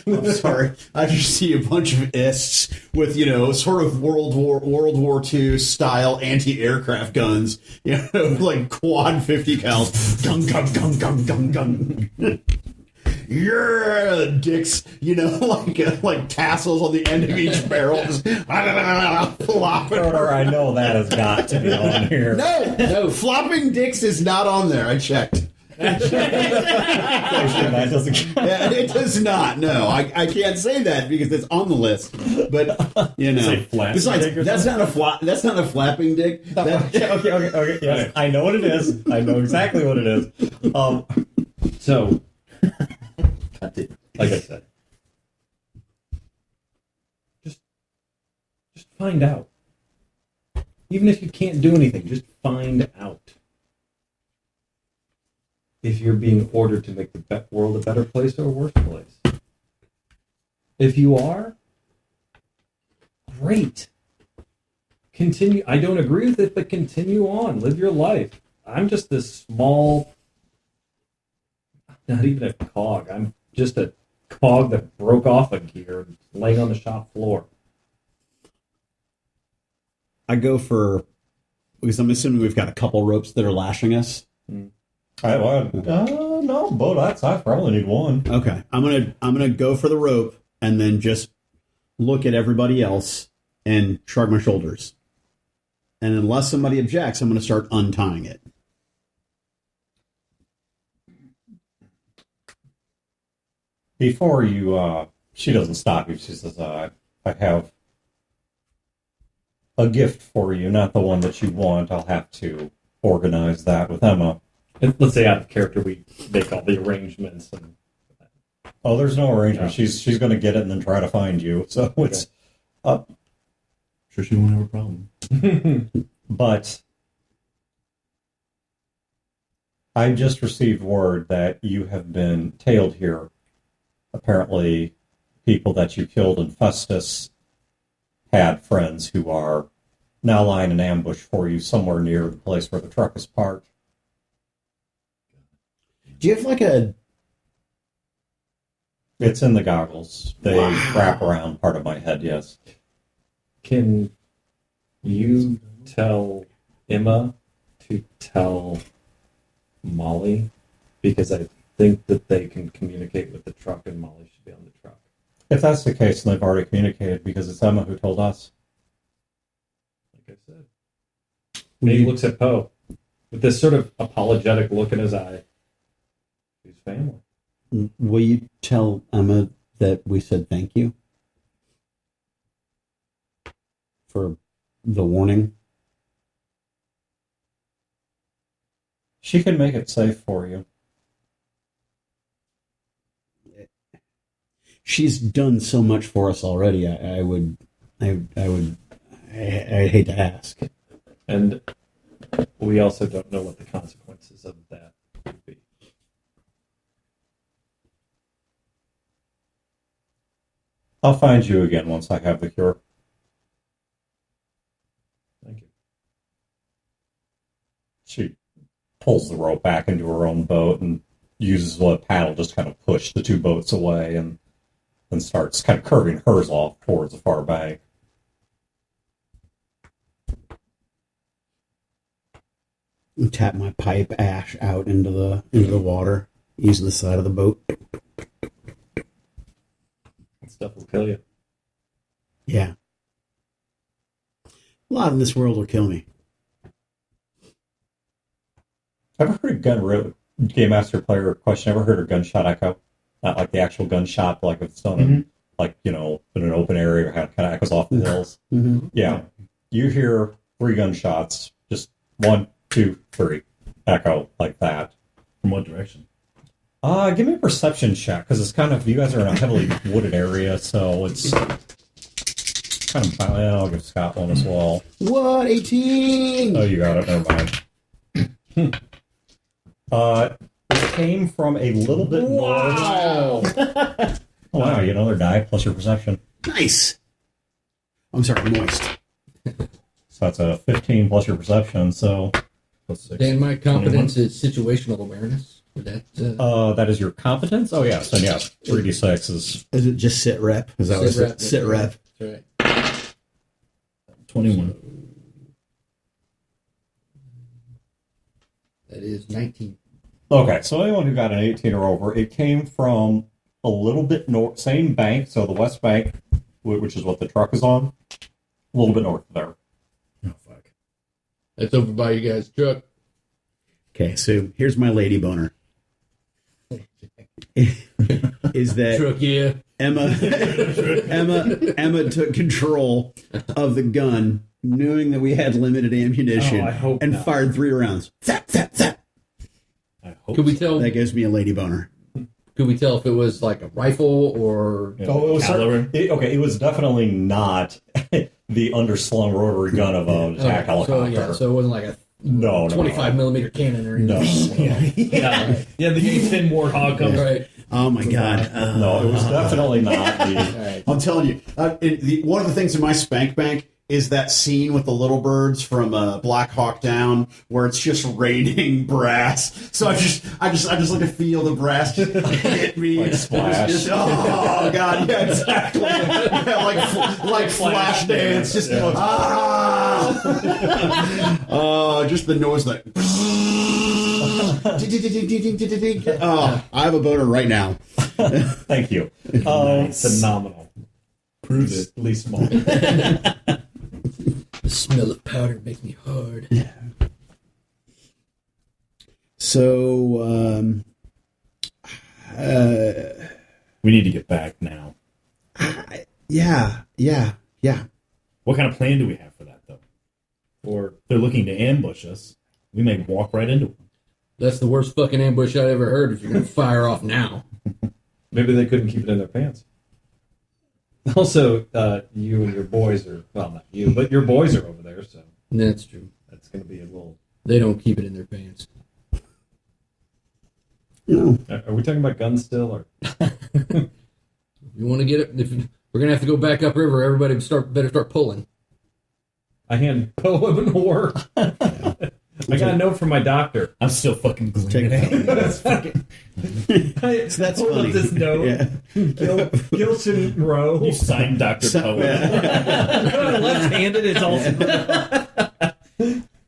I'm sorry. I just see a bunch of ists with, sort of World War II style anti-aircraft guns, like quad 50 cals. Gung, gung, gung, gung, gung, gung. Yeah, dicks, like tassels on the end of each barrel, just flopping. I know that has got to be on here. No, flopping dicks is not on there. I checked. That doesn't count. Yeah, it does not. No, I can't say that because it's on the list. But Say flapping besides, dick or that's not a That's not a flapping dick. Okay. Yes, I know what it is. I know exactly what it is. So, like I said, just find out. Even if you can't do anything, just find out. If you're being ordered to make the world a better place or a worse place. If you are, great. Continue. I don't agree with it, but continue on. Live your life. I'm just this small, not even a cog. I'm just a cog that broke off a gear and laying on the shop floor. I go for, because I'm assuming we've got a couple ropes that are lashing us. No, but I probably need one. Okay, I'm gonna go for the rope and then just look at everybody else and shrug my shoulders. And unless somebody objects, I'm gonna start untying it. Before you, she doesn't stop you. She says, I have a gift for you, not the one that you want. I'll have to organize that with Emma. And let's say out of character, we make all the arrangements. And Oh, there's no arrangement. No. She's going to get it and then try to find you. So it's sure she won't have a problem. But I just received word that you have been tailed here. Apparently, people that you killed in Festus had friends who are now lying in ambush for you somewhere near the place where the truck is parked. Do you have like a... It's in the goggles. They wrap around part of my head, yes. Can you tell Emma to tell Molly? Because I think that they can communicate with the truck and Molly should be on the truck. If that's the case, then they've already communicated because it's Emma who told us. Like I said. He looks at Poe with this sort of apologetic look in his eye. His family. Will you tell Emma that we said thank you for the warning? She can make it safe for you. She's done so much for us already. I'd hate to ask. And we also don't know what the consequences of that would be. I'll find you again once I have the cure. Thank you. She pulls the rope back into her own boat and uses a paddle just kind of push the two boats away and then starts kind of curving hers off towards the far bank. Tap my pipe ash out into the water using the side of the boat. That stuff will kill you. Yeah. A lot in this world will kill me. Ever heard a Game Master player question? Ever heard a gunshot echo? Not like the actual gunshot, but like if it's done in, like, in an open area or how it kind of echoes off the hills. Mm-hmm. Yeah. You hear 3 gunshots, just 1, 2, 3, echo like that. From what direction? Give me a perception check, because it's kind of, you guys are in a heavily wooded area, so it's kind of, I'll give Scott one as well. What? 18? Oh, you got it, never mind. It came from a little bit north. Oh, wow, you get another die, plus your perception. Nice. I'm sorry, moist. So that's a 15 plus your perception, so... Plus 6. Dan, my competence is situational awareness. Would that, that is your competence? Oh, yes, and yes, 3d6 is... Is it just sit rep? Is that what it is? Sit rep. That's right. 21. That is 19. Okay, so anyone who got an 18 or over, it came from a little bit north, same bank, so the west bank, which is what the truck is on, a little bit north of there. Oh, fuck. That's over by you guys' truck. Okay, so here's my lady boner. Is that Truck, yeah. Emma took control of the gun, knowing that we had limited ammunition, Oh, I hope and not. fired 3 rounds. Zap, zap, zap. I hope Could we so. tell? That gives me a lady boner. Could we tell if it was like a rifle or? Yeah, Oh, it was caliber. it was definitely not the underslung rotary gun of an attack So helicopter. yeah, so it wasn't like a No, 25 millimeter cannon or No. anything. Yeah, the U-10 Warthog comes. Right. Oh my god. No, it was definitely not the... All right. I'm telling you, one of the things in my spank bank is that scene with the little birds from Black Hawk Down, where it's just raining brass. So I just like to feel the brass just hit me, Like splash. Oh god, yeah, exactly. Yeah, like flash dance. Just oh, just the noise like. Oh, I have a boner right now. Thank you. Phenomenal. Prove it. At least small. The smell of powder makes me hard. So, We need to get back now. yeah. What kind of plan do we have for that, though? Or if they're looking to ambush us, we may walk right into them. That's the worst fucking ambush I ever heard. If you're gonna fire off now, Maybe they couldn't keep it in their pants. Also, you and your boys are, well, not you, but your boys are over there, so that's true. that's going to be a little... They don't keep it in their pants. No. Are we talking about guns still, or... You want to get it? We're gonna have to go back upriver. Everybody better start pulling. I hand Poe an oar. I got a note from my doctor. I'm still fucking gleaming. That's fucking... So that's Hold funny. up this note. Yeah. Gil shouldn't row. You signed Dr. Poe. Left-handed, it's also...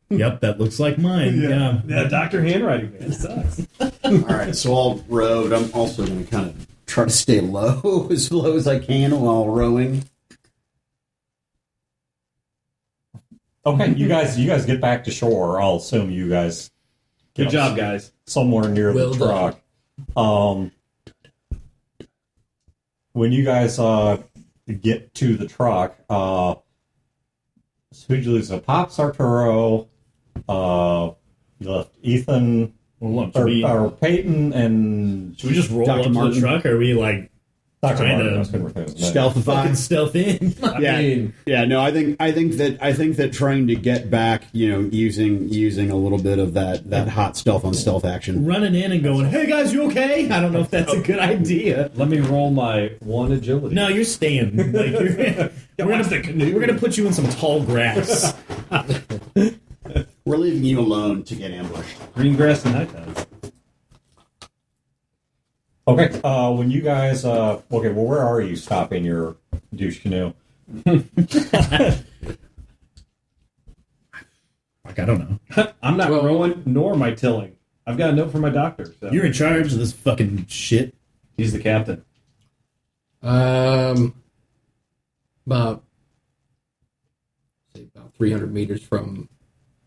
Yep, that looks like mine. Yeah. Yeah, doctor handwriting, man. It sucks. All right, so I'll row, but I'm also going to kind of try to stay low as I can while rowing. Okay, you guys get back to shore. I'll assume you guys Good job, guys. somewhere near Well the truck. When you guys get to the truck, who'd you lose? So Pops, Arturo, you left Ethan, Well, look, or Peyton, and should we just roll Dr. up to Martin. the truck, or are we like Dr. trying Martin. to I was gonna say his name. Stealthify. fucking stealth in? Yeah, no, I think that trying to get back, using a little bit of that hot stealth on stealth action. Running in and going, "Hey guys, you okay?" I don't know if that's a good idea. Let me roll my one agility. No, you're staying. Like, we're gonna put you in some tall grass. We're leaving you alone to get ambushed. Green grass and high tides. Okay, when you guys, okay, well, where are you stopping your douche canoe? Like, I don't know. I'm not rowing nor am I tilling. I've got a note from my doctor. So. You're in charge of this fucking shit. He's the captain. About 300 meters from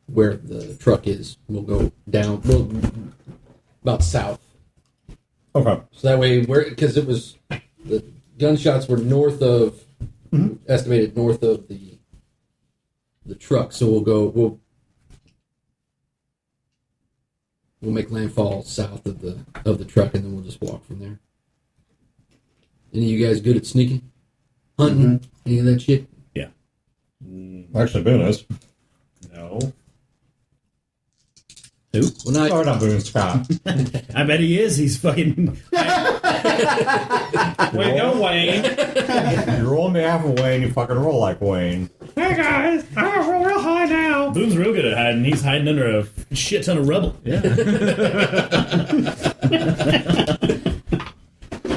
where the truck is. We'll go down. About south. Okay. So that way, because it was the gunshots were north of, estimated north of the We'll make landfall south of the truck, and then we'll just walk from there. Any of you guys good at sneaking, hunting, any of that shit? Yeah. Actually, Boone is. No. Who? Well, not, Oh, not Boone, Scott. I bet he is. He's fucking. Way to go, Wayne. You roll on behalf of Wayne, you fucking roll like Wayne. Hey, guys. I'm roll real high now. Boone's real good at hiding. He's hiding under a shit ton of rubble. Yeah.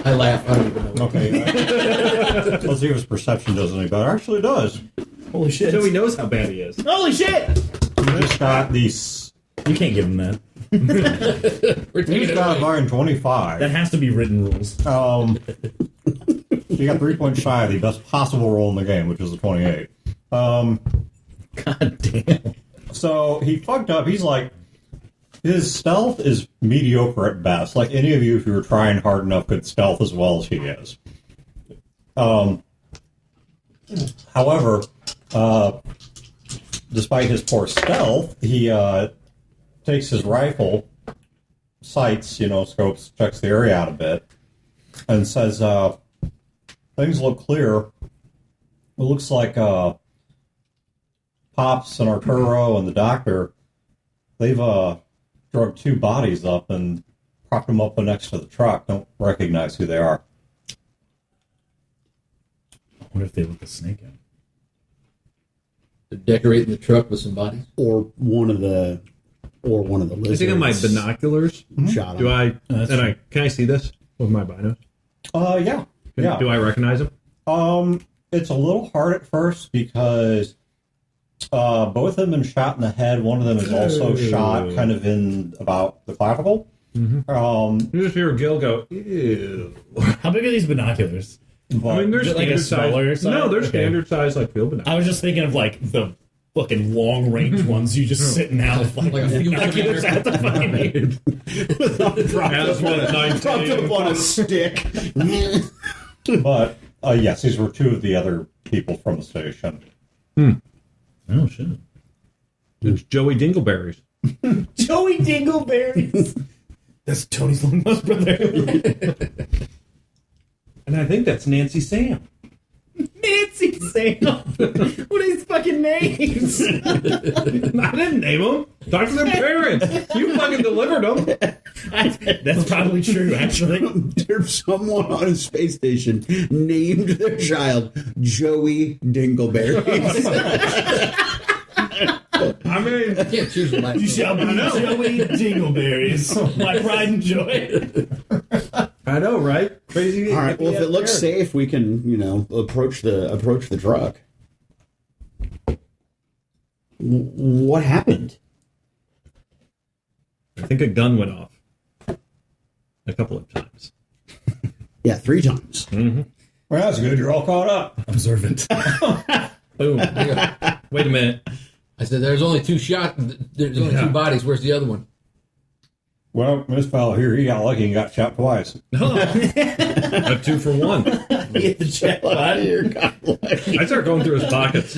I laugh. I don't even know. Okay. Let's see if his perception does any better. Actually, it does. Holy shit. So he knows how bad he is. Holy shit! You just got these. You can't give him that. We're taking He's it got a away. line 25. That has to be written rules. You got 3 points shy of the best possible roll in the game, which is a 28. God damn. So he fucked up. He's like, his stealth is mediocre at best. Like any of you, if you were trying hard enough, could stealth as well as he is. However, despite his poor stealth, he takes his rifle, sights, scopes, checks the area out a bit, and says, things look clear. It looks like Pops and Arturo and the doctor, they've drug 2 bodies up and propped them up next to the truck. Don't recognize who they are. I wonder if they let the snake out. They're decorating the truck with some bodies. Or one of the lizards. I think on my binoculars. Shot Do him. I? Can I see this with my binos? Yeah. Yeah. Do I recognize him? It's a little hard at first because both of them been shot in the head. One of them is also shot kind of in about the clavicle. You just hear Gil go, ew. How big are these binoculars? I mean, they're Is it like a standard smaller size. size? No, they're Okay. standard size, like field binoculars. I was just thinking of like the fucking long range ones you just sitting out with like Like a field binoculars at the fucking As one at Propped 19. up on a stick. But, yes, these were 2 of the other people from the station. Oh shit. It's Joey Dingleberries. Joey Dingleberries. That's Tony's long lost brother. And I think that's Nancy Sam. Nancy Sam. What are these fucking names? I didn't name them. Talk to their parents. You fucking delivered them. That's probably true, actually. There's someone on a space station named their child Joey Dingleberries. I mean, I can't choose your last You name. shall be Joey Dingleberries, my pride and joy. I know, right? Crazy. All right. Well, if it looks safe, we can, approach the truck. What happened? I think a gun went off a couple of times. Yeah, 3 times. Well, that's good. You're all caught up. Observant. Boom. Wait a minute. I said, there's only 2 shots. There's only 2 bodies. Where's the other one? Well, this fellow here, he got lucky and got shot twice. A 2 for 1. Get the shell out of here. I start going through his pockets.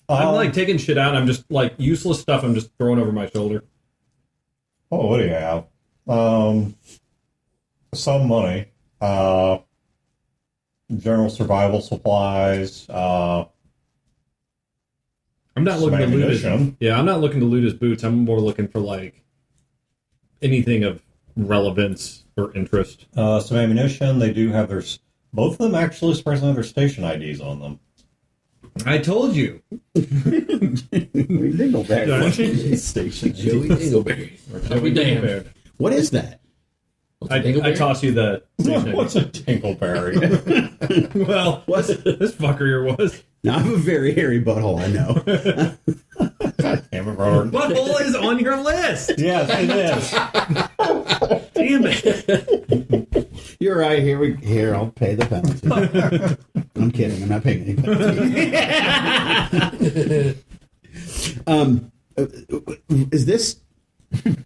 I'm like taking shit out. I'm just like useless stuff. I'm just throwing over my shoulder. Oh, what do you have? Some money. General survival supplies. I'm not Some looking to loot his. ammunition. Yeah, I'm not looking to loot his boots. I'm more looking for like anything of relevance or interest. Some ammunition. They do have their. Both of them actually surprisingly have their station IDs on them. I told you. Dingleberries. Station. Joey Dingleberry. I'll be damned. What is that? I toss you the. What's a Dingleberry? Well, this fucker here was. Now, I have a very hairy butthole, I know. Damn it, Robert. Butthole is on your list. Yes, it is. Damn it. You're right. Here, I'll pay the penalty. I'm kidding. I'm not paying any penalty. Is this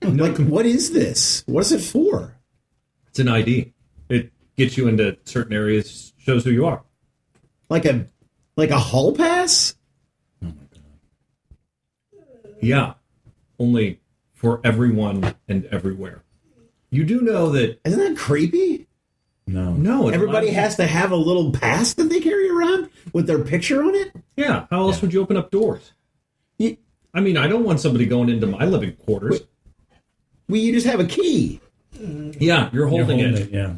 what is this? What is it for? It's an ID. It gets you into certain areas, shows who you are. Like a hall pass? Yeah. Only for everyone and everywhere. You do know that... Isn't that creepy? No. Everybody has to have a little pass that they carry around with their picture on it? Yeah, how else would you open up doors? I mean, I don't want somebody going into my living quarters. Well, you just have a key. Yeah, you're holding it. Yeah.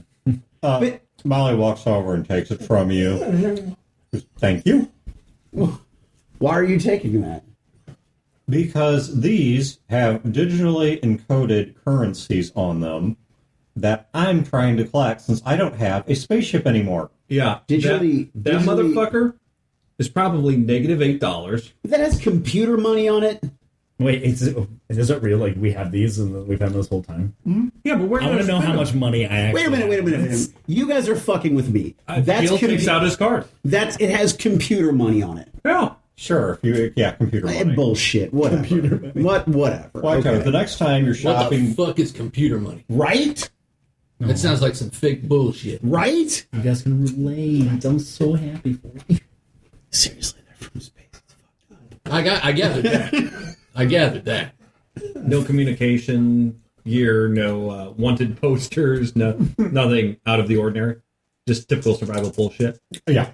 Molly walks over and takes it from you. Thank you. Why are you taking that? Because these have digitally encoded currencies on them that I'm trying to collect since I don't have a spaceship anymore. Yeah, Digitally- that motherfucker is probably -$8. That has computer money on it? Wait, is it real? Like, we have these and we've had them this whole time? Yeah, but we're I want to know how much money I actually Wait a minute. You guys are fucking with me. Gil takes out his card. It has computer money on it. Yeah. Sure, computer money. Bullshit. Whatever. Whatever. Well, okay. The next time you're What shopping, the fuck is computer money? Right? That sounds like some fake bullshit. Right? You guys can relate. I'm so happy for you. Seriously, they're from space. I gathered that. I gathered that. No communication gear, no wanted posters, nothing out of the ordinary. Just typical survival bullshit. yeah.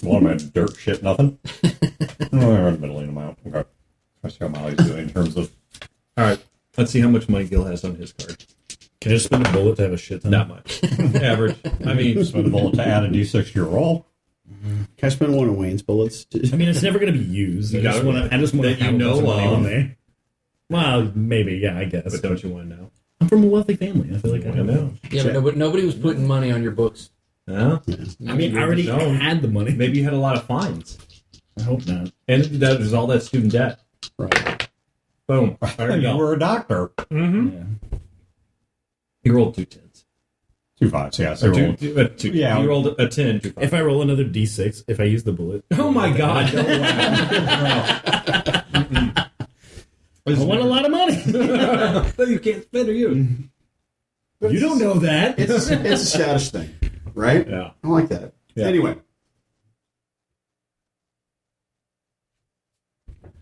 One of my dirt shit, nothing. We're in the middle amount. Okay. Let's see how Molly's doing in terms of. All right, let's see how much money Gil has on his card. Can I just spend a bullet to have a shit ton? Not much. Average. I mean, Spend a bullet to add a d6 to your roll. Can I spend one of Wayne's bullets? I mean, it's never going to be used. I got just it. want to That you have know a bunch of money of. on there. Well, maybe, yeah, I guess. but don't you want to know? I'm from a wealthy family. I feel like I know. Yeah, but nobody was putting money on your books. No? I mean, I already had the money. Maybe you had a lot of fines. I hope not. And that was all that student debt. Right. Boom. There you You go. were a doctor. Mm-hmm. Yeah. You rolled 2 10s. 2 5s, yes. Or two. Yeah. You rolled a 10, 2 5. If I roll another D6, if I use the bullet. Oh my god. No I want a lot of money. way. You can't spend, or you? You don't know that. It's a status thing, right? Yeah. I like that. Yeah. Anyway.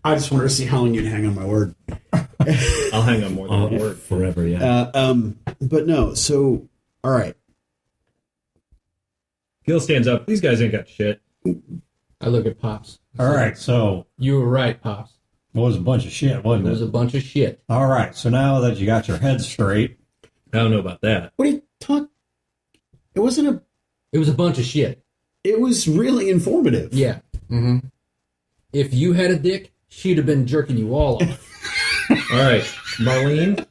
I just wanted to see how long you'd hang on my word. I'll hang on more than a word. Forever, yeah. But no, so, all right. Gil stands up. These guys ain't got shit. I look at Pops. All right, so You were right, Pops. it was a bunch of shit, It wasn't was it? a bunch of shit. All right, so now that you got your head straight, I don't know about that. What are you talking? It wasn't a. It was a bunch of shit. It was really informative. Yeah. Mm-hmm. If you had a dick, she'd have been jerking you all off. All right, Marlene.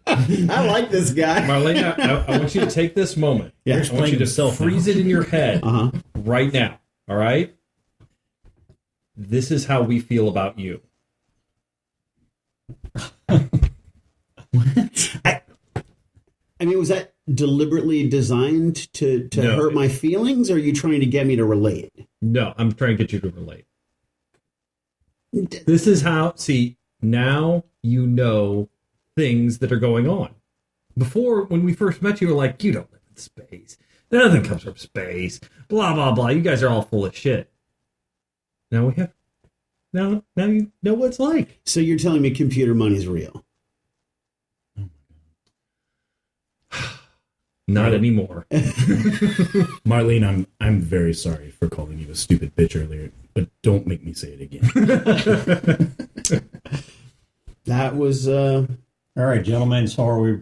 I like this guy. Marlene, I want you to take this moment. Yeah, I he's want playing you to himself freeze it in your head Uh-huh. right now. All right? This is how we feel about you. I mean, was that deliberately designed to No. hurt my feelings, or are you trying to get me to relate? No, I'm trying to get you to relate. This is how, see, now you know things that are going on. Before, when we first met, you were like, you don't live in space. Nothing comes from space. Blah, blah, blah. You guys are all full of shit. Now we have, now you know what it's like. So you're telling me computer money's real? Not anymore. Marlene, I'm very sorry for calling you a stupid bitch earlier, but don't make me say it again. That was all right, gentlemen. So are we?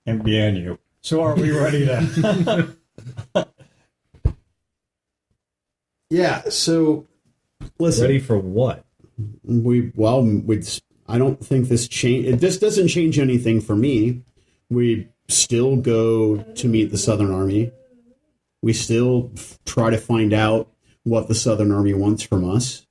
And beyond you. So are we ready to? yeah. So listen, Ready for what? I don't think this change. This doesn't change anything for me. We still go to meet the Southern Army. We still try to find out what the Southern Army wants from us.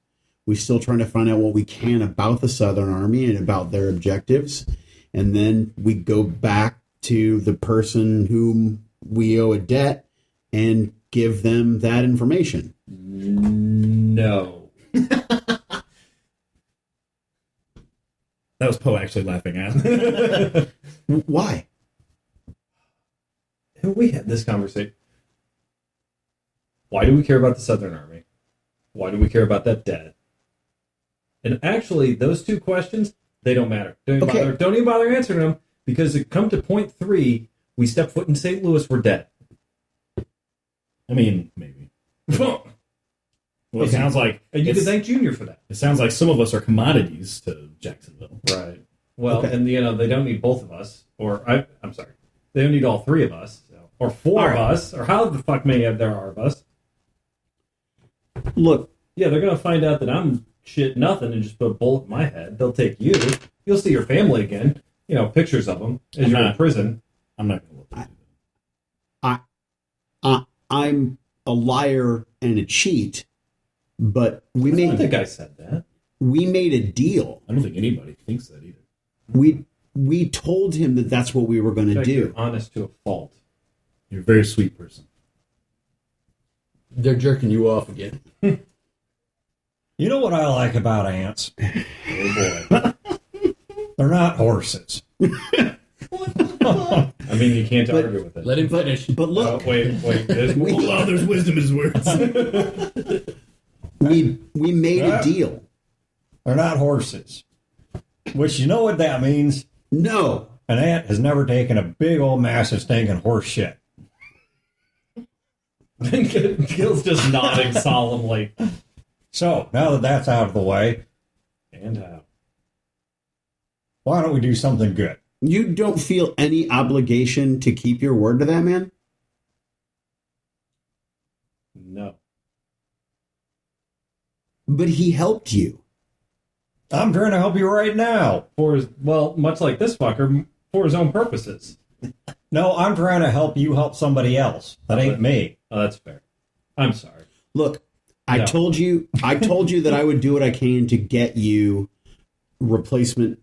We still try to find out what we can about the Southern Army and about their objectives. And then we go back to the person whom we owe a debt and give them that information. No. That was Poe actually laughing at. Why? We had this conversation. Why do we care about the Southern Army? Why do we care about that debt? And actually, those two questions They don't matter. Don't even bother answering them, because it come to point 3, we step foot in St. Louis, we're dead. I mean, maybe. Well, it sounds like... And you can thank Junior for that. It sounds like some of us are commodities to Jacksonville. Right. Well, and they don't need both of us, or I'm sorry, they don't need all 3 of us, or 4 of us, or how the fuck many there are of us. Look, yeah, they're gonna find out that I'm shit nothing and just put a bullet in my head. They'll take you. You'll see your family again. Pictures of them as you're in prison. I'm not gonna look at that. I'm a liar and a cheat, but I don't think I said that. We made a deal. I don't think anybody thinks that either. We told him that that's what we were going to do. You're honest to a fault. You're a very sweet person. They're jerking you off again. You know what I like about ants? Oh boy. They're not horses. I mean, you can't argue with it. Let him finish. But look. Wait. There's more. There's wisdom in his words. we made a deal. They're not horses. Which, you know what that means? No. An ant has never taken a big old massive stinking horse shit. Gil's just nodding solemnly. So, now that that's out of the way, and how? Why don't we do something good? You don't feel any obligation to keep your word to that man? No. But he helped you. I'm trying to help you right now. Much like this fucker, for his own purposes. No, I'm trying to help you help somebody else. That ain't me. Oh, that's fair. I'm sorry. Look, I told you that I would do what I can to get you replacement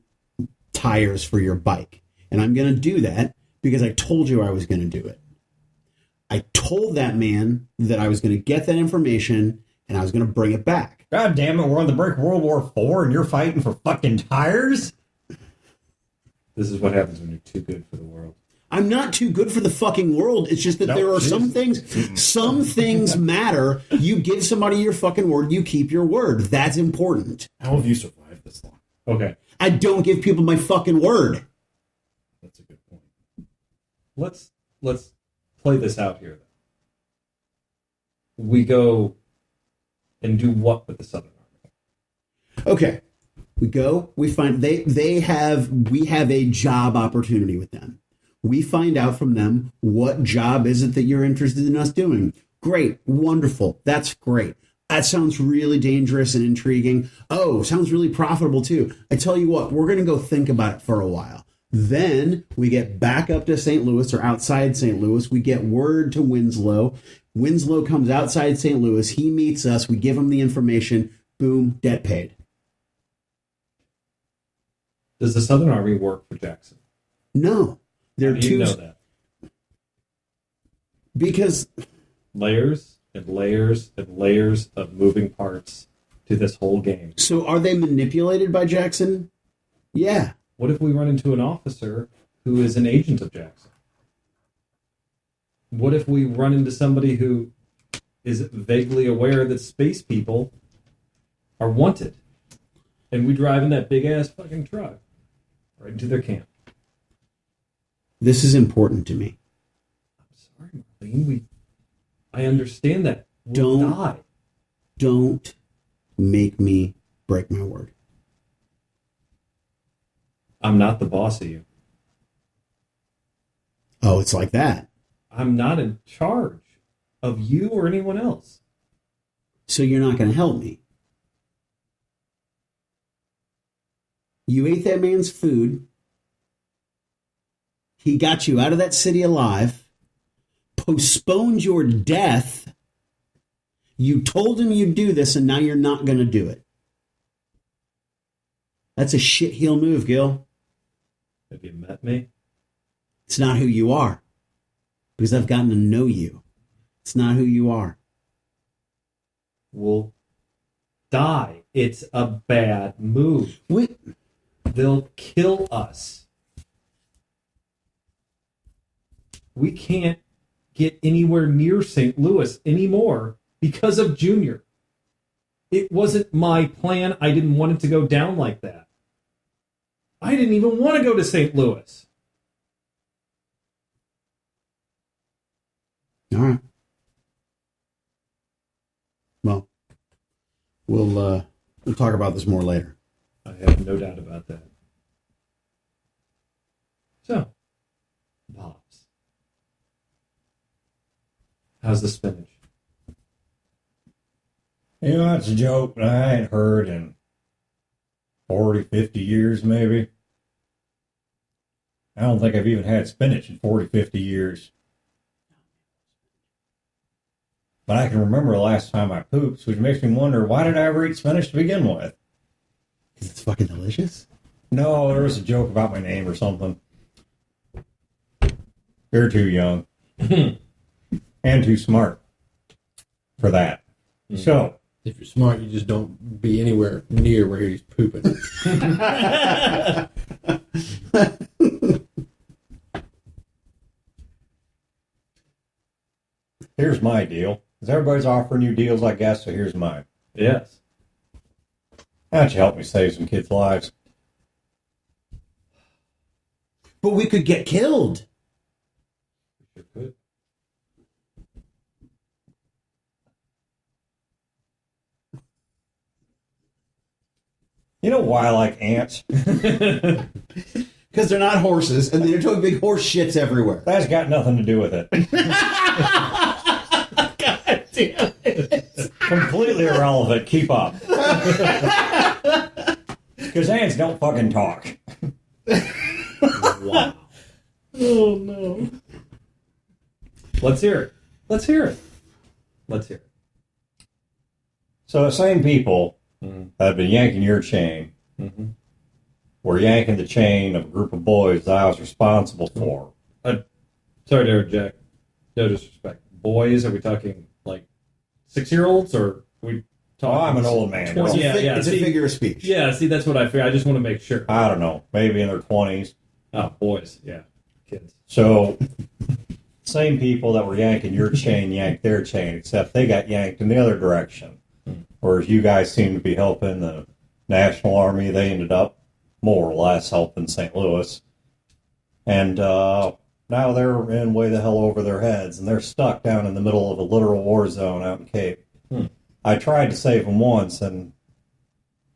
tires for your bike. And I'm going to do that because I told you I was going to do it. I told that man that I was going to get that information and I was going to bring it back. God damn it, we're on the brink of World War IV and you're fighting for fucking tires? This is what happens when you're too good for the world. I'm not too good for the fucking world. It's just that there are some things matter. You give somebody your fucking word, you keep your word. That's important. How have you survived this long? Okay. I don't give people my fucking word. That's a good point. Let's play this out here. We go and do what with the Southern Army? Okay. We go, we find we have a job opportunity with them. We find out from them, what job is it that you're interested in us doing? Great, wonderful, that's great. That sounds really dangerous and intriguing. Oh, sounds really profitable too. I tell you what, we're going to go think about it for a while. Then we get back up to St. Louis or outside St. Louis. We get word to Winslow. Winslow comes outside St. Louis. He meets us. We give him the information. Boom, debt paid. Does the Southern Army work for Jackson? No. How do you know that? Because layers and layers and layers of moving parts to this whole game. So are they manipulated by Jackson? Yeah. What if we run into an officer who is an agent of Jackson? What if we run into somebody who is vaguely aware that space people are wanted? And we drive in that big-ass fucking truck right into their camp. This is important to me. I'm sorry, Marlene. I understand that. We'll die. Don't make me break my word. I'm not the boss of you. Oh, it's like that. I'm not in charge of you or anyone else. So you're not going to help me. You ate that man's food. He got you out of that city alive, postponed your death. You told him you'd do this, and now you're not going to do it. That's a shitheel move, Gil. Have you met me? It's not who you are. Because I've gotten to know you. It's not who you are. We'll die. It's a bad move. Wait. They'll kill us. We can't get anywhere near St. Louis anymore because of Junior. It wasn't my plan. I didn't want it to go down like that. I didn't even want to go to St. Louis. All right. Well, we'll talk about this more later. I have no doubt about that. So, Bob's. How's the spinach? You know, that's a joke that I ain't heard in 40, 50 years, maybe. I don't think I've even had spinach in 40, 50 years. But I can remember the last time I pooped, which makes me wonder, why did I ever eat spinach to begin with? Because it's fucking delicious. No, there was a joke about my name or something. You're too young. And too smart for that. So, if you're smart, you just don't be anywhere near where he's pooping. here's my deal. Because everybody's offering you deals, I guess, so here's mine. Yes. Why don't you help me save some kids' lives? But we could get killed. Sure could. You know why I like ants? Because they're not horses, and they're doing big horse shits everywhere. That's got nothing to do with it. God damn it. Completely irrelevant. Keep up. Because ants don't fucking talk. Wow. Oh, no. Let's hear it. Let's hear it. Let's hear it. So the same people that have been yanking your chain were yanking the chain of a group of boys that I was responsible for. Sorry to interject. No disrespect. Boys, are we talking like 6-year-olds or are we talking? Oh, I'm an old man. 20? It's a See, figure of speech. yeah, see, that's what I figured. I just want to make sure. I don't know, maybe in their 20s. Oh, boys. Yeah. Kids. So, same people that were yanking your chain yanked their chain, except they got yanked in the other direction. Whereas you guys seem to be helping the National Army, they ended up more or less helping St. Louis. And now they're in way the hell over their heads, and they're stuck down in the middle of a literal war zone out in Cape. I tried to save them once, and,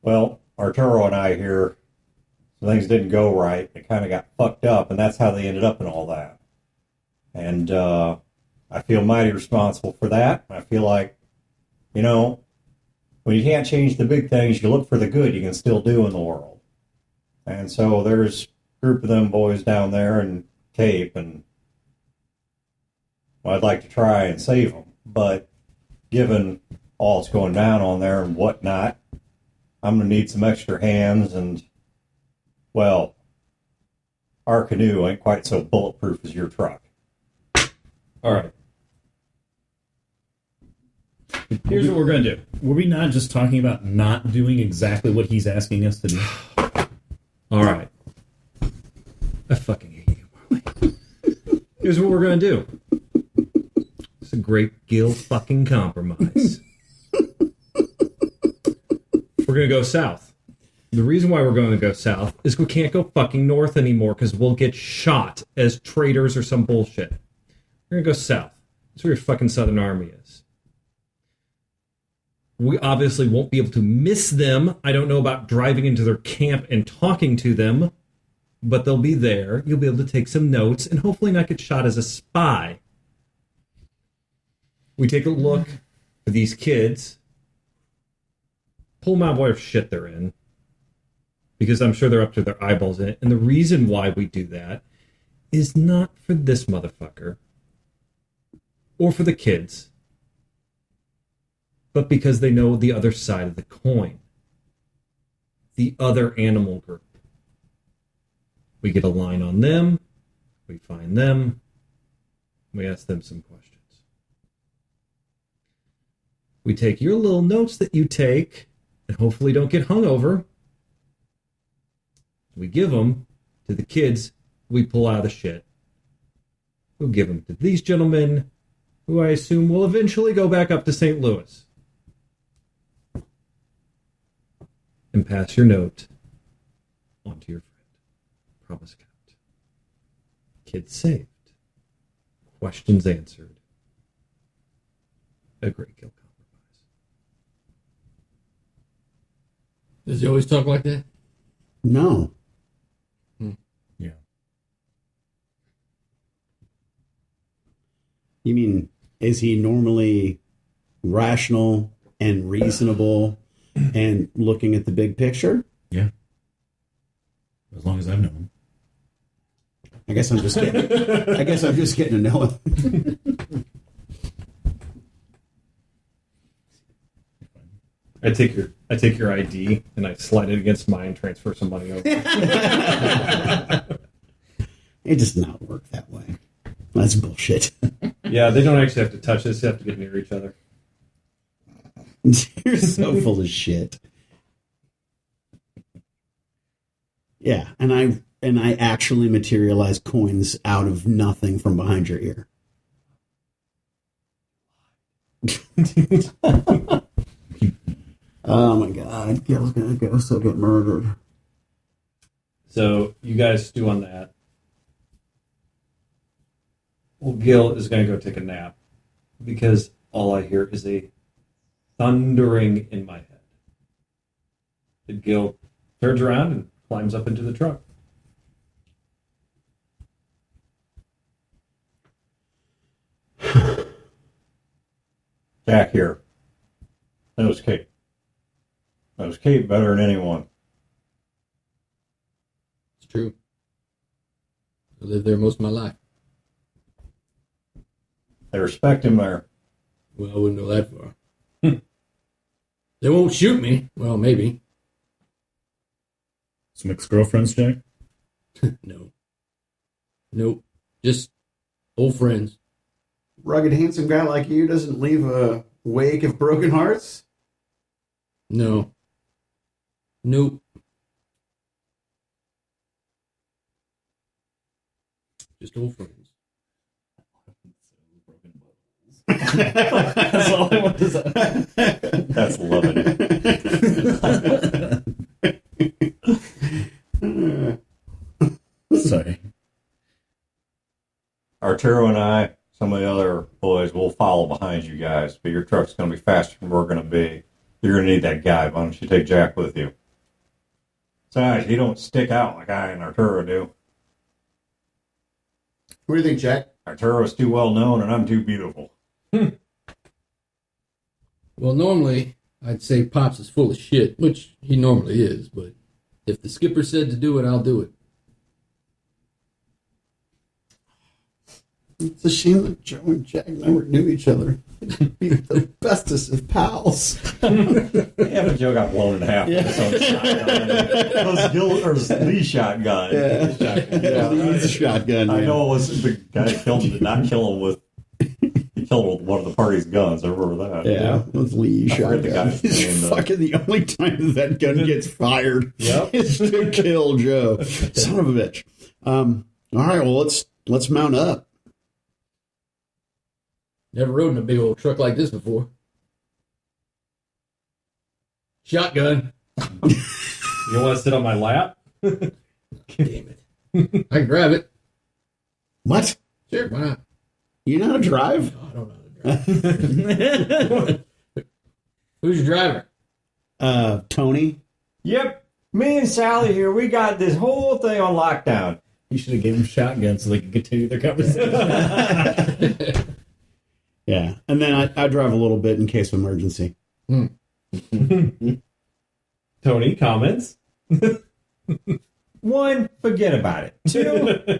well, Arturo and I here, things didn't go right. They kind of got fucked up, and that's how they ended up in all that. And I feel mighty responsible for that. I feel like, you know, when you can't change the big things, you look for the good you can still do in the world. And so there's a group of them boys down there in Cape, and well, I'd like to try and save them. But given all that's going down on there and whatnot, I'm going to need some extra hands, and, well, our canoe ain't quite so bulletproof as your truck. All right. Here's what we're going to do. Were we not just talking about not doing exactly what he's asking us to do? All right. I fucking hate you, Marley. Here's what we're going to do. It's a great Gil fucking compromise. We're going to go south. The reason why we're going to go south is we can't go fucking north anymore because we'll get shot as traitors or some bullshit. We're going to go south. That's where your fucking Southern Army is. We obviously won't be able to miss them. I don't know about driving into their camp and talking to them, but they'll be there. You'll be able to take some notes and hopefully not get shot as a spy. We take a look at these kids, pull them out of whatever shit they're in, because I'm sure they're up to their eyeballs in it. And the reason why we do that is not for this motherfucker or for the kids, but because they know the other side of the coin. The other animal group. We get a line on them, we find them, we ask them some questions. We take your little notes that you take, and hopefully don't get hung over. We give them to the kids we pull out of the shit. We'll give them to these gentlemen, who I assume will eventually go back up to St. Louis. And pass your note on to your friend. Promise kept. Kids saved. Questions answered. A great Gil compromise. Does he always talk like that? No. Yeah. You mean, is he normally rational and reasonable and looking at the big picture? Yeah. As long as I've known him. I guess I'm just getting to know him. I take your ID and I slide it against mine, transfer some money over. It does not work that way. That's bullshit. Yeah, they don't actually have to touch this; they have to get near each other. You're so full of shit. Yeah, and I actually materialize coins out of nothing from behind your ear. Oh my god, Gil's gonna get murdered. So you guys stew on that. Well, Gil is going to go take a nap because all I hear is a thundering in my head. And Gil turns around and climbs up into the truck. Jack here. Knows Kate. Knows Kate better than anyone. It's true. I lived there most of my life. They respect him there. Well, I wouldn't go that far. They won't shoot me. Well, maybe. Some ex-girlfriends, Jack? No. Nope. Just old friends. Rugged, handsome guy like you doesn't leave a wake of broken hearts? No. Nope. Just old friends. That's all I want to say. That's loving it. Sorry. Arturo and I, some of the other boys, will follow behind you guys, but your truck's going to be faster than we're going to be. You're going to need that guy. Why don't you take Jack with you? Besides, he don't stick out like I and Arturo do. What do you think, Jack? Arturo's too well known, and I'm too beautiful. Well, normally, I'd say Pops is full of shit, which he normally is, but if the skipper said to do it, I'll do it. It's a shame that Joe and Jack never knew each other. They'd be the bestest of pals. Yeah, but Joe got blown in half with his own shotgun. Lee shotgun. Lee's shotgun. I yeah. know it was the guy that killed him did not kill him with. He killed him with one of the party's guns. I remember that. Yeah, with Lee's I forget the shotgun. guy's It's name, though. fucking the only time that gun gets fired is to kill Joe. Son of a bitch. All right, well let's mount up. Never rode in a big old truck like this before. Shotgun. You want to sit on my lap? Damn it. I can grab it. What? Sure, why not? You know how to drive? No, I don't know how to drive. Who's your driver? Tony. Yep. Me and Sally here, we got this whole thing on lockdown. You should have given him shotgun so they could continue their conversation. Yeah, and then I drive a little bit in case of emergency. Tony, comments? One, forget about it. Two,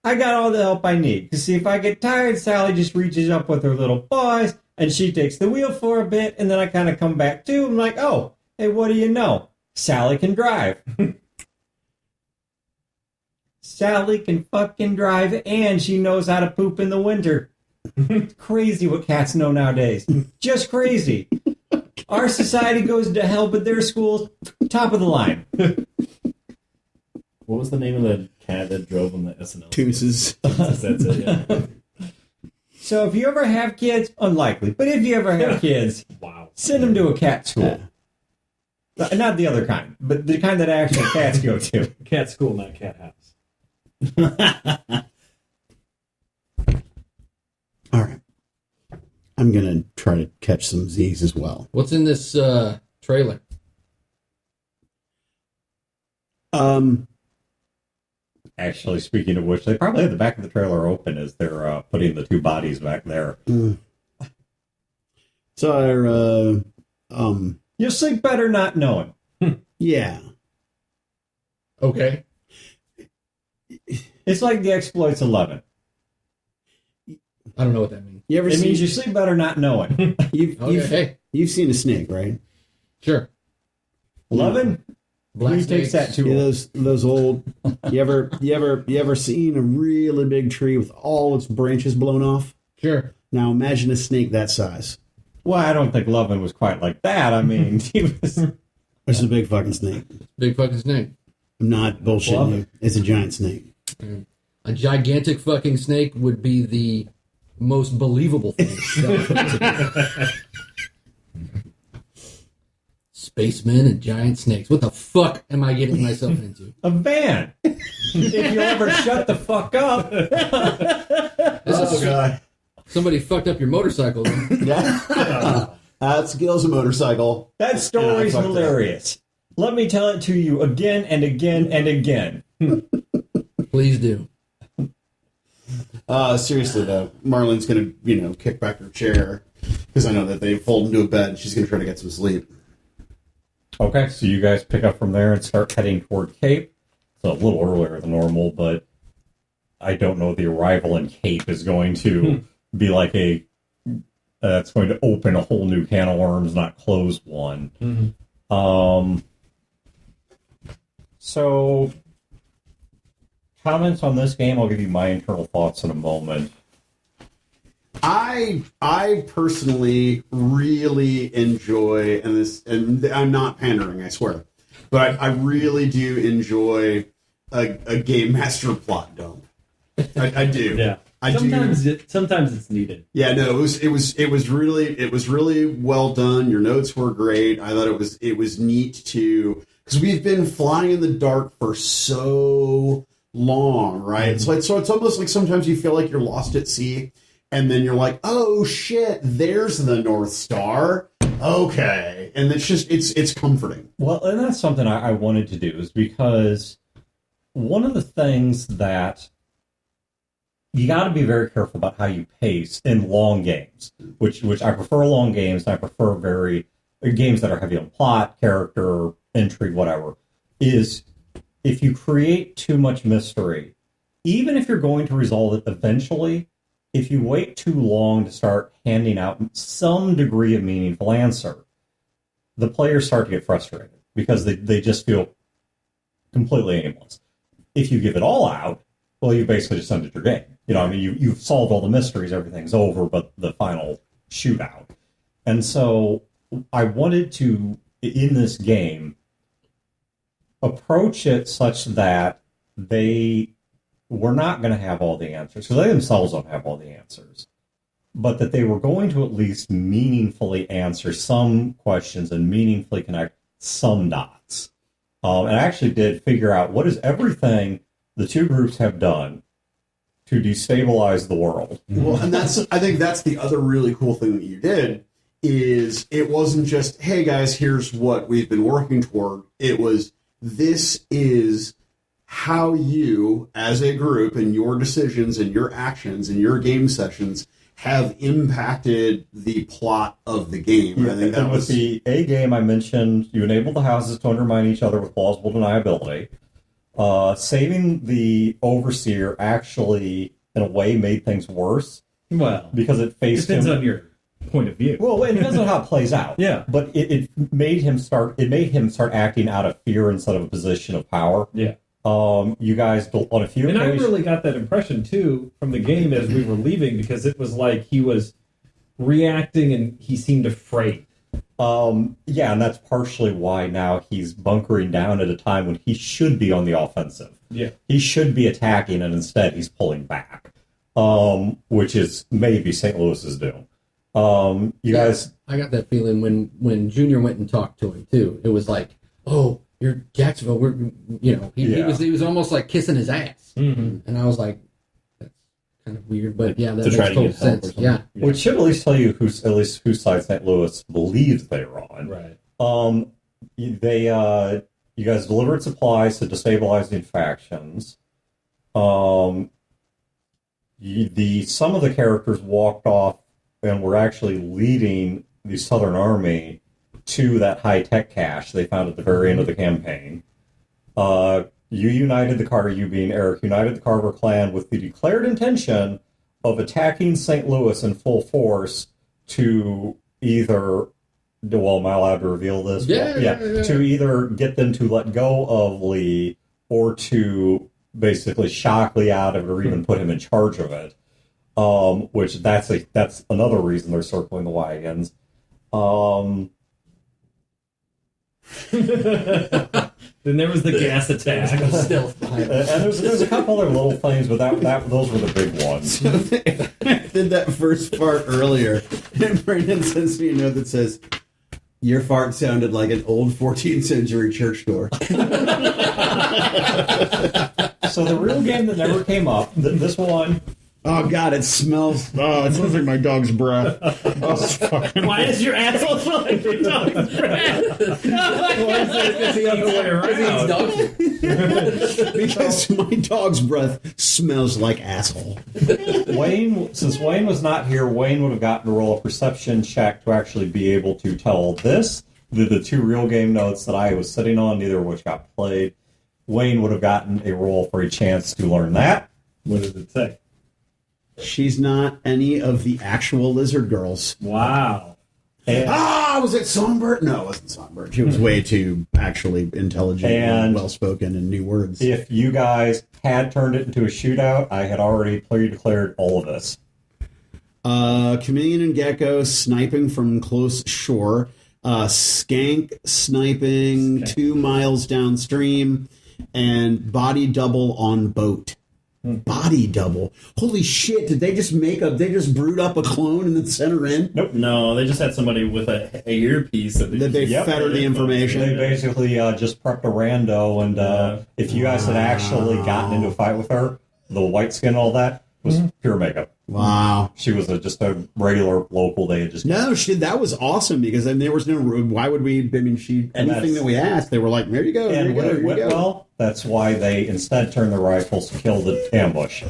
I got all the help I need. Because see, if I get tired, Sally just reaches up with her little paws, and she takes the wheel for a bit, and then I kind of come back to. I'm like, oh, hey, what do you know? Sally can drive. Sally can fucking drive, and she knows how to poop in the winter. Crazy what cats know nowadays. Just crazy. Our society goes to hell, but their school's top of the line. What was the name of the cat that drove on the SNL? Tooses. That's it, yeah. So if you ever have kids, unlikely, but if you ever have kids, Wow. send them to a cat school. Not the other kind, but the kind that actual cats go to. Cat school, not cat house. All right. I'm going to try to catch some Z's as well. What's in this trailer? Actually, speaking of which, they probably have the back of the trailer open as they're putting the two bodies back there. So, You sleep better not knowing. yeah. Okay. It's like the Exploits 11. I don't know what that means. You ever It seen, means you sleep better not knowing. Okay. you've seen a snake, right? Sure. 11? Black Who takes snakes. that too? Yeah, those old. You ever seen a really big tree with all its branches blown off? Sure. Now imagine a snake that size. Well, I don't think Lovin was quite like that. I mean, he was... It's a big fucking snake. Big fucking snake. I'm not bullshitting you. It's a giant snake. A gigantic fucking snake would be the most believable thing. Spacemen and giant snakes. What the fuck am I getting myself into? A van. If you ever shut the fuck up. God. Somebody fucked up your motorcycle. Then. Yeah. That's Gil's a motorcycle. That story's Yeah, I fucked it up. hilarious. Let me tell it to you again and again and again. Please do. Seriously though, Marlene's gonna, kick back her chair because I know that they fold into a bed and she's gonna try to get some sleep. Okay, so you guys pick up from there and start heading toward Cape. It's a little earlier than normal, but I don't know the arrival in Cape is going to be like it's going to open a whole new can of worms, not close one. Mm-hmm. So, comments on this game, I'll give you my internal thoughts in a moment. I personally really enjoy, and I'm not pandering, I swear, but I really do enjoy a game master plot dump. I do. Yeah. Sometimes it's needed. Yeah, no, it was really well done. Your notes were great. I thought it was neat because we've been flying in the dark for so long, right? Mm-hmm. So it's almost like sometimes you feel like you're lost at sea, and then you're like, oh shit, there's the North Star. Okay, and it's comforting. Well, and that's something I wanted to do, is because one of the things that you got to be very careful about how you pace in long games, which I prefer long games, and I prefer games that are heavy on plot, character, intrigue, whatever, is if you create too much mystery, even if you're going to resolve it eventually, if you wait too long to start handing out some degree of meaningful answer, the players start to get frustrated because they just feel completely aimless. If you give it all out, well, you basically just ended your game. You've solved all the mysteries, everything's over, but the final shootout. And so I wanted to, in this game, approach it such that they were not going to have all the answers, because they themselves don't have all the answers, but that they were going to at least meaningfully answer some questions and meaningfully connect some dots. And I actually did figure out what is everything the two groups have done to destabilize the world. Well, and I think that's the other really cool thing that you did, is it wasn't just, hey guys, here's what we've been working toward. It was, this is how you, as a group, and your decisions and your actions and your game sessions have impacted the plot of the game. Yeah, I think that was the A game I mentioned. You enable the houses to undermine each other with plausible deniability. Saving the overseer actually, in a way, made things worse. Well, because it faced depends him on your point of view. Well, it depends on how it plays out. Yeah, but it made him start. It made him start acting out of fear instead of a position of power. Yeah. You guys on a few and occasions, I really got that impression too from the game as we were leaving, because it was like he was reacting and he seemed afraid. Yeah, and that's partially why now he's bunkering down at a time when he should be on the offensive. Yeah. He should be attacking, and instead he's pulling back, which is maybe St. Louis's doom. You guys I got that feeling when Junior went and talked to him too. It was like, oh, you're Jacksonville. He was almost like kissing his ass, and I was like, that's kind of weird, but yeah, that makes total sense. Yeah, which should at least tell you whose side St. Louis believes they were on. Right. You guys delivered supplies to destabilizing factions. Some of the characters walked off and were actually leading the Southern Army to that high-tech cache they found at the very end of the campaign. You united you being Eric, united the Carver clan with the declared intention of attacking St. Louis in full force to either... Well, am I allowed to reveal this? Yeah. To either get them to let go of Lee or to basically shock Lee out of it or even put him in charge of it. Which that's another reason they're circling the wagons. Then there was the gas attack. stealth behind it. And there's a couple other little things, but those were the big ones. I did that first part earlier, and Brandon sends me a note that says, "Your fart sounded like an old 14th century church door." So the real game that never came up, this one... Oh God, it smells. Oh, it smells like my dog's breath. Oh, it's fucking. Why does your asshole smell like your dog's breath? It's the other way around. Because my dog's breath smells like asshole. Since Wayne was not here, Wayne would have gotten to roll a perception check to actually be able to tell this. The two real game notes that I was sitting on, neither of which got played. Wayne would have gotten a roll for a chance to learn that. What does it say? She's not any of the actual lizard girls. Wow. Was it Songbird? No, it wasn't Songbird. She was way too actually intelligent and well-spoken and knew words. If you guys had turned it into a shootout, I had already pre-declared all of this. Chameleon and Gecko sniping from close shore. Skank sniping 2 miles downstream. And body double on boat. Body double. Holy shit, did they just brood up a clone and then send her in? Nope. No, they just had somebody with a earpiece that they fed her the information. They basically just prepped a rando, and if you guys had actually gotten into a fight with her, the white skin and all that was pure makeup. Wow. She was just a regular local. They had just... No, that was awesome, because then there was no... Why would we... I mean, anything that we asked, they were like, there you go, and when it went well, that's why they instead turned their rifles to kill the ambush.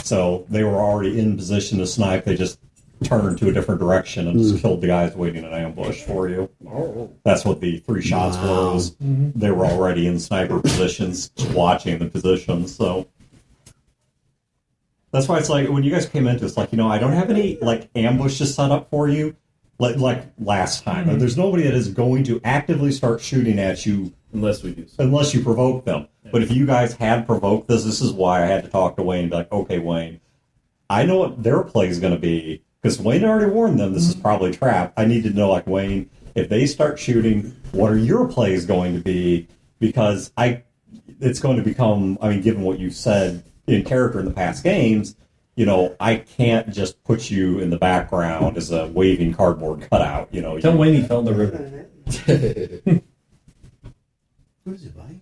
So they were already in position to snipe. They just turned to a different direction and just killed the guys waiting in ambush for you. That's what the 3 shots were. Was they were already in sniper positions, watching the positions, so... That's why it's like, when you guys came into it, it's like, I don't have any, ambushes set up for you, like last time. There's nobody that is going to actively start shooting at you unless we do so. Unless you provoke them. Yeah. But if you guys had provoked this is why I had to talk to Wayne and be like, okay, Wayne, I know what their play is going to be, because Wayne already warned them this is probably a trap. I need to know, Wayne, if they start shooting, what are your plays going to be? Because it's going to become, given what you said in character in the past games, I can't just put you in the background as a waving cardboard cutout. Tell Wayne he fell in the river. What is it, buddy?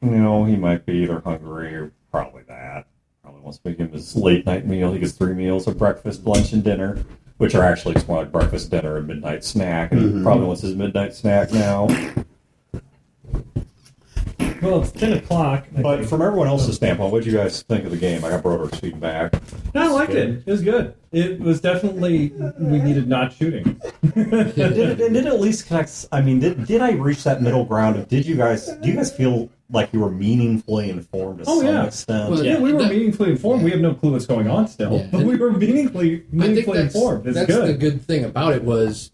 He might be either hungry or probably that. Probably wants to make him his late night meal. He gets 3 meals of breakfast, lunch, and dinner, which are actually more like breakfast, dinner, and midnight snack. And he probably wants his midnight snack now. Well, it's 10 o'clock. But from everyone else's standpoint, what did you guys think of the game? I got Broder's feedback. I liked it. It was good. It was definitely, we needed not shooting. did it at least connect? Did I reach that middle ground? Do you guys feel like you were meaningfully informed to some extent? Well, we were meaningfully informed. We have no clue what's going on still, but we were meaningfully informed. That's good. The good thing about it was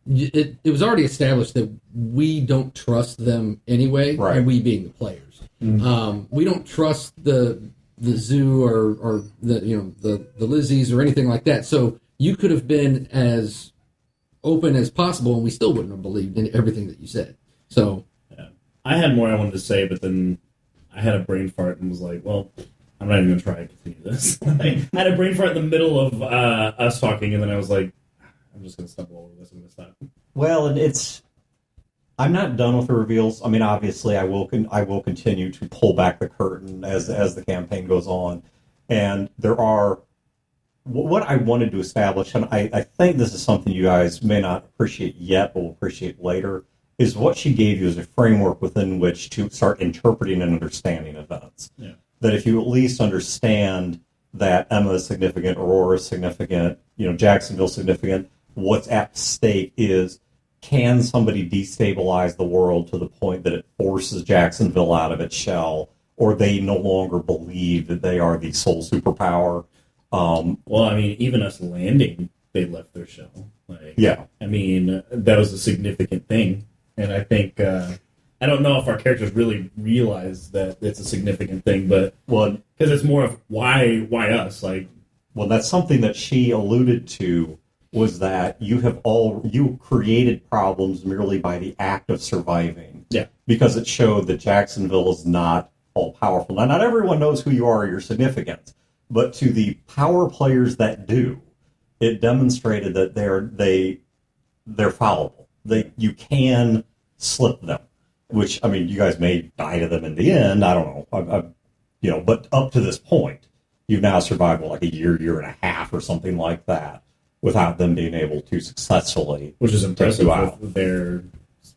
it was already established that we don't trust them anyway, right. And we being the players. Mm-hmm. We don't trust the zoo or the Lizzies or anything like that. So you could have been as open as possible, and we still wouldn't have believed in everything that you said. So I had more I wanted to say, but then I had a brain fart and was like, well, I'm not even going to try to continue this. I had a brain fart in the middle of us talking, and then I was like, I'm just gonna stumble over this and miss that. Well, and I'm not done with the reveals. I mean, obviously, I will continue to pull back the curtain as the campaign goes on, and there are what I wanted to establish, and I think this is something you guys may not appreciate yet, but will appreciate later, is what she gave you as a framework within which to start interpreting and understanding events. Yeah. That if you at least understand that Emma is significant, Aurora is significant, Jacksonville is significant, what's at stake is, can somebody destabilize the world to the point that it forces Jacksonville out of its shell, or they no longer believe that they are the sole superpower? Well, I mean, even us landing, they left their shell. Yeah. I mean, that was a significant thing. And I think, I don't know if our characters really realize that it's a significant thing, but because it's more of why us? Well, that's something that she alluded to, was that you created problems merely by the act of surviving. Yeah. Because it showed that Jacksonville is not all powerful. Now, not everyone knows who you are or your significance, but to the power players that do, it demonstrated that they're fallible. You can slip them, which, I mean, you guys may die to them in the end. I don't know. But up to this point, you've now survived like a year and a half or something like that without them being able to successfully, which is impressive with their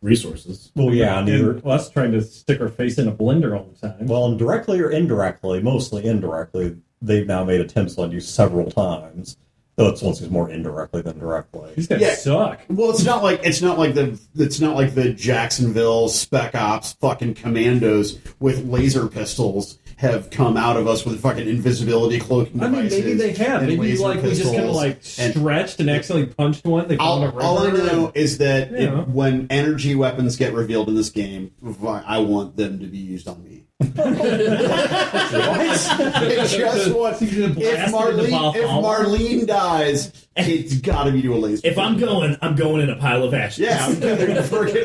resources. Well, yeah, and us trying to stick our face in a blender all the time. Well, and directly or indirectly, mostly indirectly, they've now made attempts on you several times. Though it's once more indirectly than directly. These guys suck. Well, it's not like the Jacksonville Spec Ops fucking commandos with laser pistols have come out of us with fucking invisibility cloaking devices. Maybe they have. Maybe we just kind of stretched and accidentally punched one. They all I know is that when energy weapons get revealed in this game, I want them to be used on me. If Marlene dies, it's got to be to a laser. If I'm going in a pile of ashes. Yeah,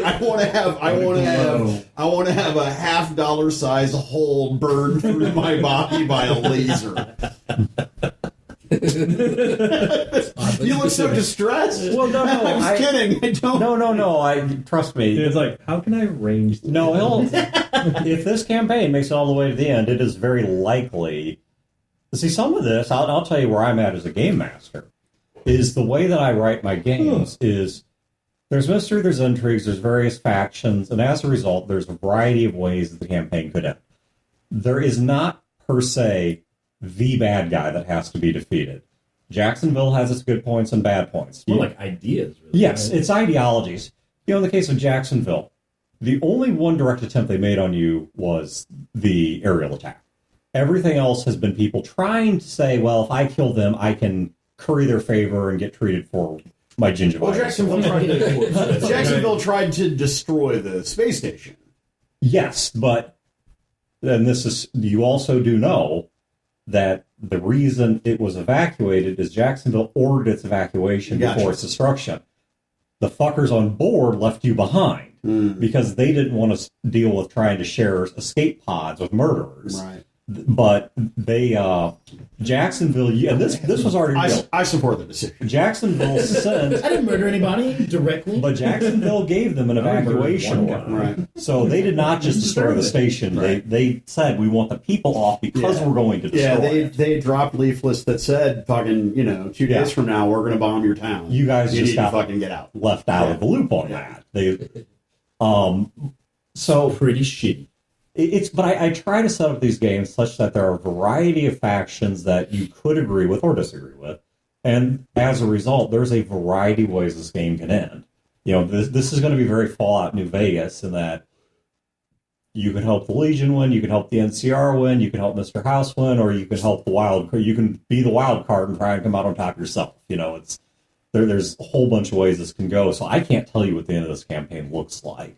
I want to have a $50 size hole burned through my body by a laser. You look so distressed. Well, no, I was kidding. I don't. No. Trust me. It's like, how can I arrange this? No, if this campaign makes it all the way to the end, it is very likely. See, some of this, I'll tell you where I'm at as a game master, is the way that I write my games is there's mystery, there's intrigues, there's various factions, and as a result, there's a variety of ways that the campaign could end. There is not, per se, the bad guy that has to be defeated. Jacksonville has its good points and bad points. More like ideas, really. Yes, it's ideologies. In the case of Jacksonville, the only one direct attempt they made on you was the aerial attack. Everything else has been people trying to say, well, if I kill them, I can curry their favor and get treated for my gingivitis. Well, Jacksonville tried to destroy the space station. Yes, but then you also do know that the reason it was evacuated is Jacksonville ordered its evacuation before its destruction. The fuckers on board left you behind because they didn't want to deal with trying to share escape pods with murderers. Right. But they, Jacksonville, and this was already real. I support the decision. Jacksonville sent. I didn't murder anybody directly. But Jacksonville gave them an evacuation order. Right. So they did not just destroy the station. Right. They said, we want the people off because we're going to destroy it. They dropped leaflets that said, fucking, 2 days from now, we're going to bomb your town. You guys just got fucking get out. left out of the loop on that. So pretty shitty. But I try to set up these games such that there are a variety of factions that you could agree with or disagree with, and as a result, there's a variety of ways this game can end. This is going to be very Fallout New Vegas in that you can help the Legion win, you can help the NCR win, you can help Mr. House win, or you can help you can be the wild card and try and come out on top yourself. There's a whole bunch of ways this can go. So I can't tell you what the end of this campaign looks like.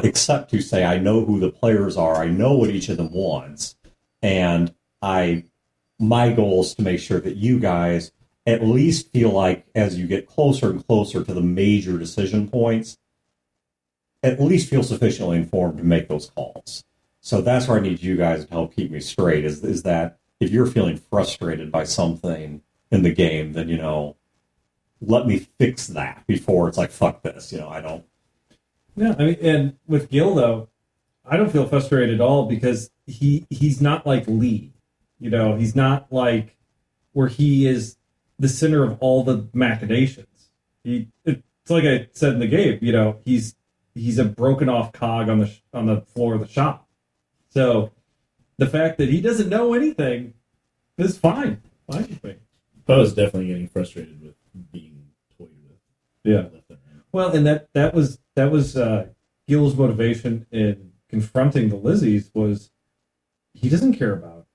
Except to say I know who the players are, I know what each of them wants, and my goal is to make sure that you guys at least feel like as you get closer and closer to the major decision points, at least feel sufficiently informed to make those calls. So that's where I need you guys to help keep me straight, is that if you're feeling frustrated by something in the game, then, let me fix that before it's like, fuck this, I don't. Yeah, I mean, and with Gil though, I don't feel frustrated at all because he's not like Lee. He's not like where he is the center of all the machinations. It's like I said in the game. He's a broken off cog on the floor of the shop. So the fact that he doesn't know anything is fine. Fine with me. I was definitely getting frustrated with being toyed with. Yeah. Well, and that was Gil's motivation in confronting the Lizzies was he doesn't care about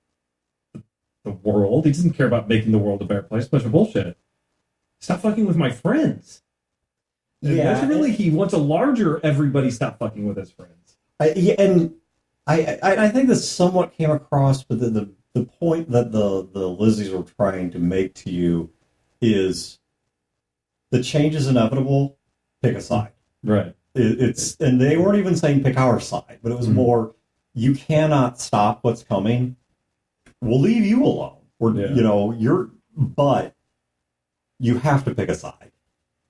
the world. He doesn't care about making the world a better place. Bunch of bullshit. Stop fucking with my friends. And that's really he wants a larger everybody stop fucking with his friends. I think this somewhat came across, but the point that the Lizzies were trying to make to you is the change is inevitable. Pick a side. Right. And they weren't even saying pick our side, but it was more you cannot stop what's coming. We'll leave you alone. But you have to pick a side.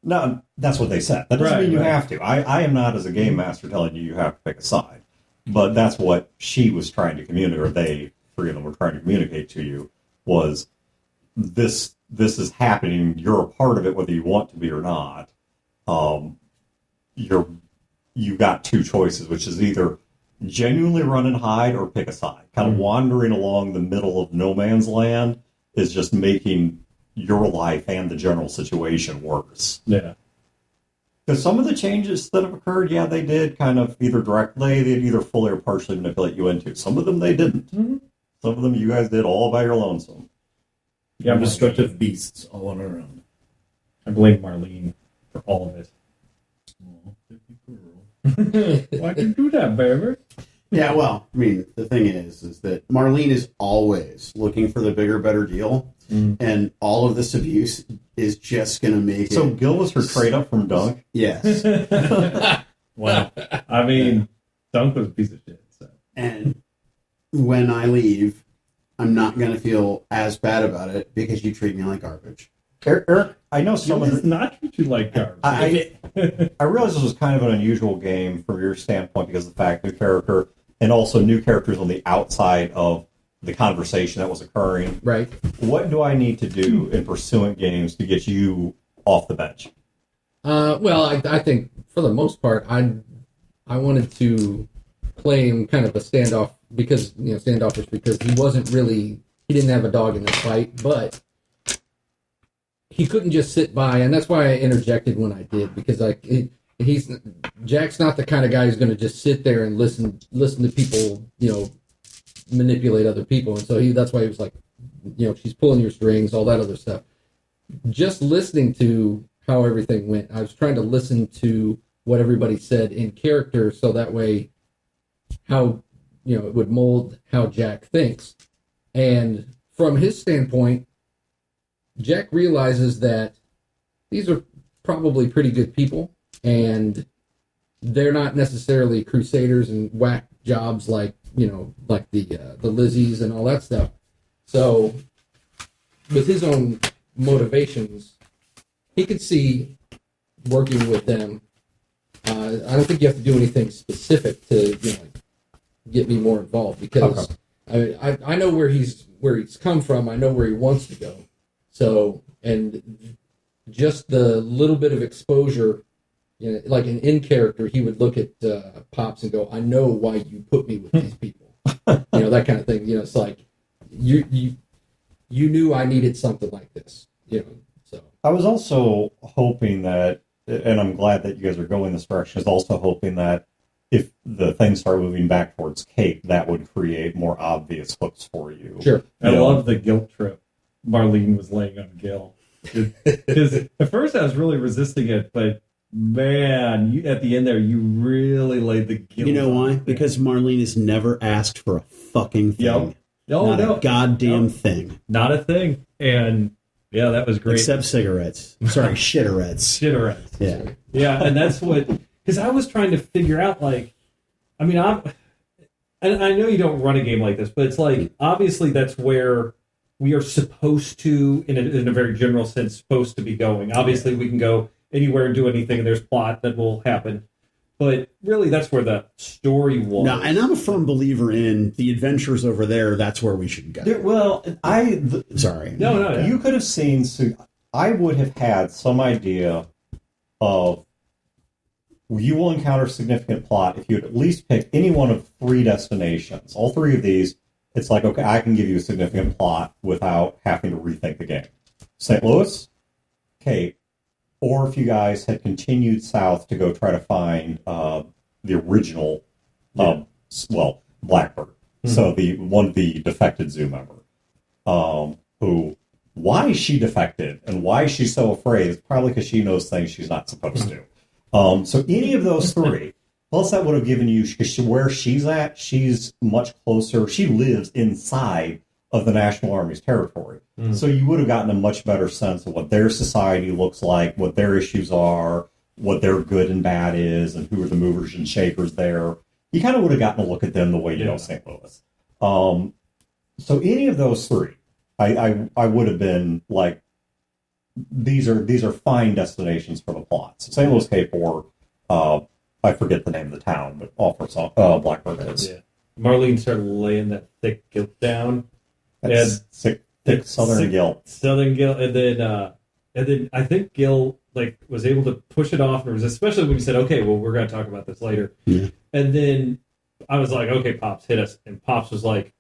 No, that's what they said. That doesn't mean you have to. I am not, as a game master, telling you have to pick a side. But that's what she was trying to communicate, or they, three of them, were trying to communicate to you, was this is happening. You're a part of it, whether you want to be or not. You got two choices, which is either genuinely run and hide or pick a side. Kind of wandering along the middle of no man's land is just making your life and the general situation worse. Yeah. Because some of the changes that have occurred, they did kind of they'd either fully or partially manipulate you into. Some of them they didn't. Mm-hmm. Some of them you guys did all by your lonesome. Yeah, destructive beasts all on our own. I blame Marlene for all of it. Oh, baby girl. Why can you do that, baby? Yeah, well, I mean, the thing is that Marlene is always looking for the bigger, better deal, and all of this abuse is just going to make So Gil was her trade up from Dunk? Yes. Wow. I mean, Dunk was a piece of shit. So. And when I leave, I'm not going to feel as bad about it because you treat me like garbage. Eric, I know some of does not treat you like garbage. I realize this was kind of an unusual game from your standpoint because of the fact new character and also new characters on the outside of the conversation that was occurring. Right. What do I need to do in Pursuant games to get you off the bench? Well, I think for the most part, I wanted to play him kind of a standoffish because he didn't have a dog in the fight, but he couldn't just sit by, and that's why I interjected when I did, because Jack's not the kind of guy who's going to just sit there and listen to people, manipulate other people, and so that's why he was like, she's pulling your strings, all that other stuff. Just listening to how everything went, I was trying to listen to what everybody said in character, so that way, how it would mold how Jack thinks, and from his standpoint, Jack realizes that these are probably pretty good people, and they're not necessarily crusaders and whack jobs like the Lizzies and all that stuff. So, with his own motivations, he could see working with them. I don't think you have to do anything specific to get me more involved, because I know where he's come from. I know where he wants to go. So, and just the little bit of exposure, like an in character, he would look at Pops and go, "I know why you put me with these people," that kind of thing. It's like you knew I needed something like this, So I was also hoping that, and I'm glad that you guys are going this direction. I was also hoping that if the things start moving back towards Cape, that would create more obvious hooks for you. Sure, I love the guilt trip Marlene was laying on Gil. Because at first I was really resisting it, but man, at the end there, you really laid the guilt. You know why? Because Marlene has never asked for a fucking thing. Yep. Oh, Not a goddamn thing. Not a thing. And yeah, that was great. Except cigarettes. Sorry, shitterettes. Shitterettes. Yeah. Yeah, and that's what, because I was trying to figure out, and I know you don't run a game like this, but it's like, obviously that's where we are supposed to, in a very general sense, supposed to be going. Obviously, we can go anywhere and do anything, and there's plot that will happen. But really, that's where the story was. No, and I'm a firm believer in the adventures over there. That's where we should go. Sorry. No. You could have seen. So I would have had some idea of you will encounter significant plot if you would at least pick any one of 3 destinations. All 3 of these, it's like, okay, I can give you a significant plot without having to rethink the game. St. Louis, Cape, or if you guys had continued south to go try to find the original, Blackbird. Mm-hmm. So the defected zoo member, why she defected and why she's so afraid is probably because she knows things she's not supposed to. So any of those 3, plus that would have given you, where she's at, she's much closer. She lives inside of the National Army's territory. Mm. So you would have gotten a much better sense of what their society looks like, what their issues are, what their good and bad is, and who are the movers and shakers there. You kind of would have gotten a look at them the way you know St. Louis. So any of those 3, I would have been like, these are fine destinations for the plots. St. Louis Cape, or I forget the name of the town, but offers Blackbird is. Yeah. Marlene started laying that thick guilt down. Thick Southern guilt. Southern guilt, and then I think Gil was able to push it off, and it was especially when you said, "Okay, well, we're going to talk about this later." Yeah. And then I was like, "Okay, Pops, hit us," and Pops was like,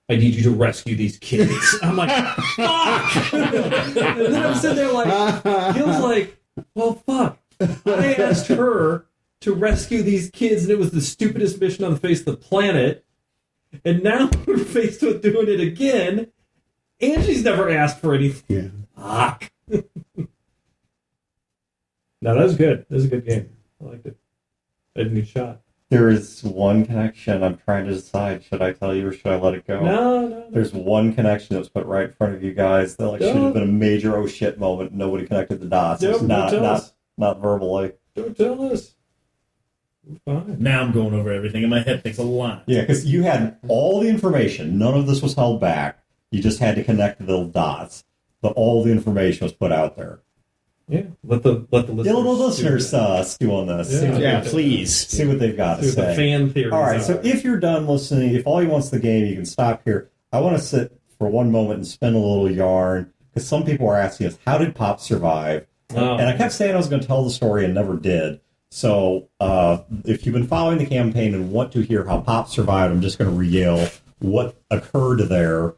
I need you to rescue these kids. I'm like, fuck! And then I'm sitting there like, Gil's like, well, fuck. I asked her to rescue these kids, and it was the stupidest mission on the face of the planet. And now we're faced with doing it again, and she's never asked for anything. Yeah. Fuck. No, that was good. That was a good game. I liked it. I didn't need shot. There is one connection. I'm trying to decide, should I tell you or should I let it go? No. There's one connection that was put right in front of you guys that should have been a major oh shit moment. Nobody connected the dots. It's not verbally. Don't tell us. We're fine. Now I'm going over everything in my head. Thanks a lot. Yeah, because you had all the information. None of this was held back. You just had to connect the little dots. But all the information was put out there. Yeah, let the listeners stew on this. Yeah, please. See what they've got to say. The fan theories. All right, so if you're done listening, if all you want's the game, you can stop here. I want to sit for one moment and spin a little yarn, because some people are asking us, how did Pop survive? And I kept saying I was going to tell the story and never did. So if you've been following the campaign and want to hear how Pop survived, I'm just going to re-yell what occurred there,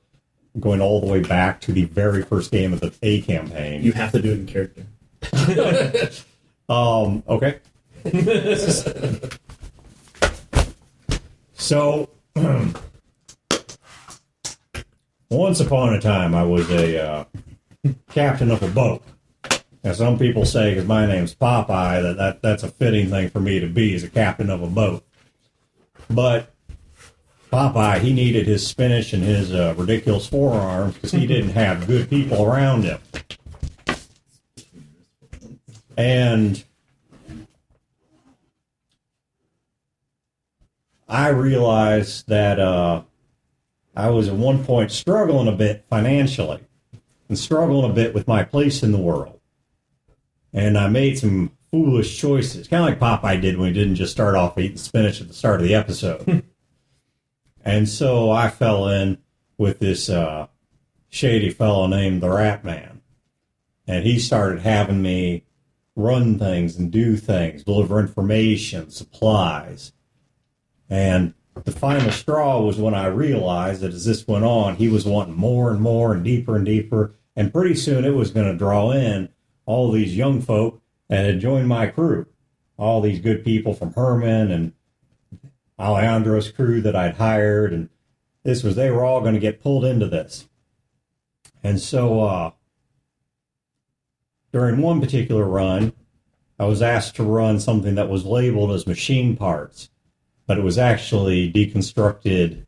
going all the way back to the very first game of the A campaign. You have to do it in character. Okay. So, once upon a time, I was a captain of a boat. Now, some people say, because my name's Popeye, that's a fitting thing for me to be, as a captain of a boat. But Popeye, he needed his spinach and his ridiculous forearms because he didn't have good people around him. And I realized that I was at one point struggling a bit financially and struggling a bit with my place in the world. And I made some foolish choices, kind of like Popeye did when he didn't just start off eating spinach at the start of the episode. And so I fell in with this shady fellow named the Rat Man. And he started having me run things and do things, deliver information, supplies. And the final straw was when I realized that as this went on, he was wanting more and more and deeper, and pretty soon it was going to draw in all these young folk that had joined my crew, all these good people from Herman and Alejandro's crew that I'd hired, and they were all going to get pulled into this. And so during one particular run, I was asked to run something that was labeled as machine parts, but it was actually deconstructed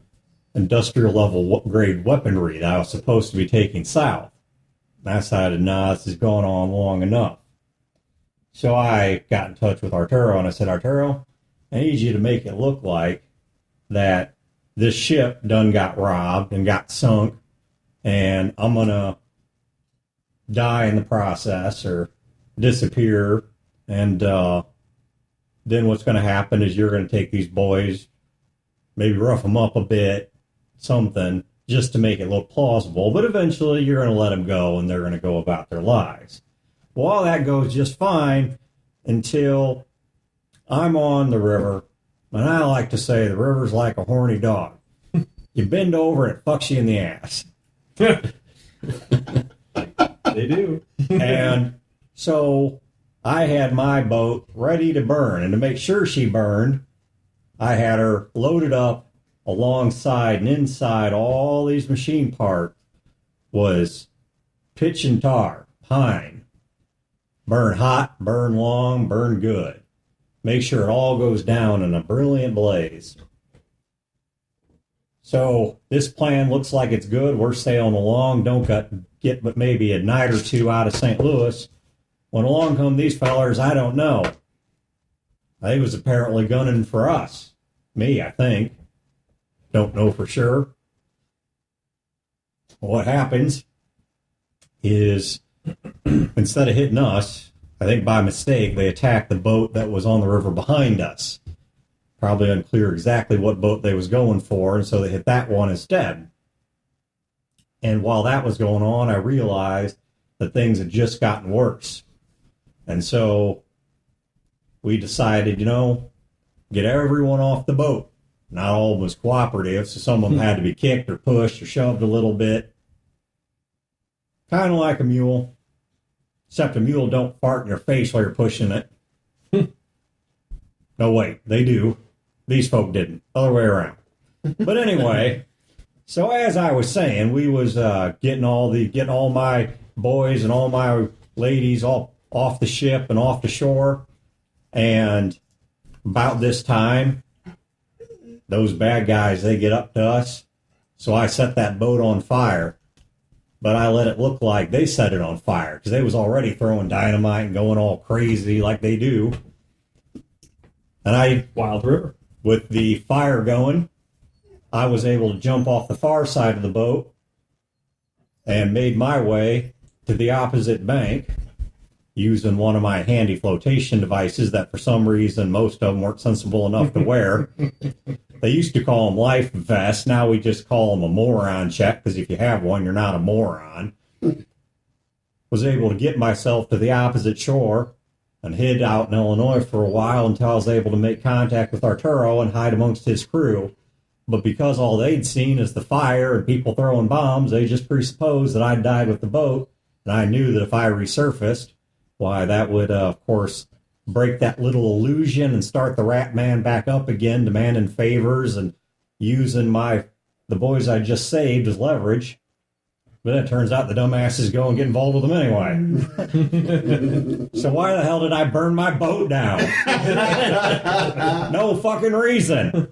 industrial level grade weaponry that I was supposed to be taking south. And I decided, this is going on long enough. So I got in touch with Arturo and I said, Arturo, I need you to make it look like that this ship done got robbed and got sunk, and I'm going to die in the process or disappear. And then what's going to happen is you're going to take these boys, maybe rough them up a bit, something, just to make it look plausible. But eventually you're going to let them go, and they're going to go about their lives. Well, all that goes just fine until I'm on the river. And I like to say the river's like a horny dog. You bend over and it fucks you in the ass. They do. And so I had my boat ready to burn. And to make sure she burned, I had her loaded up alongside and inside all these machine parts was pitch and tar, pine. Burn hot, burn long, burn good. Make sure it all goes down in a brilliant blaze. So this plan looks like it's good. We're sailing along. Don't get but maybe a night or two out of St. Louis. When along come these fellers, I don't know. They was apparently gunning for us. Me, I think. Don't know for sure. What happens is, instead of hitting us, I think by mistake, they attacked the boat that was on the river behind us. Probably unclear exactly what boat they was going for, and so they hit that one instead. And while that was going on, I realized that things had just gotten worse. And so we decided, get everyone off the boat. Not all was cooperative, so some of them had to be kicked or pushed or shoved a little bit. Kind of like a mule. Except a mule don't fart in your face while you're pushing it. No, wait, they do. These folk didn't. Other way around. But anyway, so as I was saying, we was getting all my boys and all my ladies all off the ship and off the shore. And about this time, those bad guys, they get up to us. So I set that boat on fire. But I let it look like they set it on fire because they was already throwing dynamite and going all crazy like they do. And Wild River. With the fire going, I was able to jump off the far side of the boat and made my way to the opposite bank using one of my handy flotation devices that for some reason most of them weren't sensible enough to wear. They used to call them life vests. Now we just call them a moron check because if you have one, you're not a moron. Was able to get myself to the opposite shore and hid out in Illinois for a while until I was able to make contact with Arturo and hide amongst his crew. But because all they'd seen is the fire and people throwing bombs, they just presupposed that I'd died with the boat. And I knew that if I resurfaced, why, that would, of course, break that little illusion and start the Rat Man back up again, demanding favors and using the boys I just saved as leverage. But then it turns out the dumbasses go and get involved with them anyway. So why the hell did I burn my boat down? No fucking reason.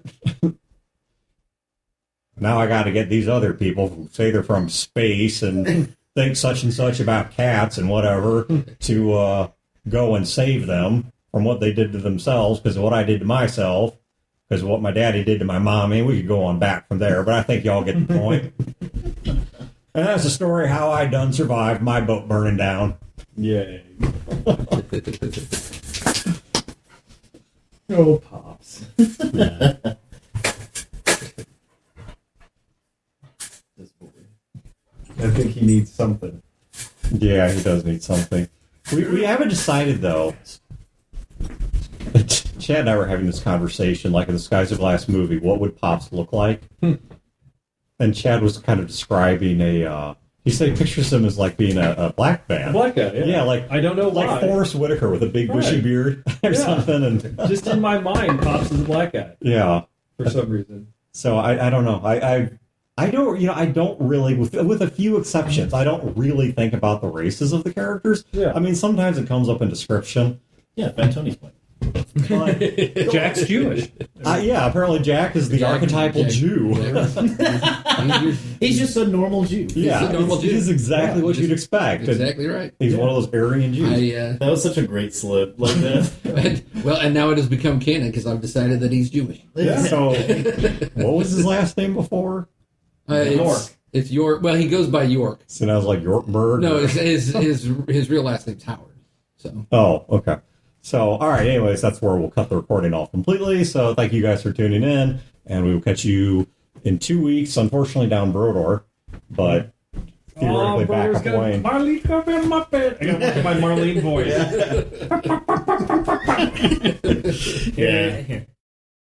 Now I got to get these other people who say they're from space and think such and such about cats and whatever to go and save them from what they did to themselves because of what I did to myself, because of what my daddy did to my mommy. We could go on back from there, but I think y'all get the point. And that's the story how I done survived my boat burning down. Yay. Oh, Pops. This boy. I think he needs something. Yeah, he does need something. We haven't decided, though. Chad and I were having this conversation, like in the Skies of Glass movie, what would Pops look like? And Chad was kind of describing he said he pictures him as like being a black man. A black guy, yeah. Yeah, like, I don't know like why. Forrest Whitaker with a big bushy beard or something. And Just in my mind, Pops is a black guy. Yeah. For some reason. So I don't know. I don't really, with a few exceptions, I don't really think about the races of the characters. Yeah. I mean, sometimes it comes up in description. Yeah, Fantoni's playing. But, Jack's Jewish. yeah, apparently Jack is the archetypal Jew. He's just a normal Jew. Yeah, He's a normal Jew. He's exactly what you'd expect. Exactly right. He's one of those Aryan Jews. That was such a great slip. Like that. and now it has become canon because I've decided that he's Jewish. So, what was his last name before? It's It's York. Well, he goes by York. So now it's like Yorkburg? No, his real last name's Howard. So. Oh, okay. So, all right. Anyways, that's where we'll cut the recording off completely. So, thank you guys for tuning in, and we will catch you in 2 weeks. Unfortunately, down Brodor, but theoretically back up Wayne. Marlene, come in my bed. I got my Marlene voice. Yeah.